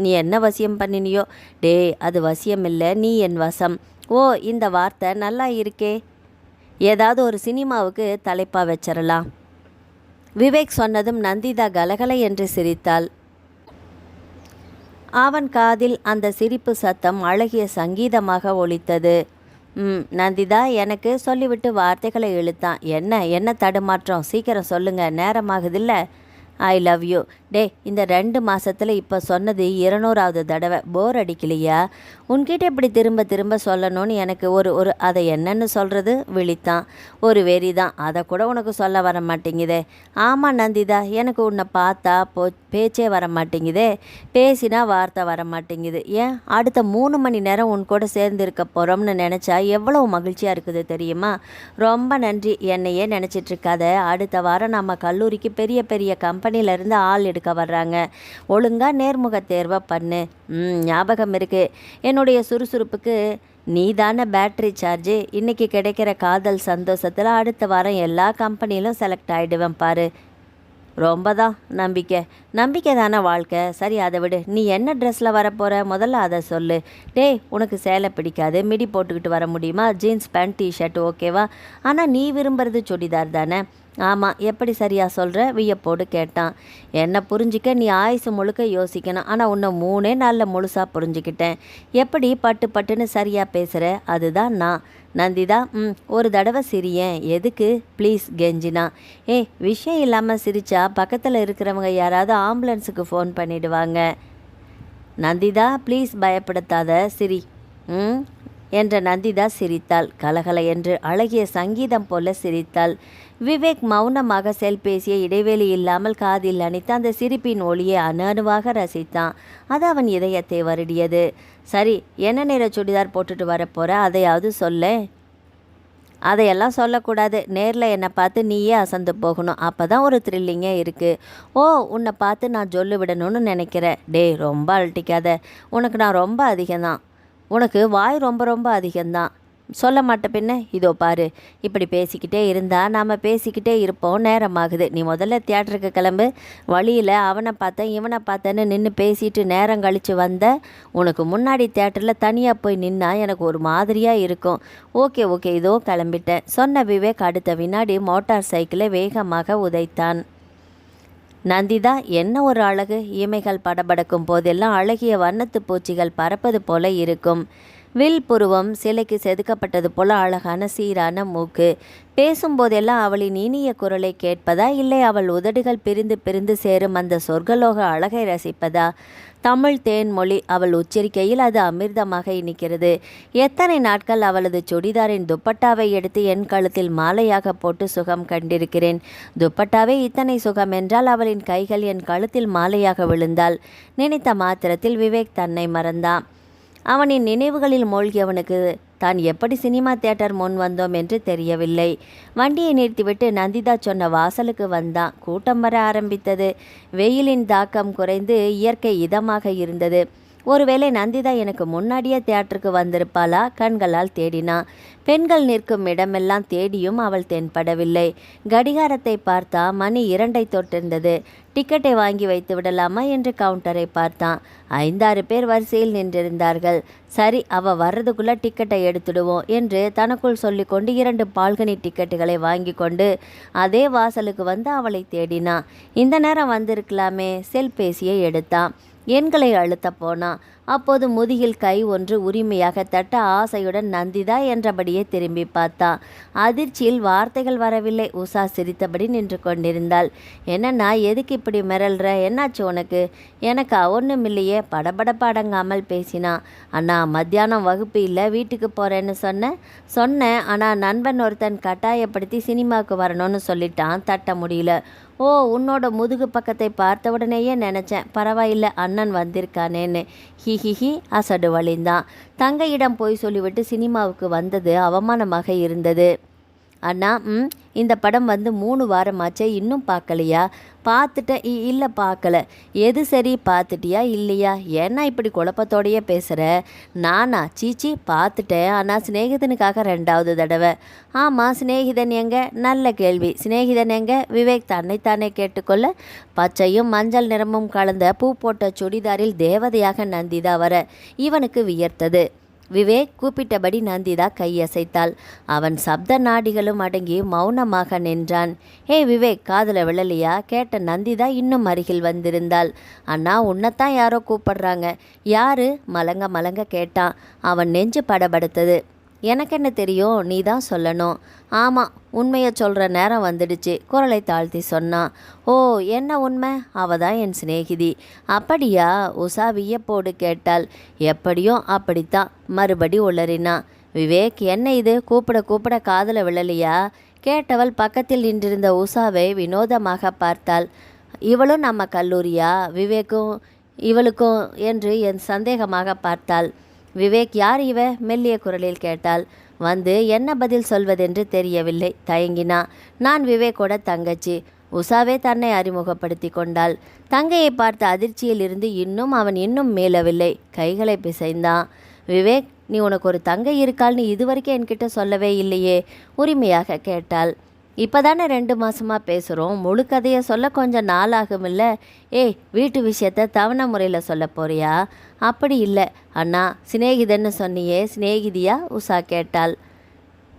S1: நீ என்ன வசியம் பண்ணினியோ? டேய், அது வசியம் இல்லை, நீ என் வசம். ஓ, இந்த வார்த்தை நல்லா இருக்கே. ஏதாவது ஒரு சினிமாவுக்கு தலைப்பாக வச்சிடலாம். விவேக் சொன்னதும் நந்திதா கலகலை என்று சிரித்தாள். அவன் காதில் அந்த சிரிப்பு சத்தம் அழகிய சங்கீதமாக ஒலித்தது. நந்திதா, எனக்கு சொல்லிவிட்டு வார்த்தைகளை இழுத்தான். என்ன தடுமாற்றம்? சீக்கிரம் சொல்லுங்க, நேரமாகுதில்ல. I love you. டே, இந்த 2 மாதத்தில் இப்போ சொன்னது 200வது தடவை. போர் அடிக்கலையா? உன்கிட்ட இப்படி திரும்ப திரும்ப சொல்லணும்னு எனக்கு ஒரு அதை என்னன்னு சொல்கிறது? விழித்தான். ஒரு வெறி தான், அதை கூட உனக்கு சொல்ல வர மாட்டேங்குதே. ஆமாம் நந்திதா, எனக்கு உன்னை பார்த்தா பேச்சே வர மாட்டேங்குதே. பேசினா வார்த்தை வர மாட்டேங்குது. ஏன், அடுத்த 3 மணி நேரம் உன் கூட சேர்ந்து இருக்க போகிறோம்னு நினச்சா எவ்வளோ மகிழ்ச்சியாக இருக்குது தெரியுமா? ரொம்ப நன்றி. என்னையே நினச்சிட்ருக்காத. அடுத்த வாரம் நம்ம கல்லூரிக்கு பெரிய பெரிய கம்பெனியிலேருந்து ஆள் எடுக்க வர்றாங்க. ஒழுங்காக நேர்முக தேர்வை பண்ணு. ஞாபகம் இருக்குது. என்னுடைய சுறுசுறுப்புக்கு நீ தானே பேட்ரி சார்ஜு. இன்றைக்கி கிடைக்கிற காதல் சந்தோஷத்தில் அடுத்த வாரம் எல்லா கம்பெனியிலும் செலக்ட் ஆகிடுவேன் பாரு. ரொம்ப தான் நம்பிக்கை தானே வாழ்க்கை. சரி, அதை விடு. நீ என்ன ட்ரெஸ்ஸில் வரப்போகிற? முதல்ல அதை சொல்லு. டேய், உனக்கு சேலை பிடிக்காது, மிடி போட்டுக்கிட்டு வர முடியுமா? ஜீன்ஸ் பேண்ட் டிஷர்ட் ஓகேவா? ஆனால் நீ விரும்புறது சுடிதார் தானே? ஆமாம். எப்படி சரியாக சொல்கிற? வியப்போடு கேட்டான். என்னை புரிஞ்சிக்க நீ ஆயுசு முழுக்க யோசிக்கணும். ஆனால் உன்னை 3 நாளில் முழுசாக புரிஞ்சுக்கிட்டேன். எப்படி பட்டுன்னு சரியாக பேசுகிற? அதுதான் நான். நந்திதா, ஒரு தடவை சிரியேன். எதுக்கு? ப்ளீஸ் கெஞ்சினா. விஷயம் இல்லாமல் சிரிச்சா பக்கத்தில் இருக்கிறவங்க யாராவது ஆம்புலன்ஸுக்கு ஃபோன் பண்ணிடுவாங்க. நந்திதா, ப்ளீஸ் பயப்படுத்தாத, சிரி. என்ற நந்திதா சிரித்தாள். கலகல என்று அழகிய சங்கீதம் போல சிரித்தாள். விவேக் மௌனமாக செல்பேசியை இடைவெளி இல்லாமல் காதில் அணித்து அந்த சிரிப்பின் ஒளியை அணுவாக ரசித்தான். அது அவன் இதயத்தை வருடியது. சரி, என்ன நிற சுடிதார் போட்டுட்டு வரப்போற, அதையாவது சொல்ல. அதையெல்லாம் சொல்லக்கூடாது. நேரில் என்னை பார்த்து நீயே அசந்து போகணும். அப்போ தான் ஒரு த்ரில்லிங்கே இருக்குது. ஓ, உன்னை பார்த்து நான் சொல்லு விடணும்னு நினைக்கிறேன். டேய், ரொம்ப அழட்டிக்காத. உனக்கு நான் ரொம்ப அதிகம்தான். உனக்கு வாய் ரொம்ப ரொம்ப அதிகம்தான். சொல்ல மாட்ட பின்ன. இதோ பாரு, இப்படி பேசிக்கிட்டே இருந்தால் நாம் பேசிக்கிட்டே இருப்போம். நேரமாகுது. நீ முதல்ல தியேட்டருக்கு கிளம்பு. வழியில் அவனை பார்த்தேன் இவனை பார்த்தேன்னு நின்று பேசிட்டு நேரம் கழித்து வந்த. உனக்கு முன்னாடி தியேட்டரில் தனியாக போய் நின்னா எனக்கு ஒரு மாதிரியாக இருக்கும். ஓகே ஓகே, இதோ கிளம்பிட்டேன் சொன்ன விவேக் அடுத்த வினாடி மோட்டார் சைக்கிளை வேகமாக உதைத்தான். நந்திதா என்ன ஒரு அழகு. இமைகள் படபடக்கும் போதெல்லாம் அழகிய வண்ணத்து பூச்சிகள் பறப்பது போல இருக்கும். வில் புருவம், சிலைக்கு செதுக்கப்பட்டது போல அழகான சீரான மூக்கு. பேசும்போதெல்லாம் அவளின் இனிய குரலை கேட்பதா, இல்லை அவள் உதடுகள் பிரிந்து பிரிந்து சேரும் அந்த சொர்க்கலோக அழகை ரசிப்பதா? தமிழ் தேன்மொழி. அவள் உச்சரிக்கையில் அது அமிர்தமாக இனிக்கிறது. எத்தனை நாட்கள் அவளது சுடிதாரின் துப்பட்டாவை எடுத்து என் கழுத்தில் மாலையாக போட்டு சுகம் கண்டிருக்கிறேன். துப்பட்டாவே இத்தனை சுகம் என்றால் அவளின் கைகள் என் கழுத்தில் மாலையாக விழுந்தாள். நினைத்த மாத்திரத்தில் விவேக் தன்னை மறந்தான். அவனின் நினைவுகளில் மூழ்கியவனுக்கு தான் எப்படி சினிமா தியேட்டர் முன் வந்தோம் என்று தெரியவில்லை. வண்டியை நிறுத்திவிட்டு நந்திதா சொன்ன வாசலுக்கு வந்தான். கூட்டம் வர ஆரம்பித்தது. வெயிலின் தாக்கம் குறைந்து இயற்கை இதமாக இருந்தது. ஒருவேளை நந்திதா எனக்கு முன்னாடியே தியேட்டருக்கு வந்திருப்பாளா? கண்களால் தேடினான். பெண்கள் நிற்கும் இடமெல்லாம் தேடியும் அவள் தென்படவில்லை. கடிகாரத்தை பார்த்தா மணி 2 தொட்டிருந்தது. டிக்கெட்டை வாங்கி வைத்து விடலாமா என்று கவுண்டரை பார்த்தான். 5-6 பேர் வரிசையில் நின்றிருந்தார்கள். சரி, அவள் வர்றதுக்குள்ளே டிக்கெட்டை எடுத்துடுவோம் என்று தனக்குள் சொல்லிக்கொண்டு 2 பால்கனி டிக்கெட்டுகளை வாங்கி கொண்டு அதே வாசலுக்கு வந்து அவளை தேடினான். இந்த நேரம் வந்திருக்கலாமே. செல்பேசியை எடுத்தான். எண்களை அழுத்த போனான். அப்போது முதுகில் கை ஒன்று உரிமையாக தட்ட ஆசையுடன் நந்திதா என்றபடியே திரும்பி பார்த்தான். அதிர்ச்சியில் வார்த்தைகள் வரவில்லை. உஷா சிரித்தபடி நின்று கொண்டிருந்தாள். என்னன்னா, எதுக்கு இப்படி மிரள்ற? என்னாச்சு உனக்கு? எனக்கா ஒன்றும் இல்லையே. படபடப்பு அடங்காமல் பேசினான். அண்ணா, மத்தியானம் வகுப்பு இல்லை, வீட்டுக்கு போகிறேன்னு சொன்னேன். ஆனால் நண்பன் ஒருத்தன் கட்டாயப்படுத்தி சினிமாவுக்கு வரணும்னு சொல்லிட்டான். தட்ட முடியல. ஓ, உன்னோட முதுகு பக்கத்தை பார்த்தவுடனேயே நினச்சேன் பரவாயில்ல அண்ணன் வந்திருக்கானேன்னு. ஹிஹிஹி அசடு வழிந்தான். தங்கையிடம் போய் சொல்லிவிட்டு சினிமாவுக்கு வந்தது அவமானமாக இருந்தது. அண்ணா, இந்த படம் வந்து 3 வாரமாச்சே, இன்னும் பார்க்கலையா? பார்த்துட்டேன். இல்லை, பார்க்கல. எது சரி, பார்த்துட்டியா இல்லையா? ஏன்னா இப்படி குழப்பத்தோடையே பேசுகிற? நானா? சீச்சி, பார்த்துட்டேன். ஆனால் சிநேகிதனுக்காக 2வது தடவை. ஆமாம், சிநேகிதன் எங்க? நல்ல கேள்வி. சிநேகிதன் எங்க? விவேக் தன்னைத்தானே கேட்டுக்கொள்ள பச்சையும் மஞ்சள் நிறமும் கலந்த பூ போட்ட சுடிதாரில் தேவதையாக நந்திதா வர இவனுக்கு வியர்த்தது. விவேக் கூப்பிட்டபடி நந்திதா கையசைத்தாள். அவன் சப்த நாடிகளும் அடங்கி மௌனமாக நின்றான். ஹே விவேக், காதில் விழலையா? கேட்ட நந்திதா இன்னும் அருகில் வந்திருந்தாள். அண்ணா, உன்னைத்தான் யாரோ கூப்பிடுறாங்க. யாரு? மலங்க மலங்க கேட்டான். அவன் நெஞ்சு படபடுத்தது. எனக்கு என்ன தெரியும், நீ தான் சொல்லணும். ஆமாம், உண்மையை சொல்கிற நேரம் வந்துடுச்சு, குரலை தாழ்த்தி சொன்னான். ஓ, என்ன உண்மை? அவ தான் என் சிநேகிதி. அப்படியா? உஷா வியப்போடு கேட்டாள். எப்படியோ அப்படித்தான், மறுபடி உளறினான். விவேக், என்ன இது? கூப்பிட கூப்பிட காதில் விழலையா? கேட்டவள் பக்கத்தில் நின்றிருந்த உஷாவை வினோதமாக பார்த்தாள். இவளும் நம்ம கல்லூரியா? விவேக்கும் இவளுக்கும் என்று என் சந்தேகமாக பார்த்தாள். விவேக், யார் இவ? மெல்லிய குரலில் கேட்டாள். வந்து என்ன பதில் சொல்வதென்று தெரியவில்லை. தயங்கினான். நான் விவேக்கோட தங்கச்சி. உஷாவே தன்னை அறிமுகப்படுத்தி கொண்டாள். தங்கையை பார்த்த அதிர்ச்சியில் இருந்து அவன் இன்னும் மேலவில்லை. கைகளை பிசைந்தான். விவேக், நீ உனக்கு ஒரு தங்கை இருக்காள்னு இதுவரைக்கும் என்கிட்ட சொல்லவே இல்லையே, உரிமையாக கேட்டாள். இப்போதானே 2 மாதமாக பேசுகிறோம். முழு கதையை சொல்ல கொஞ்சம் நாள் ஆகுமில்ல. ஏய், வீட்டு விஷயத்த தவணை முறையில் சொல்ல போறியா? அப்படி இல்லை அண்ணா. சிநேகிதன்னு சொன்னியே, சிநேகிதியா? உஷா கேட்டாள்.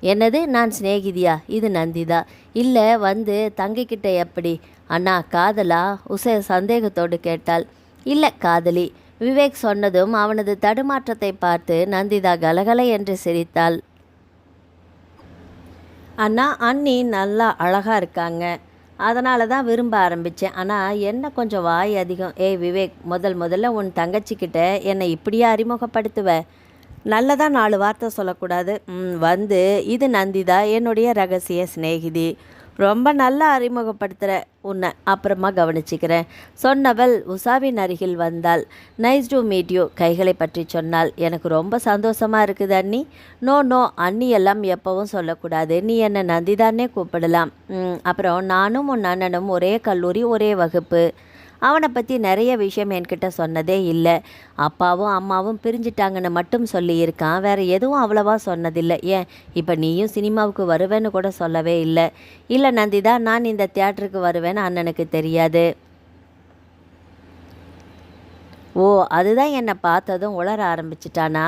S1: என்னது, நான் சிநேகிதியா? இது நந்திதா. இல்லை, வந்து தங்கிக்கிட்ட எப்படி? அண்ணா, காதலா? உஷா சந்தேகத்தோடு கேட்டாள். இல்லை, காதலி. விவேக் சொன்னதும் அவனது தடுமாற்றத்தை பார்த்து நந்திதா கலகலை என்று சிரித்தாள். அண்ணா, அண்ணி நல்லா அழகாக இருக்காங்க, அதனால தான் விரும்ப ஆரம்பித்தேன். ஆனால் என்ன கொஞ்சம் வாய் அதிகம். ஏய் விவேக், முதல்ல உன் தங்கச்சிக்கிட்ட என்னை இப்படியே அறிமுகப்படுத்துவ? நல்லதா 4 வார்த்தை சொல்லக்கூடாது. வந்து இது நந்திதா, என்னுடைய ரகசிய சிநேகிதி. ரொம்ப நல்லா அறிமுகப்படுத்துகிற உன்னை, அப்புறமா கவனிச்சுக்கிறேன் சொன்னவள் உஷாவின் அருகில் வந்தாள். நைஸ் டு மீட் யூ கைகளை பற்றி சொன்னாள். எனக்கு ரொம்ப சந்தோஷமாக இருக்குது அண்ணி. நோ நோ, அண்ணி எல்லாம் எப்பவும் சொல்லக்கூடாது. நீ என்னை நந்திதானே கூப்பிடலாம். அப்புறம் நானும் உன் அண்ணனும் ஒரே கல்லூரி, ஒரே வகுப்பு. அவனை பற்றி நிறைய விஷயம் என்கிட்ட சொன்னதே இல்லை. அப்பாவும் அம்மாவும் பிரிஞ்சிட்டாங்கன்னு மட்டும் சொல்லியிருக்கான். வேறு எதுவும் அவ்வளவா சொன்னதில்லை. ஏன் இப்போ நீயும் சினிமாவுக்கு வருவேன்னு கூட சொல்லவே இல்லை. இல்லை நந்திதா, நான் இந்த தியேட்டருக்கு வருவேன்னு அண்ணனுக்கு தெரியாது. ஓ, அதுதான் என்னை பார்த்ததும் உளர ஆரம்பிச்சிட்டானா?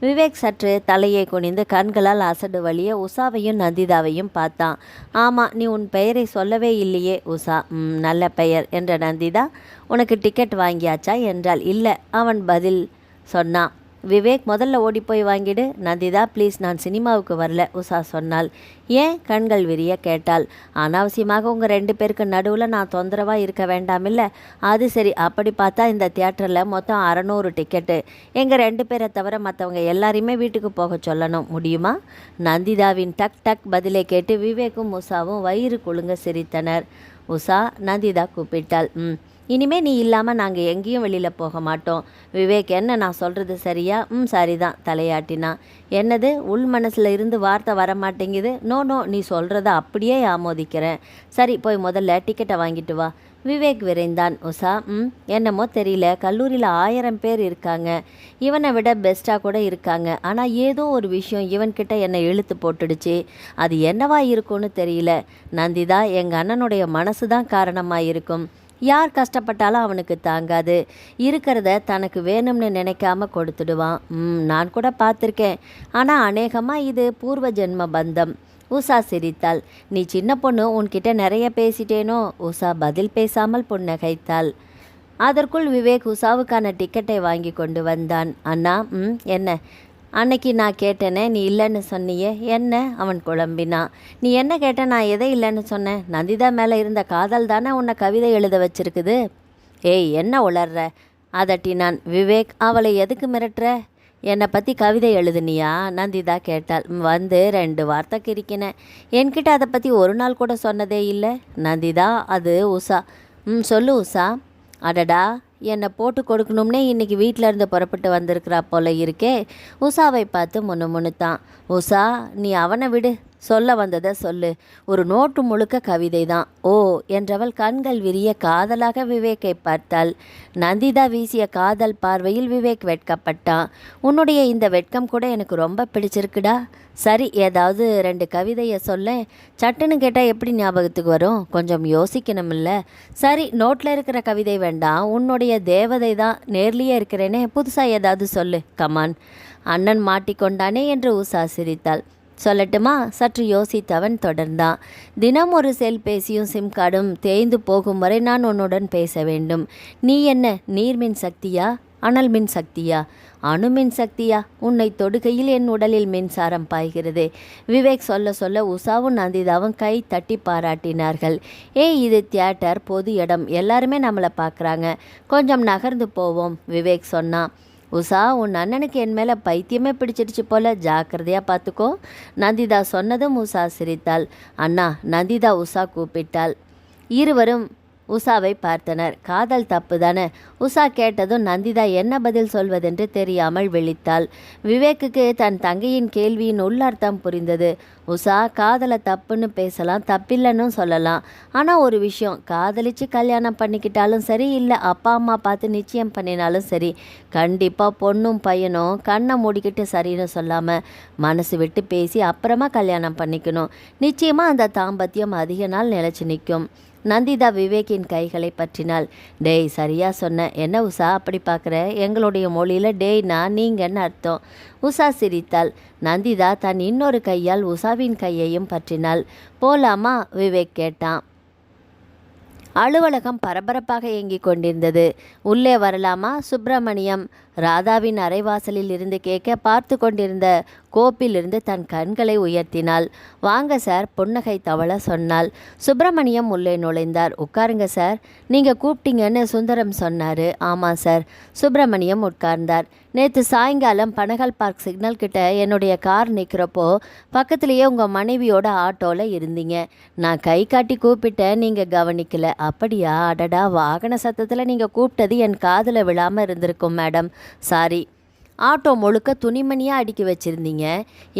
S1: விவேக் சற்று தலையை குனிந்து கண்களால் அசடு வழிய உஷாவையும் நந்திதாவையும் பார்த்தான். ஆமாம், நீ உன் பெயரை சொல்லவே இல்லையே உஷா. நல்ல பெயர் என்ற நந்திதா. உனக்கு டிக்கெட் வாங்கியாச்சா என்றால். இல்லை, அவன் பதில் சொன்னான். விவேக், முதல்ல ஓடிப்போய் வாங்கிடு. நந்திதா, ப்ளீஸ், நான் சினிமாவுக்கு வரல உஷா சொன்னாள். ஏன்? கண்கள் விரிய கேட்டாள். அனாவசியமாக உங்கள் 2 பேருக்கு நடுவில் நான் தொந்தரவாக இருக்க வேண்டாமில்ல. அது சரி, அப்படி பார்த்தா இந்த தியேட்டரில் மொத்தம் 600 டிக்கெட்டு. எங்கள் 2 பேரை தவிர மற்றவங்க எல்லாரையுமே வீட்டுக்கு போக சொல்லணும், முடியுமா? நந்திதாவின் டக் டக் பதிலை கேட்டு விவேக்கும் உஷாவும் வயிறு குலுங்க சிரித்தனர். உஷா, நந்திதா கூப்பிட்டாள். இனிமே நீ இல்லாமல் நாங்கள் எங்கேயும் வெளியில் போக மாட்டோம். விவேக், என்ன நான் சொல்கிறது சரியா? சரிதான் தலையாட்டினான். என்னது? உள் மனசில் இருந்து வார்த்தை வர மாட்டேங்குது. நோ நோ, நீ சொல்கிறத அப்படியே ஆமோதிக்கிறேன். சரி, போய் முதல்ல டிக்கெட்டை வாங்கிட்டு வா. விவேக் விரைந்தான். உஷா, என்னமோ தெரியல, கல்லூரியில் 1000 பேர் இருக்காங்க. இவனை விட பெஸ்ட்டாக கூட இருக்காங்க. ஆனால் ஏதோ ஒரு விஷயம் இவன்கிட்ட என்னை இழுத்து போட்டுடுச்சு. அது என்னவா இருக்கும்னு தெரியல. நந்திதா, எங்கள் அண்ணனுடைய மனசு தான் காரணமாக இருக்கும். யார் கஷ்டப்பட்டாலும் அவனுக்கு தாங்காது. இருக்கிறத தனக்கு வேணும்னு நினைக்காம கொடுத்துடுவான். நான் கூட பார்த்துருக்கேன். ஆனால் அநேகமாக இது பூர்வ ஜென்ம பந்தம். உஷா சிரித்தாள். நீ சின்ன பொண்ணு, உன்கிட்ட நிறைய பேசிட்டேனோ? உஷா பதில் பேசாமல் புன்னகைத்தாள். அதற்குள் விவேக் உஷாவுக்கான டிக்கெட்டை வாங்கி கொண்டு வந்தான். அண்ணா, என்ன? அன்னைக்கு நான் கேட்டேனே, நீ இல்லைன்னு சொன்னியே, என்ன? அவன் குழம்பினான். நீ என்ன கேட்ட? நான் எதை இல்லைன்னு சொன்னேன்? நந்திதா மேலே இருந்த காதல் தானே உன்னை கவிதை எழுத வச்சிருக்குது. ஏய், என்ன உளர்ற? அதட்டினான். விவேக், அவளை எதுக்கு மிரட்டுற? என்னை பற்றி கவிதை எழுதுனியா? நந்திதா கேட்டாள். வந்து 2 வார்த்தை கிரிக்கினேன். என்கிட்ட அதை பற்றி ஒரு நாள் கூட சொன்னதே இல்லை. நந்திதா, அது உஷா. சொல்லு உஷா. அடடா, என்னை போட்டு கொடுக்கணும்னே இன்றைக்கி வீட்டில் இருந்து புறப்பட்டு வந்திருக்கிறா போல இருக்கே. உஷாவை பார்த்து முணுமுணுத்தான். உஷா, நீ அவனை விடு, சொல்ல வந்ததை சொல்லு. ஒரு நோட்டு முழுக்க கவிதை தான். ஓ என்றவள் கண்கள் விரிய காதலாக விவேக்கை பார்த்தாள். நந்திதா வீசிய காதல் பார்வையில் விவேக் வெட்கப்பட்டான். உன்னுடைய இந்த வெட்கம் கூட எனக்கு ரொம்ப பிடிச்சிருக்குடா. சரி, ஏதாவது 2 கவிதையை சொல்ல. சட்டுன்னு கேட்டால் எப்படி ஞாபகத்துக்கு வரும்? கொஞ்சம் யோசிக்கணுமில்ல. சரி, நோட்டில் இருக்கிற கவிதை வேண்டாம், உன்னுடைய தேவதை தான் நேர்லேயே இருக்கிறேனே, புதுசாக ஏதாவது சொல்லு. கமான். அண்ணன் மாட்டிக்கொண்டானே என்று உஷா சிரித்தாள். சொல்லட்டுமா? சற்று யோசித்தவன் தொடர்ந்தான். தினம் ஒரு செல்பேசியும் சிம் கார்டும் தேய்ந்து போகும் வரை நான் உன்னுடன் பேச வேண்டும். நீ என்ன நீர்மின் சக்தியா, அனல் மின் சக்தியா, அணுமின் சக்தியா? உன்னை தொடுகையில் என் உடலில் மின்சாரம் பாய்கிறது. விவேக் சொல்ல சொல்ல உஷாவும் நந்திதாவும் கை தட்டி பாராட்டினார்கள். ஏய், இது தியேட்டர், பொது இடம், எல்லாருமே நம்மளை பார்க்குறாங்க, கொஞ்சம் நகர்ந்து போவோம் விவேக் சொன்னான். உஷா, உன் அண்ணனுக்கு என் மேலே பைத்தியமே பிடிச்சிடுச்சு போல, ஜாக்கிரதையாக பார்த்துக்கோ. நந்திதா சொன்னதும் உஷா சிரித்தாள். அண்ணா, நந்திதா உஷா கூப்பிட்டாள். இருவரும் உஷாவை பார்த்தனர். காதல் தப்பு தானே? உஷா கேட்டதும் நந்திதா என்ன பதில் சொல்வதென்று தெரியாமல் விழித்தாள். விவேக்குக்கு தன் தங்கையின் கேள்வியின் உள்ளர்த்தம் புரிந்தது. உஷா, காதலை தப்புன்னு பேசலாம், தப்பில்லைன்னு சொல்லலாம். ஆனால் ஒரு விஷயம், காதலிச்சு கல்யாணம் பண்ணிக்கிட்டாலும் சரி, இல்லை அப்பா அம்மா பார்த்து நிச்சயம் பண்ணினாலும் சரி, கண்டிப்பாக பொண்ணும் பையனும் கண்ணை மூடிக்கிட்டு சரின்னு சொல்லாமல் மனசு விட்டு பேசி அப்புறமா கல்யாணம் பண்ணிக்கணும். நிச்சயமாக அந்த தாம்பத்தியம் அதிக நாள் நிலச்சி நிற்கும். நந்திதா விவேக்கின் கைகளை பற்றினாள். டேய், சரியா சொன்ன. என்ன உஷா அப்படி பார்க்குற? எங்களுடைய மொழியில் டேய்னா நீங்கன்னு அர்த்தம். உஷா சிரித்தாள். நந்திதா தன் இன்னொரு கையால் உஷாவின் கையையும் பற்றினாள். போலாமா? விவேக் கேட்டான். அலுவலகம் பரபரப்பாக இயங்கிக் கொண்டிருந்தது. உள்ளே வரலாமா? சுப்பிரமணியம் ராதாவின் அரைவாசலில் இருந்து கேட்க பார்த்து கொண்டிருந்த கோப்பிலிருந்து தன் கண்களை உயர்த்தினாள். வாங்க சார், புன்னகை தவள சொன்னாள். சுப்பிரமணியம் உள்ளே நுழைந்தார். உட்காருங்க சார், நீங்கள் கூப்பிட்டீங்கன்னு சுந்தரம் சொன்னார். ஆமாம் சார். சுப்பிரமணியம் உட்கார்ந்தார். நேற்று சாயங்காலம் பனகல் பார்க் சிக்னல் கிட்ட என்னுடைய கார் நிற்கிறப்போ பக்கத்துலேயே உங்கள் மனைவியோட ஆட்டோவில் இருந்தீங்க. நான் கை காட்டி கூப்பிட்டேன், நீங்கள் கவனிக்கல. அப்படியா? அடடா, வாகன சத்தத்தில் நீங்கள் கூப்பிட்டது என் காதில் விழாமல் இருந்திருக்கும் மேடம். சாரி. ஆட்டோ முழுக்க துணிமணியாக அடுக்கி வச்சுருந்தீங்க.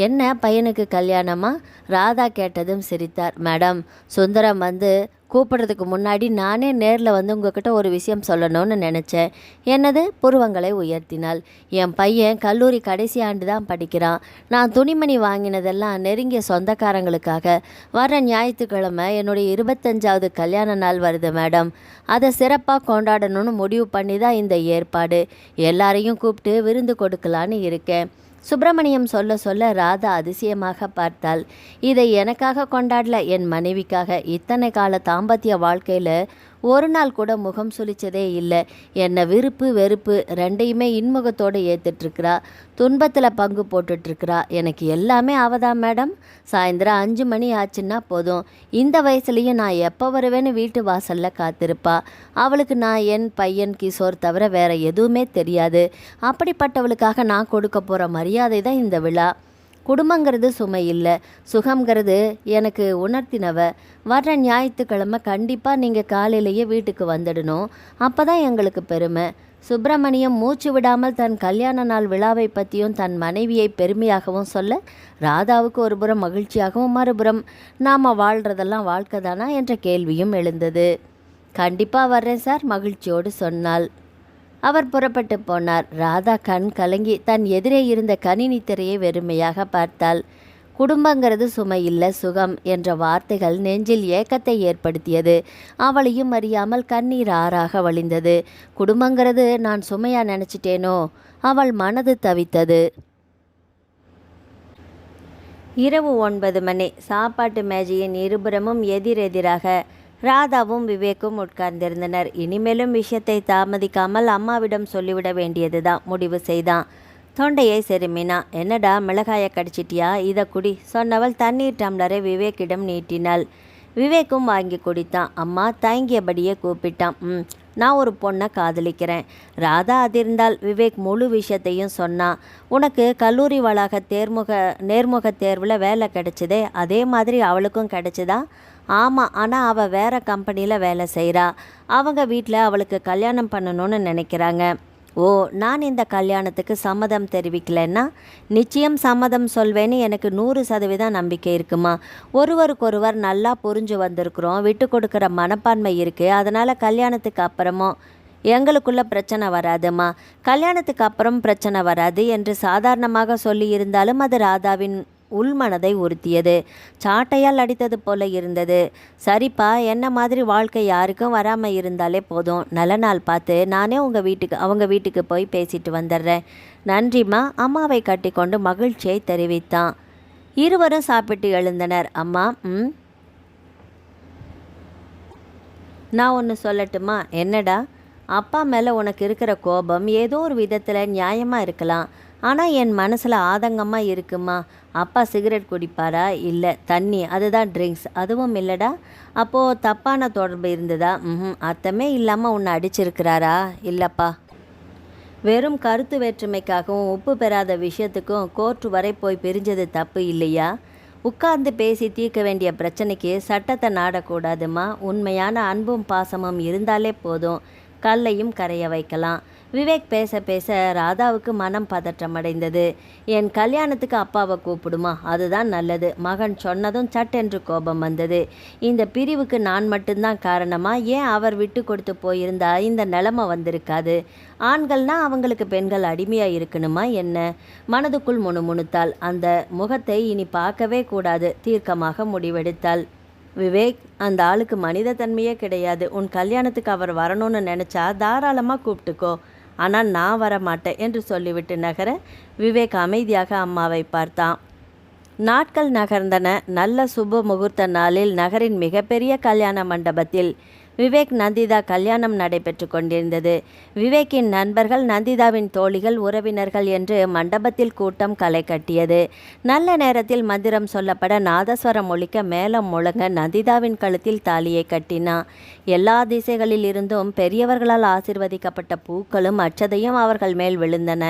S1: என்ன, பையனுக்கு கல்யாணமா? ராதா கேட்டதும் சிரித்தார். மேடம், சுந்தரம் வந்து கூப்பிட்றதுக்கு முன்னாடி நானே நேரில் வந்து உங்ககிட்ட ஒரு விஷயம் சொல்லணும்னு நினச்சேன். என்னது? புருவங்களை உயர்த்தினாள். என் பையன் கல்லூரி கடைசி ஆண்டு தான் படிக்கிறான். நான் துணிமணி வாங்கினதெல்லாம் நெருங்கிய சொந்தக்காரங்களுக்காக. வர ஞாயிற்றுக்கிழமை என்னுடைய 25வது கல்யாண நாள் வருது மேடம். அதை சிறப்பாக கொண்டாடணும்னு முடிவு பண்ணி தான் இந்த ஏற்பாடு. எல்லாரையும் கூப்பிட்டு விருந்து கொடுக்கலான்னு இருக்கேன். சுப்பிரமணியம் சொல்ல சொல்ல ராதா அதிசயமாக பார்த்தாள். இதை எனக்காக கொண்டாடல, என் மனைவிக்காக. இத்தனை கால தாம்பத்திய வாழ்க்கையில் ஒரு நாள் கூட முகம் சுளிச்சதே இல்லை. என்னை விருப்பு வெறுப்பு ரெண்டையுமே இன்முகத்தோடு ஏற்றுட்ருக்கிறா. துன்பத்தில் பங்கு போட்டுட்ருக்கிறா. எனக்கு எல்லாமே அவதான் மேடம். சாயந்தரம் 5 மணி ஆச்சுன்னா போதும், இந்த வயசுலேயும் நான் எப்போ வருவேன்னு வீட்டு வாசலில் காத்திருப்பா. அவளுக்கு நான் என் பையன் கிஷோர் தவிர வேற எதுவுமே தெரியாது. அப்படிப்பட்டவளுக்காக நான் கொடுக்க போகிற மரியாதை தான் இந்த விழா. குடும்பங்கிறது சுமை இல்லை, சுகங்கிறது எனக்கு உணர்த்தினவ. வர்ற ஞாயிற்றுக்கிழமை கண்டிப்பாக நீங்கள் காலையிலேயே வீட்டுக்கு வந்துடணும். அப்போ தான் எங்களுக்கு பெருமை. சுப்பிரமணியம் மூச்சு விடாமல் தன் கல்யாண நாள் விழாவை பற்றியும் தன் மனைவியை பெருமையாகவும் சொல்ல, ராதாவுக்கு ஒரு புறம் மகிழ்ச்சியாகவும் மறுபுறம் நாம் வாழ்கிறதெல்லாம் வாழ்க்கை தானா என்ற கேள்வியும் எழுந்தது. கண்டிப்பாக வர்றேன் சார், மகிழ்ச்சியோடு சொன்னாள். அவர் புறப்பட்டு போனார். ராதா கண் கலங்கி தன் எதிரே இருந்த கணினி திரையை வெறுமையாக பார்த்தாள். குடும்பங்கிறது சுமை இல்லை, சுகம் என்ற வார்த்தைகள் நெஞ்சில் ஏக்கத்தை ஏற்படுத்தியது. அவளையும் அறியாமல் கண்ணீர் ஆறாக வழிந்தது. குடும்பங்கிறது நான் சுமையா நினச்சிட்டேனோ? அவள் மனது தவித்தது. இரவு 9 மணி. சாப்பாட்டு மேஜையின் இருபுறமும் எதிரெதிராக ராதாவும் விவேக்கும் உட்கார்ந்திருந்தனர். இனிமேலும் விஷயத்தை தாமதிக்காமல் அம்மாவிடம் சொல்லிவிட வேண்டியதுதான் முடிவு செய்தான். தொண்டையை செருமினா. என்னடா, மிளகாயை கடிச்சிட்டியா? இதை குடி சொன்னவள் தண்ணீர் டம்ளரை விவேக்கிடம் நீட்டினாள். விவேக்கும் வாங்கி குடித்தான். அம்மா தயங்கியபடியே கூப்பிட்டான். நான் ஒரு பொண்ணை காதலிக்கிறேன். ராதா அதிர்ந்தால். விவேக் முழு விஷயத்தையும் சொன்னான். உனக்கு கல்லூரி வளாக நேர்முக தேர்வில் வேலை கிடைச்சதே, அதே மாதிரி அவளுக்கும் கிடைச்சதா? ஆமாம், ஆனால் அவள் வேறு கம்பெனியில் வேலை செய்கிறா. அவங்க வீட்டில் அவளுக்கு கல்யாணம் பண்ணணும்னு நினைக்கிறாங்க. ஓ, நான் இந்த கல்யாணத்துக்கு சம்மதம் தெரிவிக்கலைன்னா நிச்சயம் சம்மதம் சொல்வேன்னு எனக்கு 100% நம்பிக்கை இருக்குமா. ஒருவருக்கொருவர் நல்லா புரிஞ்சு வந்திருக்கிறோம், விட்டு கொடுக்குற மனப்பான்மை இருக்குது. அதனால் கல்யாணத்துக்கு அப்புறமும் எங்களுக்குள்ள பிரச்சனை வராதுமா. கல்யாணத்துக்கு அப்புறம் பிரச்சனை வராது என்று சாதாரணமாக சொல்லி இருந்தாலும் அது ராதாவின் உள்மனதை உறுத்தியது. சாட்டையால் அடித்தது போல இருந்தது. சரிப்பா, என்ன மாதிரி வாழ்க்கை யாருக்கும் வராமல் இருந்தாலே போதும். நல்ல நாள் பார்த்து நானே அவங்க வீட்டுக்கு போய் பேசிட்டு வந்துடுறேன். நன்றிம்மா. அம்மாவை கட்டி கொண்டு மகிழ்ச்சியை தெரிவித்தான். இருவரும் சாப்பிட்டு எழுந்தனர். அம்மா, நான் ஒன்று சொல்லட்டுமா? என்னடா? அப்பா மேலே உனக்கு இருக்கிற கோபம் ஏதோ ஒரு விதத்தில் நியாயமாக இருக்கலாம். ஆனால் என் மனசில் ஆதங்கமாக இருக்குமா. அப்பா சிகரெட் குடிப்பாரா? இல்லை. தண்ணி, அதுதான் ட்ரிங்க்ஸ். அதுவும் இல்லைடா. அப்போது தப்பான தொடர்பு இருந்ததா? அர்த்தமே இல்லாமல் உன்னை அடிச்சிருக்கிறாரா? இல்லைப்பா. வெறும் கருத்து வேற்றுமைக்காகவும் உப்பு பெறாத விஷயத்துக்கும் கோர்ட்டு வரை போய் பிரிஞ்சது தப்பு இல்லையா? உட்கார்ந்து பேசி தீர்க்க வேண்டிய பிரச்சனைக்கு சட்டத்தை நாடக்கூடாதுமா. உண்மையான அன்பும் பாசமும் இருந்தாலே போதும், கல்லையும் கரைய வைக்கலாம். விவேக் பேச பேச ராதாவுக்கு மனம் பதற்றமடைந்தது. என் கல்யாணத்துக்கு அப்பாவை கூப்பிடுமா, அதுதான் நல்லது. மகன் சொன்னதும் சட்டென்று கோபம் வந்தது. இந்த பிரிவுக்கு நான் மட்டும்தான் காரணமா? ஏன் அவர் விட்டு கொடுத்து போயிருந்தா இந்த நிலைமை வந்திருக்காது. ஆண்கள்னா அவங்களுக்கு பெண்கள் அடிமையாக இருக்கணுமா என்ன? மனதுக்குள் முணுமுணுத்தாள். அந்த முகத்தை இனி பார்க்கவே கூடாது. தீர்க்கமாக முடிவெடுத்தாள். விவேக், அந்த ஆளுக்கு மனித தன்மையே கிடையாது. உன் கல்யாணத்துக்கு அவர் வரணும்னு நினச்சா தாராளமாக கூப்பிட்டுக்கோ, ஆனால் நான் வரமாட்டேன் என்று சொல்லிவிட்டு நகர விவேக் அமைதியாக அம்மாவை பார்த்தான். நாட்கள் நகர்ந்தன. நல்ல சுப முகூர்த்த நாளில் நகரின் மிகப்பெரிய கல்யாண மண்டபத்தில் விவேக் நந்திதா கல்யாணம் நடைபெற்று கொண்டிருந்தது. விவேக்கின் நண்பர்கள், நந்திதாவின் தோழிகள், உறவினர்கள் என்று மண்டபத்தில் கூட்டம் களை கட்டியது. நல்ல நேரத்தில் மந்திரம் சொல்லப்பட நாதஸ்வரம் ஒலிக்க மேளம் முழங்க நந்திதாவின் கழுத்தில் தாலியை கட்டினான். எல்லா திசைகளில் இருந்தும் பெரியவர்களால் ஆசீர்வதிக்கப்பட்ட பூக்களும் அட்சதையும் அவர்கள் மேல் விழுந்தன.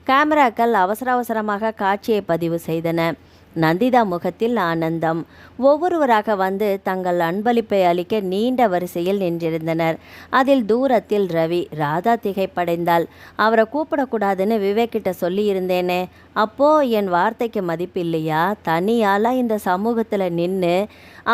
S1: கேமராக்கள் அவசர அவசரமாக காட்சியை பதிவு செய்தன. நந்திதா முகத்தில் ஆனந்தம். ஒவ்வொருவராக வந்து தங்கள் அன்பளிப்பை அளிக்க நீண்ட வரிசையில் நின்றிருந்தனர். அதில் தூரத்தில் ரவி. ராதா திகைப்படைந்தாள். அவரை கூப்பிடக்கூடாதுன்னு விவேக்கிட்ட சொல்லியிருந்தேனே, அப்போ என் வார்த்தைக்கு மதிப்பில்லையா? தனியாலா இந்த சமூகத்தில் நின்று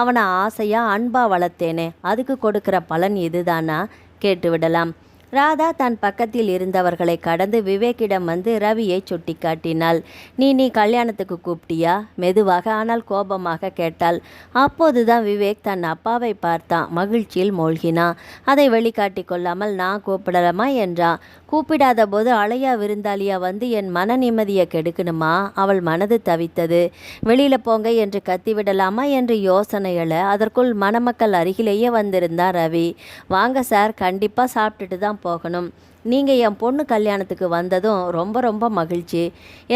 S1: அவனை ஆசையா அன்பா வளர்த்தேனே, அதுக்கு கொடுக்குற பலன் இதுதானா? கேட்டுவிடலாம். ராதா தன் பக்கத்தில் இருந்தவர்களை கடந்து விவேக்கிடம் வந்து ரவியை சுட்டி காட்டினாள். நீ கல்யாணத்துக்கு கூப்பிட்டியா? மெதுவாக ஆனால் கோபமாக கேட்டாள். அப்போதுதான் விவேக் தன் அப்பாவை பார்த்தான். மகிழ்ச்சியில் மூழ்கினான். அதை வெளிக்காட்டி கொள்ளாமல் நான் கூப்பிடலாமா என்றான். கூப்பிடாத போது அழையா விருந்தாளியா வந்து என் மன நிம்மதியை கெடுக்கணுமா? அவள் மனது தவித்தது. வெளியில போங்க என்று கத்திவிடலாமா என்று யோசனை எழ அதற்குள் மணமக்கள் அருகிலேயே வந்திருந்தான் ரவி. வாங்க சார், கண்டிப்பாக சாப்பிட்டுட்டு தான் போகணும். நீங்கள் என் பொண்ணு கல்யாணத்துக்கு வந்ததும் ரொம்ப ரொம்ப மகிழ்ச்சி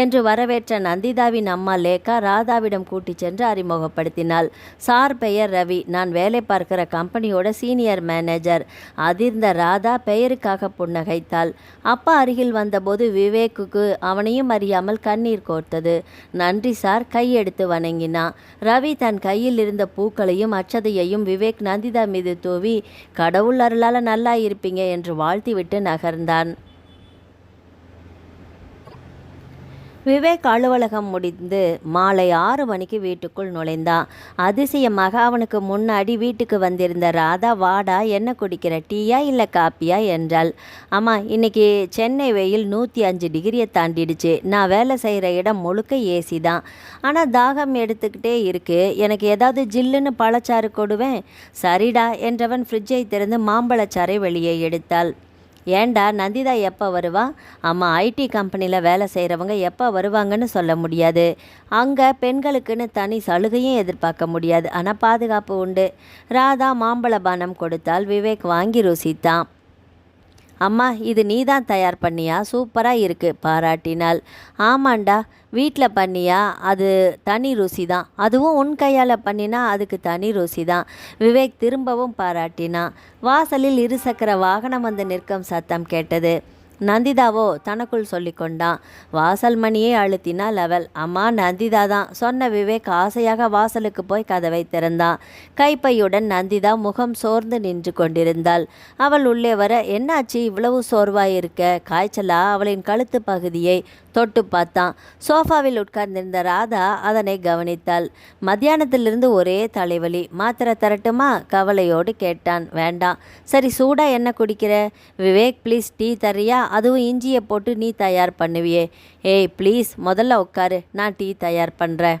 S1: என்று வரவேற்ற நந்திதாவின் அம்மா லேக்கா ராதாவிடம் கூட்டி சென்று அறிமுகப்படுத்தினாள். சார் பெயர் ரவி, நான் வேலை பார்க்கிற கம்பெனியோட சீனியர் மேனேஜர். அதிர்ந்த ராதா பெயருக்காக புன்னகைத்தாள். அப்பா அருகில் வந்தபோது விவேக்குக்கு அவனையும் அறியாமல் கண்ணீர் கோர்த்தது. நன்றி சார், கையெடுத்து வணங்கினான். ரவி தன் கையில் இருந்த பூக்களையும் அட்சதையையும் விவேக் நந்திதா மீது தூவி கடவுள் அருளால் நல்லா இருப்பீங்க என்று வாழ்த்திவிட்டு நகர்ந்தான். விவேக் அலுவலகம் முடிந்து மாலை 6 மணிக்கு வீட்டுக்குள் நுழைந்தான். அதிசயமாக அவனுக்கு முன்னாடி வீட்டுக்கு வந்திருந்த ராதா, வாடா, என்ன குடிக்கிற, டீயா இல்லை காப்பியா என்றாள். அம்மா, இன்னைக்கு சென்னை வெயில் 105 டிகிரியை தாண்டிடுச்சு. நான் வேலை செய்கிற இடம் முழுக்க ஏசி தான். ஆனால் தாகம் எடுத்துக்கிட்டே இருக்கு. எனக்கு ஏதாவது ஜில்லுன்னு பழச்சாறு கொடுவேன். சரிடா என்றவன் ஃப்ரிட்ஜை திறந்து மாம்பழச்சாறை வெளியே எடுத்தாள். ஏண்டா, நந்திதா எப்போ வருவா? அம்மா, ஐடி கம்பெனியில் வேலை செய்கிறவங்க எப்போ வருவாங்கன்னு சொல்ல முடியாது. அங்கே பெண்களுக்குன்னு தனி சலுகையும் எதிர்பார்க்க முடியாது. ஆனால் பாதுகாப்பு உண்டு. ராதா மாம்பழ பானம் கொடுத்தால். விவேக் வாங்கி ருசித்தான். அம்மா, இது நீ தான் தயார் பண்ணியா? சூப்பராக இருக்குது பாராட்டினாள். ஆமாண்டா, வீட்டில் பண்ணியா அது தனி ருசி தான். அதுவும் உன் கையால் பண்ணினா அதுக்கு தனி ருசி தான். விவேக் திரும்பவும் பாராட்டினான். வாசலில் இருசக்கர வாகனம் வந்து நிற்கும் சத்தம் கேட்டது. நந்திதாவோ தனக்குள் சொல்லி கொண்டான். வாசல் மணியை அழுத்தினாள் அவள். அம்மா, நந்திதா தான் சொன்ன விவேக் ஆசையாக வாசலுக்கு போய் கதவை திறந்தான். கைப்பையுடன் நந்திதா முகம் சோர்ந்து நின்று கொண்டிருந்தாள். அவள் உள்ளே வர, என்னாச்சு இவ்வளவு சோர்வாயிருக்க? காய்ச்சலா? அவளின் கழுத்து பகுதியை தொட்டு பார்த்தான். சோஃபாவில் உட்கார்ந்திருந்த ராதா அதனை கவனித்தாள். மத்தியானத்திலிருந்து ஒரே தலைவலி. மாத்திரை தரட்டுமா? கவலையோடு கேட்டான். வேண்டாம். சரி, சூடா என்ன குடிக்கிற? விவேக், ப்ளீஸ் டீ தரியா? அதுவும் இஞ்சியை போட்டு நீ தயார் பண்ணுவியே. ஏய் ப்ளீஸ், முதல்ல உட்காரு, நான் டீ தயார் பண்ணுறேன்.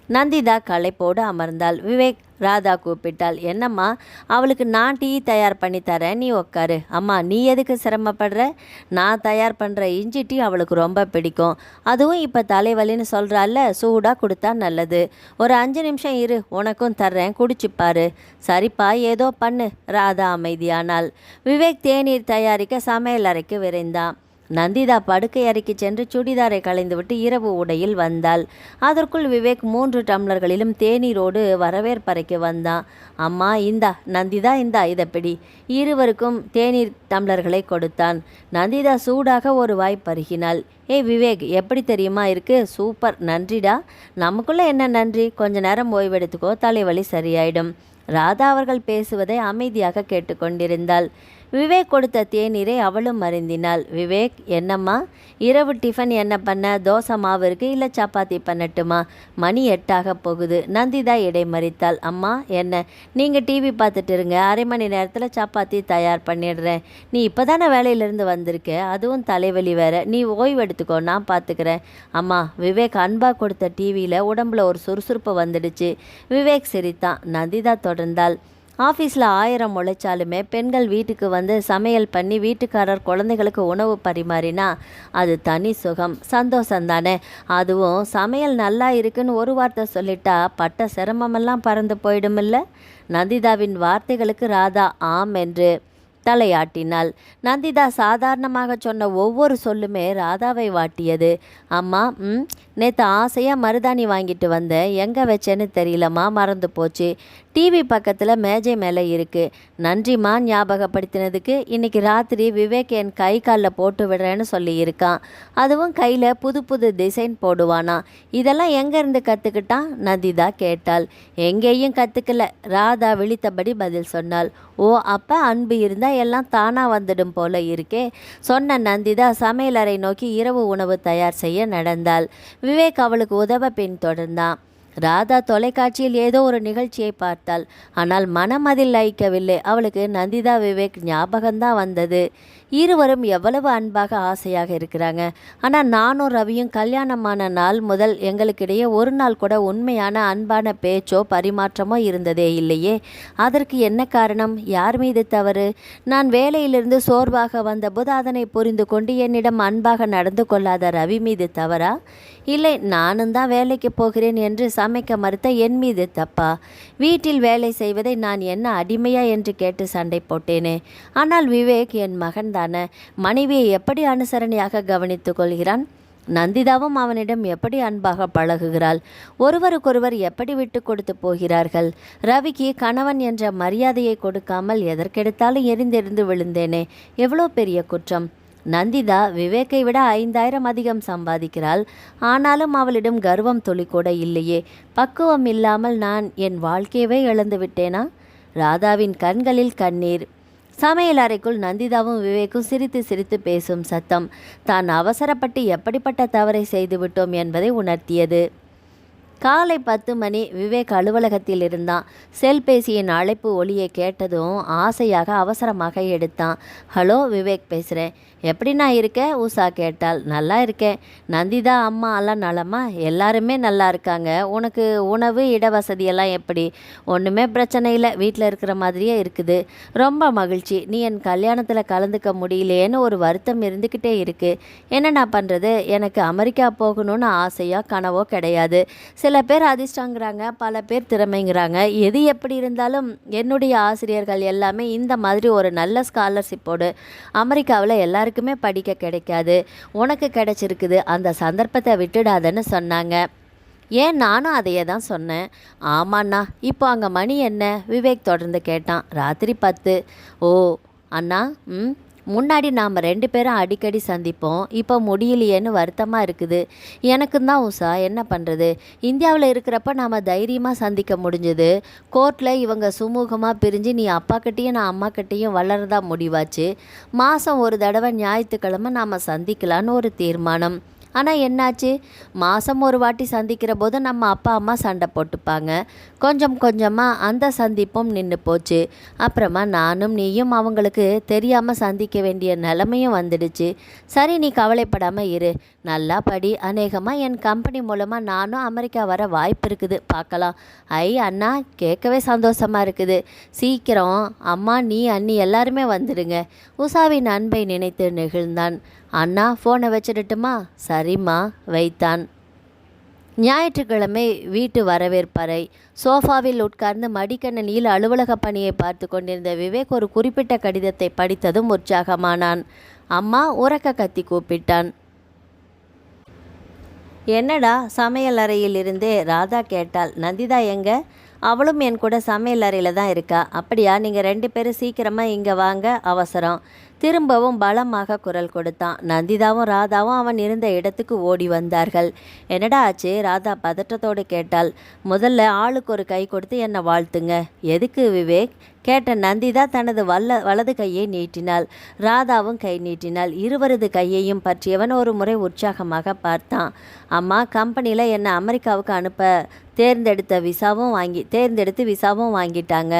S1: நந்திதா களைப்போடு அமர்ந்தாள். விவேக் ராதா கூப்பிட்டாள். என்னம்மா? அவளுக்கு நான் டீ தயார் பண்ணி தரேன், நீ உட்காரு. அம்மா, நீ எதுக்கு சிரமப்படுற? நான் தயார் பண்ணுற இஞ்சி டீ அவளுக்கு ரொம்ப பிடிக்கும். அதுவும் இப்போ தலைவலின்னு சொல்கிறாள்ல, சூடாக கொடுத்தா நல்லது. ஒரு 5 நிமிஷம் இரு, உனக்கும் தர்றேன், குடிச்சுப்பாரு. சரிப்பா, ஏதோ பண்ணு. ராதா அமைதியானாள். விவேக் தேநீர் தயாரிக்க சமையல் அறைக்கு விரைந்தான். நந்திதா படுக்கை அறைக்கு சென்று சுடிதாரை களைந்துவிட்டு இரவு உடையில் வந்தாள். அதற்குள் விவேக் 3 டம்ளர்களிலும் தேநீரோடு வரவேற்பறைக்கு வந்தான். அம்மா, இந்தா. நந்திதா, இந்தா, இதை பிடி. இருவருக்கும் தேநீர் டம்ளர்களை கொடுத்தான். நந்திதா சூடாக ஒரு வாய் பருகினாள். ஏய் விவேக், எப்படி தெரியுமா இருக்கு? சூப்பர், நன்றிடா. நமக்குள்ளே என்ன நன்றி? கொஞ்ச நேரம் ஓய்வெடுத்துக்கோ, தலைவலி சரியாயிடும். ராதா அவர்கள் பேசுவதை அமைதியாக கேட்டுக்கொண்டிருந்தாள். விவேக் கொடுத்த தேநீரை அவளும் அருந்தினாள். விவேக், என்னம்மா இரவு டிஃபன் என்ன பண்ண? தோசை மாவு இருக்கு, இல்லை சப்பாத்தி பண்ணட்டுமா? மணி 8 போகுது. நந்திதா இடைமறித்தாள். அம்மா, என்ன? நீங்கள் டிவி பார்த்துட்டு இருங்க, அரை மணி நேரத்தில் சப்பாத்தி தயார் பண்ணிடுறேன். நீ இப்போ தானே வேலையிலேருந்து வந்திருக்க, அதுவும் தலைவலி வேற. நீ ஓய்வு எடுத்துக்கோ, நான் பார்த்துக்கிறேன். அம்மா, விவேக் அன்பா கொடுத்த டிவியில் உடம்புல ஒரு சுறுசுறுப்பு வந்துடுச்சு. விவேக் சிரித்தான். நந்திதா தொடர்ந்தாள். ஆஃபீஸில் 1000 உழைச்சாலுமே பெண்கள் வீட்டுக்கு வந்து சமையல் பண்ணி வீட்டுக்காரர் குழந்தைகளுக்கு உணவு பரிமாறினா அது தனி சுகம், சந்தோஷந்தானே. அதுவும் சமையல் நல்லா இருக்குன்னு ஒரு வார்த்தை சொல்லிட்டா பட்ட சிரமமெல்லாம் பறந்து போயிடுமில்ல. நந்திதாவின் வார்த்தைகளுக்கு ராதா ஆம் என்று தலையாட்டினாள். நந்திதா சாதாரணமாக சொன்ன ஒவ்வொரு சொல்லுமே ராதாவை வாட்டியது. அம்மா, நேற்று ஆசையாக மருதாணி வாங்கிட்டு வந்தேன், எங்கே வச்சேன்னு தெரியலம்மா, மறந்து போச்சு. டிவி பக்கத்தில் மேஜை மேலே இருக்குது. நன்றிம்மா ஞாபகப்படுத்தினதுக்கு. இன்றைக்கி ராத்திரி விவேக் என் கை காலில் போட்டு விடுறேன்னு சொல்லியிருக்கான். அதுவும் கையில் புது புது டிசைன் போடுவானா. இதெல்லாம் எங்கேருந்து கற்றுக்கிட்டான்? நந்திதா கேட்டாள். எங்கேயும் கற்றுக்கல, ராதா விழித்தபடி பதில் சொன்னாள். ஓ, அப்போ அன்பு இருந்தால் எல்லாம் தானாக வந்துடும் போல இருக்கே, சொன்ன நந்திதா சமையலறை நோக்கி இரவு உணவு தயார் செய்ய நடந்தாள். விவேக் அவளுக்கு உதவ பின்தொடர்ந்தான். ராதா தொலைக்காட்சியில் ஏதோ ஒரு நிகழ்ச்சியை பார்த்தாள். ஆனால் மனம் அதில் லயிக்கவில்லை. அவளுக்கு நந்திதா விவேக் ஞாபகம்தான் வந்தது. இருவரும் எவ்வளவு அன்பாக ஆசையாக இருக்கிறாங்க. ஆனால் நானும் ரவியும் கல்யாணமான நாள் முதல் எங்களுக்கிடையே ஒரு நாள் கூட உண்மையான அன்பான பேச்சோ பரிமாற்றமோ இருந்ததே இல்லையே. அதற்கு என்ன காரணம்? யார் மீது தவறு? நான் வேலையிலிருந்து சோர்வாக வந்தபோது அதனை புரிந்து கொண்டு என்னிடம் அன்பாக நடந்து கொள்ளாத ரவி மீது தவறா? இல்லை, நானும் தான் வேலைக்கு போகிறேன் என்று சமைக்க மறுத்த என் மீது தப்பா? வீட்டில் வேலை செய்வதை நான் என்ன அடிமையா என்று கேட்டு சண்டை போட்டேனே. ஆனால் விவேக் என் மகன் தானே. மனைவியை எப்படி அனுசரணையாக கவனித்து கொள்கிறான்? நந்திதாவும் அவனிடம் எப்படி அன்பாக பழகுகிறாள்? ஒருவருக்கொருவர் எப்படி விட்டு கொடுத்து போகிறார்கள்? ரவிக்கு கணவன் என்ற மரியாதையை கொடுக்காமல் எதற்கெடுத்தாலும் எரிந்தெறிந்து விழுந்தேனே, எவ்வளோ பெரிய குற்றம். நந்திதா விவேக்கை விட 5000 அதிகம் சம்பாதிக்கிறாள். ஆனாலும் அவளிடம் கர்வம் துளி கூட இல்லையே. பக்குவம் இல்லாமல் நான் என் வாழ்க்கையவே இழந்து விட்டேனா? ராதாவின் கண்களில் கண்ணீர். சமையல் அறைக்குள் நந்திதாவும் விவேக்கும் சிரித்து சிரித்து பேசும் சத்தம் தான் அவசரப்பட்டு எப்படிப்பட்ட தவறை செய்துவிட்டோம் என்பதை உணர்த்தியது. காலை 10 மணி. விவேக் அலுவலகத்தில் இருந்தான். செல்பேசியின் அழைப்பு ஒலியை கேட்டதும் ஆசையாக அவசரமாக எடுத்தான். ஹலோ, விவேக் பேசுகிறேன். எப்படி நான் இருக்கேன்? உஷா கேட்டாள். நல்லா இருக்கேன். நந்திதா அம்மா எல்லாம் நலமா? எல்லாருமே நல்லா இருக்காங்க. உனக்கு உணவு இடவசதியெல்லாம் எப்படி? ஒன்றுமே பிரச்சனை இல்லை, வீட்டில் இருக்கிற மாதிரியே இருக்குது. ரொம்ப மகிழ்ச்சி. நீ என் கல்யாணத்தில் கலந்துக்க முடியலையேன்னு ஒரு வருத்தம் இருந்துக்கிட்டே இருக்குது. என்ன நான் பண்ணுறது? எனக்கு அமெரிக்கா போகணும்னு ஆசையாக கனவோ கிடையாது. சில பேர் அதிர்ஷ்டங்கிறாங்க, பல பேர் திறமைங்கிறாங்க. எது எப்படி இருந்தாலும் என்னுடைய ஆசிரியர்கள் எல்லாமே இந்த மாதிரி ஒரு நல்ல ஸ்காலர்ஷிப்போடு அமெரிக்காவில் எல்லாருக்குமே படிக்க கிடைக்காது. உனக்கு கிடைச்சிருக்குது, அந்த சந்தர்ப்பத்தை விட்டுடாதன்னு சொன்னாங்க. ஏன், நானும் அதையே தான் சொன்னேன். ஆமாண்ணா. இப்போ அங்கே மணி என்ன? விவேக் தொடர்ந்து கேட்டான். ராத்திரி 10. ஓ அண்ணா, முன்னாடி நாம் 2 பேரும் அடிக்கடி சந்திப்போம். இப்போ முடியலையேன்னு வருத்தமாக இருக்குது. எனக்கும் தான் உஷா. என்ன பண்ணுறது? இந்தியாவில் இருக்கிறப்ப நாம் தைரியமாக சந்திக்க முடிஞ்சது. கோர்ட்டில் இவங்க சுமூகமாக பிரிஞ்சு நீ அப்பாக்கிட்டேயும் நான் அம்மாக்கிட்டேயும் வளரதா முடிவாச்சு. மாதம் ஒரு தடவை ஞாயிற்றுக்கிழமை நாம் சந்திக்கலான்னு ஒரு தீர்மானம். ஆனால் என்னாச்சு? மாதம் ஒரு வாட்டி சந்திக்கிற போது நம்ம அப்பா அம்மா சண்டை போட்டுப்பாங்க. கொஞ்சம் கொஞ்சமாக அந்த சந்திப்பும் நின்று போச்சு. அப்புறமா நானும் நீயும் அவங்களுக்கு தெரியாமல் சந்திக்க வேண்டிய நிலைமையும் வந்துடுச்சு. சரி, நீ கவலைப்படாமல் இரு. நல்லா படி. அநேகமாக என் கம்பெனி மூலமாக நானும் அமெரிக்கா வர வாய்ப்பு இருக்குது. பார்க்கலாம். அண்ணா, கேட்கவே சந்தோஷமாக இருக்குது. சீக்கிரம் அம்மா, நீ, அண்ணி எல்லாருமே வந்துடுங்க. உஷாவின் அன்பை நினைத்து நெகிழ்ந்தான். அண்ணா, ஃபோனை வச்சிடட்டுமா? சரிம்மா, வைத்தான். ஞாயிற்றுக்கிழமை வீட்டு வரவேற்பறை. சோஃபாவில் உட்கார்ந்து மடிக்கணினியில் அலுவலக பணியை பார்த்து கொண்டிருந்த விவேக் ஒரு குறிப்பிட்ட கடிதத்தை படித்ததும் உற்சாகமானான். அம்மா உரக்க கத்தி கூப்பிட்டான். என்னடா? சமையல் அறையில் இருந்தே ராதா கேட்டாள். நந்திதா எங்க? அவளும் என் கூட சமையல் அறையில் தான் இருக்கா. அப்படியா? நீங்கள் 2 பேரும் சீக்கிரமாக இங்கே வாங்க, அவசரம். திரும்பவும் பலமாக குரல் கொடுத்தான். நந்திதாவும் ராதாவும் அவன் இருந்த இடத்துக்கு ஓடி வந்தார்கள். என்னடா ஆச்சு? ராதா பதற்றத்தோடு கேட்டாள். முதல்ல ஆளுக்கு ஒரு கை கொடுத்து என்னை வாழ்த்துங்க. எதுக்கு விவேக்? கேட்ட நந்திதா தனது வலது கையை நீட்டினாள். ராதாவும் கை நீட்டினாள். இருவரது கையையும் பற்றியவன் ஒரு முறை உற்சாகமாக பார்த்தான். அம்மா, கம்பெனியில் என்னை அமெரிக்காவுக்கு அனுப்ப தேர்ந்தெடுத்து விசாவும் வாங்கிட்டாங்க.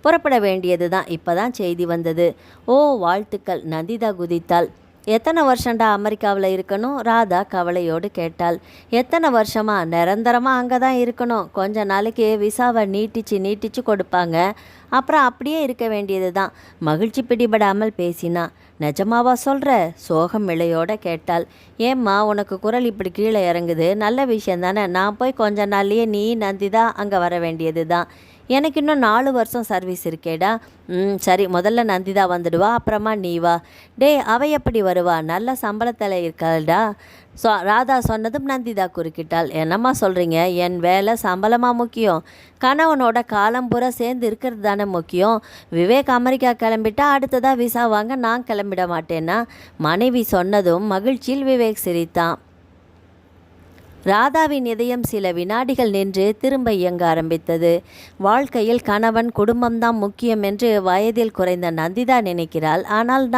S1: புறப்பட வேண்டியது தான். இப்போ தான் செய்தி வந்தது. ஓ, வாழ்த்துக்கள். நந்திதா குதித்தாள். எத்தனை வருஷம்டா அமெரிக்காவில் இருக்கணும்? ராதா கவலையோடு கேட்டாள். எத்தனை வருஷமா? நிரந்தரமாக அங்கே தான் இருக்கணும். கொஞ்ச நாளைக்கு விசாவை நீட்டிச்சு கொடுப்பாங்க. அப்புறம் அப்படியே இருக்க வேண்டியது தான். மகிழ்ச்சி பிடிபடாமல் பேசினா. நிஜமாவா சொல்கிற? சோகம் இழையோட கேட்டாள். ஏம்மா உனக்கு குரல் இப்படி கீழே இறங்குது? நல்ல விஷயம் தானே. நான் போய் கொஞ்ச நாள்லேயே நீ நந்திதா அங்கே வர வேண்டியது தான். எனக்கு இன்னும் 4 வருஷம் சர்வீஸ் இருக்கேடா. சரி, முதல்ல நந்திதா வந்துடுவா, அப்புறமா நீ வா. டே, அவ எப்படி வருவா? நல்ல சம்பளத்தில் இருக்காள்டா. ராதா சொன்னதும் நந்திதா குறுக்கிட்டாள். என்னம்மா சொல்கிறீங்க? என் வேலை சம்பளமாக முக்கியம்? கணவனோட காலம்புற சேர்ந்து இருக்கிறது தானே முக்கியம். விவேக் அமெரிக்கா கிளம்பிட்டா அடுத்ததாக விசா வாங்க நான் கிளம்பிட மாட்டேன்னா? மனைவி சொன்னதும் மகிழ்ச்சியில் விவேக் சிரித்தான். ராதாவின் இதயம் சில வினாடிகள் நின்று திரும்ப இயங்க ஆரம்பித்தது. வாழ்க்கையில் கணவன் குடும்பம்தான் முக்கியம் என்று வயதில் குறைந்த நந்திதா நினைக்கிறாள். ஆனால்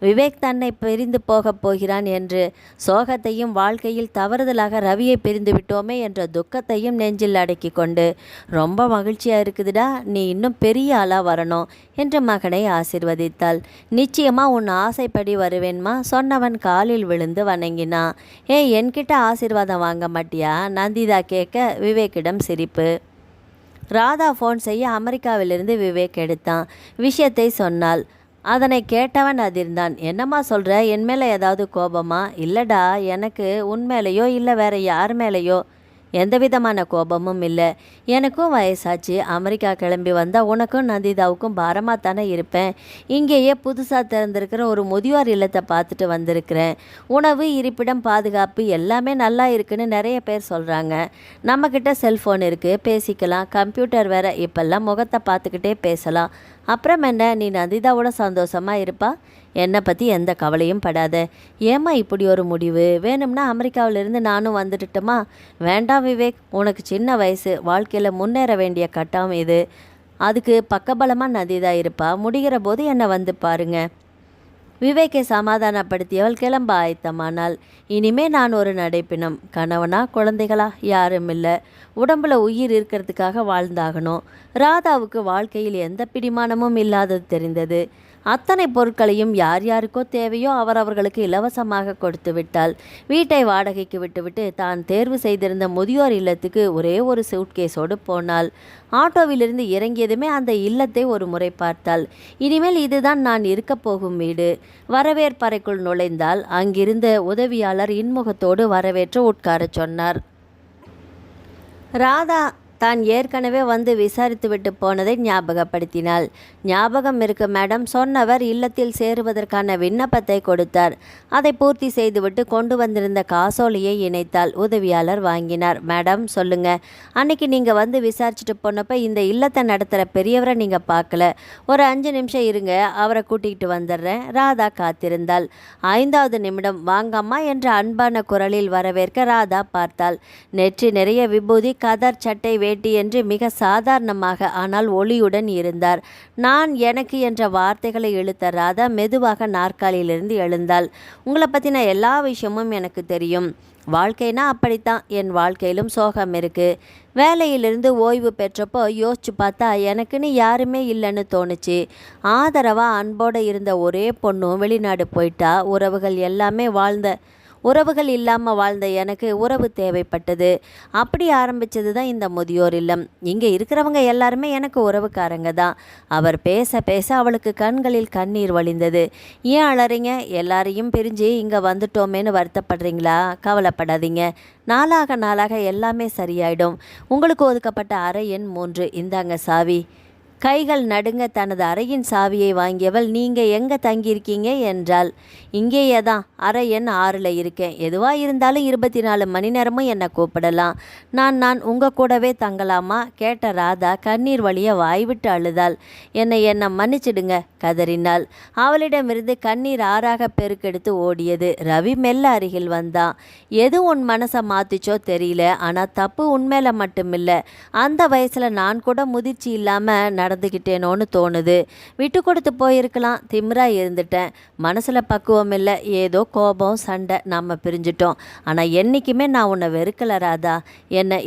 S1: விவேக் தன்னை பிரிந்து போகப் போகிறான் என்று சோகத்தையும், வாழ்க்கையில் தவறுதலாக ரவியை பிரிந்து விட்டோமே என்ற துக்கத்தையும் நெஞ்சில் அடக்கி கொண்டு, ரொம்ப மகிழ்ச்சியாக இருக்குதுடா, நீ இன்னும் பெரிய ஆளாக வரணும் என்று மகனை ஆசிர்வதித்தாள். நிச்சயமாக உன் ஆசைப்படி வருவேன்மா. சொன்னவன் காலில் விழுந்து வணங்கினான். என்கிட்ட ஆசீர்வாதம் வாங்க மாட்டியா? நந்திதா கேட்க விவேக்கிடம் சிரிப்பு. ராதா ஃபோன் செய்ய அமெரிக்காவிலிருந்து விவேக் எடுத்தான். விஷயத்தை சொன்னாள். அதனை கேட்டவன் அதிர்ந்தான். என்னம்மா சொல்கிற? என் மேலே ஏதாவது கோபமா? இல்லைடா, எனக்கு உன் மேலேயோ இல்லை வேறு யார் மேலேயோ எந்த விதமான கோபமும் இல்லை. எனக்கும் வயசாச்சு. அமெரிக்கா கிளம்பி வந்தால் உனக்கும் நந்திதாவுக்கும் பாரமாக தானே இருப்பேன். இங்கேயே புதுசாக திறந்திருக்கிற ஒரு முதியோர் இல்லத்தை பார்த்துட்டு வந்திருக்கிறேன். உணவு, இருப்பிடம், பாதுகாப்பு எல்லாமே நல்லா இருக்குன்னு நிறைய பேர் சொல்கிறாங்க. நம்மக்கிட்ட செல்ஃபோன் இருக்குது, பேசிக்கலாம். கம்ப்யூட்டர் வேறு. இப்போல்லாம் முகத்தை பார்த்துக்கிட்டே பேசலாம். அப்புறம் என்ன, நீ நந்திதாவோட சந்தோஷமாக இருப்பா. என்னை பற்றி எந்த கவலையும் படாத. ஏம்மா இப்படி ஒரு முடிவு? வேணும்னா அமெரிக்காவிலிருந்து நானும் வந்துட்டுமா? வேண்டாம் விவேக், உனக்கு சின்ன வயசு. வாழ்க்கையில் முன்னேற வேண்டிய கட்டம் இது. அதுக்கு பக்கபலமாக நந்திதா இருப்பா. முடிகிற போது என்னை வந்து பாருங்க. விவேக்கை சமாதானப்படுத்தியவள் கிளம்ப ஆயத்தமானாள். இனிமே நான் ஒரு நடைப்பினம். கணவனா குழந்தைகளா யாரும் இல்லை. உடம்புல உயிர் இருக்கிறதுக்காக வாழ்ந்தாகணும். ராதாவுக்கு வாழ்க்கையில் எந்த பிடிமானமும் இல்லாதது தெரிந்தது. அத்தனை பொருட்களையும் யார் யாருக்கோ தேவையோ அவரவர்களுக்கு இலவசமாக கொடுத்து விட்டாள். வீட்டை வாடகைக்கு விட்டுவிட்டு தான் தேர்வு செய்திருந்த முதியோர் இல்லத்துக்கு ஒரே ஒரு சூட்கேஸோடு போனாள். ஆட்டோவிலிருந்து இறங்கியதுமே அந்த இல்லத்தை ஒரு முறை பார்த்தாள். இனிமேல் இதுதான் நான் இருக்கப் போகும் வீடு. வரவேற்பறைக்குள் நுழைந்தால் அங்கிருந்த உதவியாளர் இன்முகத்தோடு வரவேற்று உட்காரச் சொன்னார். ராதா தான் ஏற்கனவே வந்து விசாரித்துவிட்டு போனதை ஞாபகப்படுத்தினாள். ஞாபகம் இருக்கு மேடம். சொன்னவர் இல்லத்தில் சேருவதற்கான விண்ணப்பத்தை கொடுத்தார். அதை பூர்த்தி செய்துவிட்டு கொண்டு வந்திருந்த காசோலையை இணைத்தாள். உதவியாளர் வாங்கினார். மேடம் சொல்லுங்க, அன்னைக்கு நீங்கள் வந்து விசாரிச்சுட்டு போனப்போ இந்த இல்லத்தை நடத்துகிற பெரியவரை நீங்கள் பார்க்கல. ஒரு 5 நிமிஷம் இருங்க, அவரை கூட்டிகிட்டு வந்துடுறேன். ராதா காத்திருந்தாள். 5வது நிமிடம் வாங்கம்மா என்ற அன்பான குரலில் வரவேற்க ராதா பார்த்தாள். நெற்றி நிறைய விபூதி, கதர் சட்டை, வேட்டி என்று மிக சாதாரணமாக ஆனால் ஒளியுடன் இருந்தார். நான் எனக்கு என்ற வார்த்தைகளை இழுத்த ராதா மெதுவாக நாற்காலியிலிருந்து எழுந்தாள். உங்களை பற்றின எல்லா விஷயமும் எனக்கு தெரியும். வாழ்க்கைனா அப்படித்தான். என் வாழ்க்கையிலும் சோகம் இருக்குது. வேலையிலிருந்து ஓய்வு பெற்றப்போ யோசிச்சு பார்த்தா எனக்குன்னு யாருமே இல்லைன்னு தோணுச்சு. ஆதரவாக அன்போடு இருந்த ஒரே பொண்ணும் வெளிநாடு போயிட்டா. உறவுகள் இல்லாமல் வாழ்ந்த எனக்கு உறவு தேவைப்பட்டது. அப்படி ஆரம்பித்தது தான் இந்த முதியோர் இல்லம். இங்கே இருக்கிறவங்க எல்லாருமே எனக்கு உறவுக்காரங்க தான். அவர் பேச பேச அவளுக்கு கண்களில் கண்ணீர் வழிந்தது. ஏன் அழறீங்க? எல்லாரையும் பிரிஞ்சு இங்கே வந்துட்டோமேன்னு வருத்தப்படுறீங்களா? கவலைப்படாதீங்க. நாளாக எல்லாமே சரியாயிடும். உங்களுக்கு ஒதுக்கப்பட்ட அறை எண் 3. இந்தாங்க சாவி. கைகள் நடுங்க தனது அறையின் சாவியை வாங்கியவள், நீங்கள் எங்கே தங்கியிருக்கீங்க என்றாள். இங்கேயே தான், அறை எண் 6ல் இருக்கேன். எதுவாக இருந்தாலும் 24 மணி நேரமும் என்னை கூப்பிடலாம். நான் உங்கள் கூடவே தங்கலாமா கேட்ட ராதா கண்ணீர் வழிய வாய்விட்டு அழுதாள். என்னை மன்னிச்சிடுங்க கதறினாள். அவளிடமிருந்து கண்ணீர் ஆறாக பெருக்கெடுத்து ஓடியது. ரவி மெல்ல அருகில் வந்தான். எது உன் மனசை மாற்றிச்சோ தெரியல, ஆனால் தப்பு உண்மையில மட்டுமில்லை. அந்த வயசில் நான் கூட முதிர்ச்சி இல்லாமல் நடந்துக்கிட்டேனோன்னு தோணுது. விட்டு கொடுத்து போயிருக்கலாம், திமிரா இருந்துட்டேன். மனசில் பக்குவம் இல்லை, ஏதோ கோபம் சண்டை, நம்ம பிரிஞ்சிட்டோம். ஆனால் என்றைக்குமே நான் உன்னை வெறுக்கலை ராதா.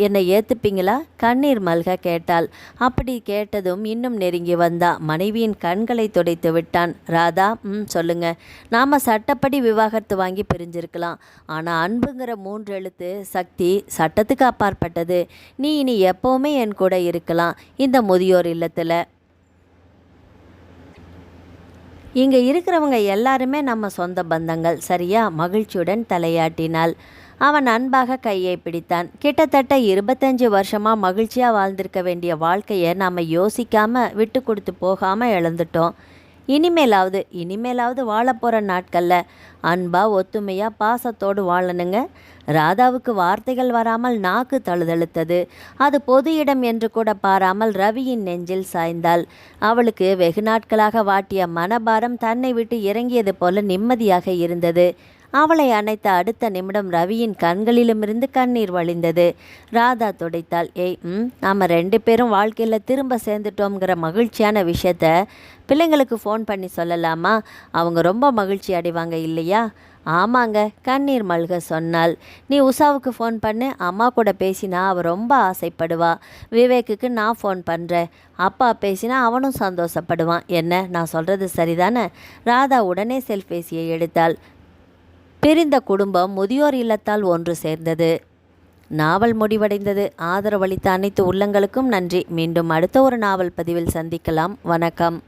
S1: என்னை ஏற்றுப்பீங்களா? கண்ணீர் மல்க கேட்டாள். அப்படி கேட்டதும் இன்னும் நெருங்கி வந்தா. மனைவியின் கண்களை துடைத்து விட்டான். ராதா, சொல்லுங்க. நாம் சட்டப்படி விவாகரத்து வாங்கி பிரிஞ்சிருக்கலாம். ஆனால் அன்புங்கிற 3 எழுத்து சக்தி சட்டத்துக்கு அப்பாற்பட்டது. நீ இனி எப்போவுமே என் கூட இருக்கலாம் இந்த முதியோர் இல்லத்தில். இங்கே இருக்கிறவங்க எல்லாருமே நம்ம சொந்த பந்தங்கள், சரியா? மகிழ்ச்சியுடன் தலையாட்டினாள். அவன் அன்பாக கையை பிடித்தான். கிட்டத்தட்ட 25 வருஷமாக மகிழ்ச்சியாக வாழ்ந்திருக்க வேண்டிய வாழ்க்கையை நாம் யோசிக்காமல் விட்டு கொடுத்து போகாமல் இழந்துட்டோம். இனிமேலாவது வாழப்போகிற நாட்களில் அன்பாக ஒத்துமையாக பாசத்தோடு வாழணுங்க. ராதாவுக்கு வார்த்தைகள் வராமல் நாக்கு தழுதழுத்தது. அது பொது இடம் என்று கூட பாராமல் ரவியின் நெஞ்சில் சாய்ந்தாள். அவளுக்கு வெகு நாட்களாக வாட்டிய மனபாரம் தன்னை விட்டு இறங்கியது போல நிம்மதியாக இருந்தது. அவளை அணைத்த அடுத்த நிமிடம் ரவியின் கண்களிலுமிருந்து கண்ணீர் வழிந்தது. ராதா துடைத்தாள். நாம் 2 பேரும் வாழ்க்கையில் திரும்ப சேர்ந்துட்டோங்கிற மகிழ்ச்சியான விஷயத்த பிள்ளைங்களுக்கு ஃபோன் பண்ணி சொல்லலாமா? அவங்க ரொம்ப மகிழ்ச்சி அடைவாங்க இல்லையா? ஆமாங்க, கண்ணீர் மல்க சொன்னாள். நீ உஷாவுக்கு ஃபோன் பண்ணு, அம்மா கூட பேசினா அவள் ரொம்ப ஆசைப்படுவா. விவேக்குக்கு நான் ஃபோன் பண்ணுறேன், அப்பா பேசினா அவனும் சந்தோஷப்படுவான். என்ன, நான் சொல்கிறது சரிதானே? ராதா உடனே செல்பேசியை எடுத்தாள். பிரிந்த குடும்பம் முதியோர் இல்லத்தால் ஒன்று சேர்ந்தது. நாவல் முடிவடைந்தது. ஆதரவளித்த அனைத்து உள்ளங்களுக்கும் நன்றி. மீண்டும் அடுத்த ஒரு நாவல் பதிவில் சந்திக்கலாம். வணக்கம்.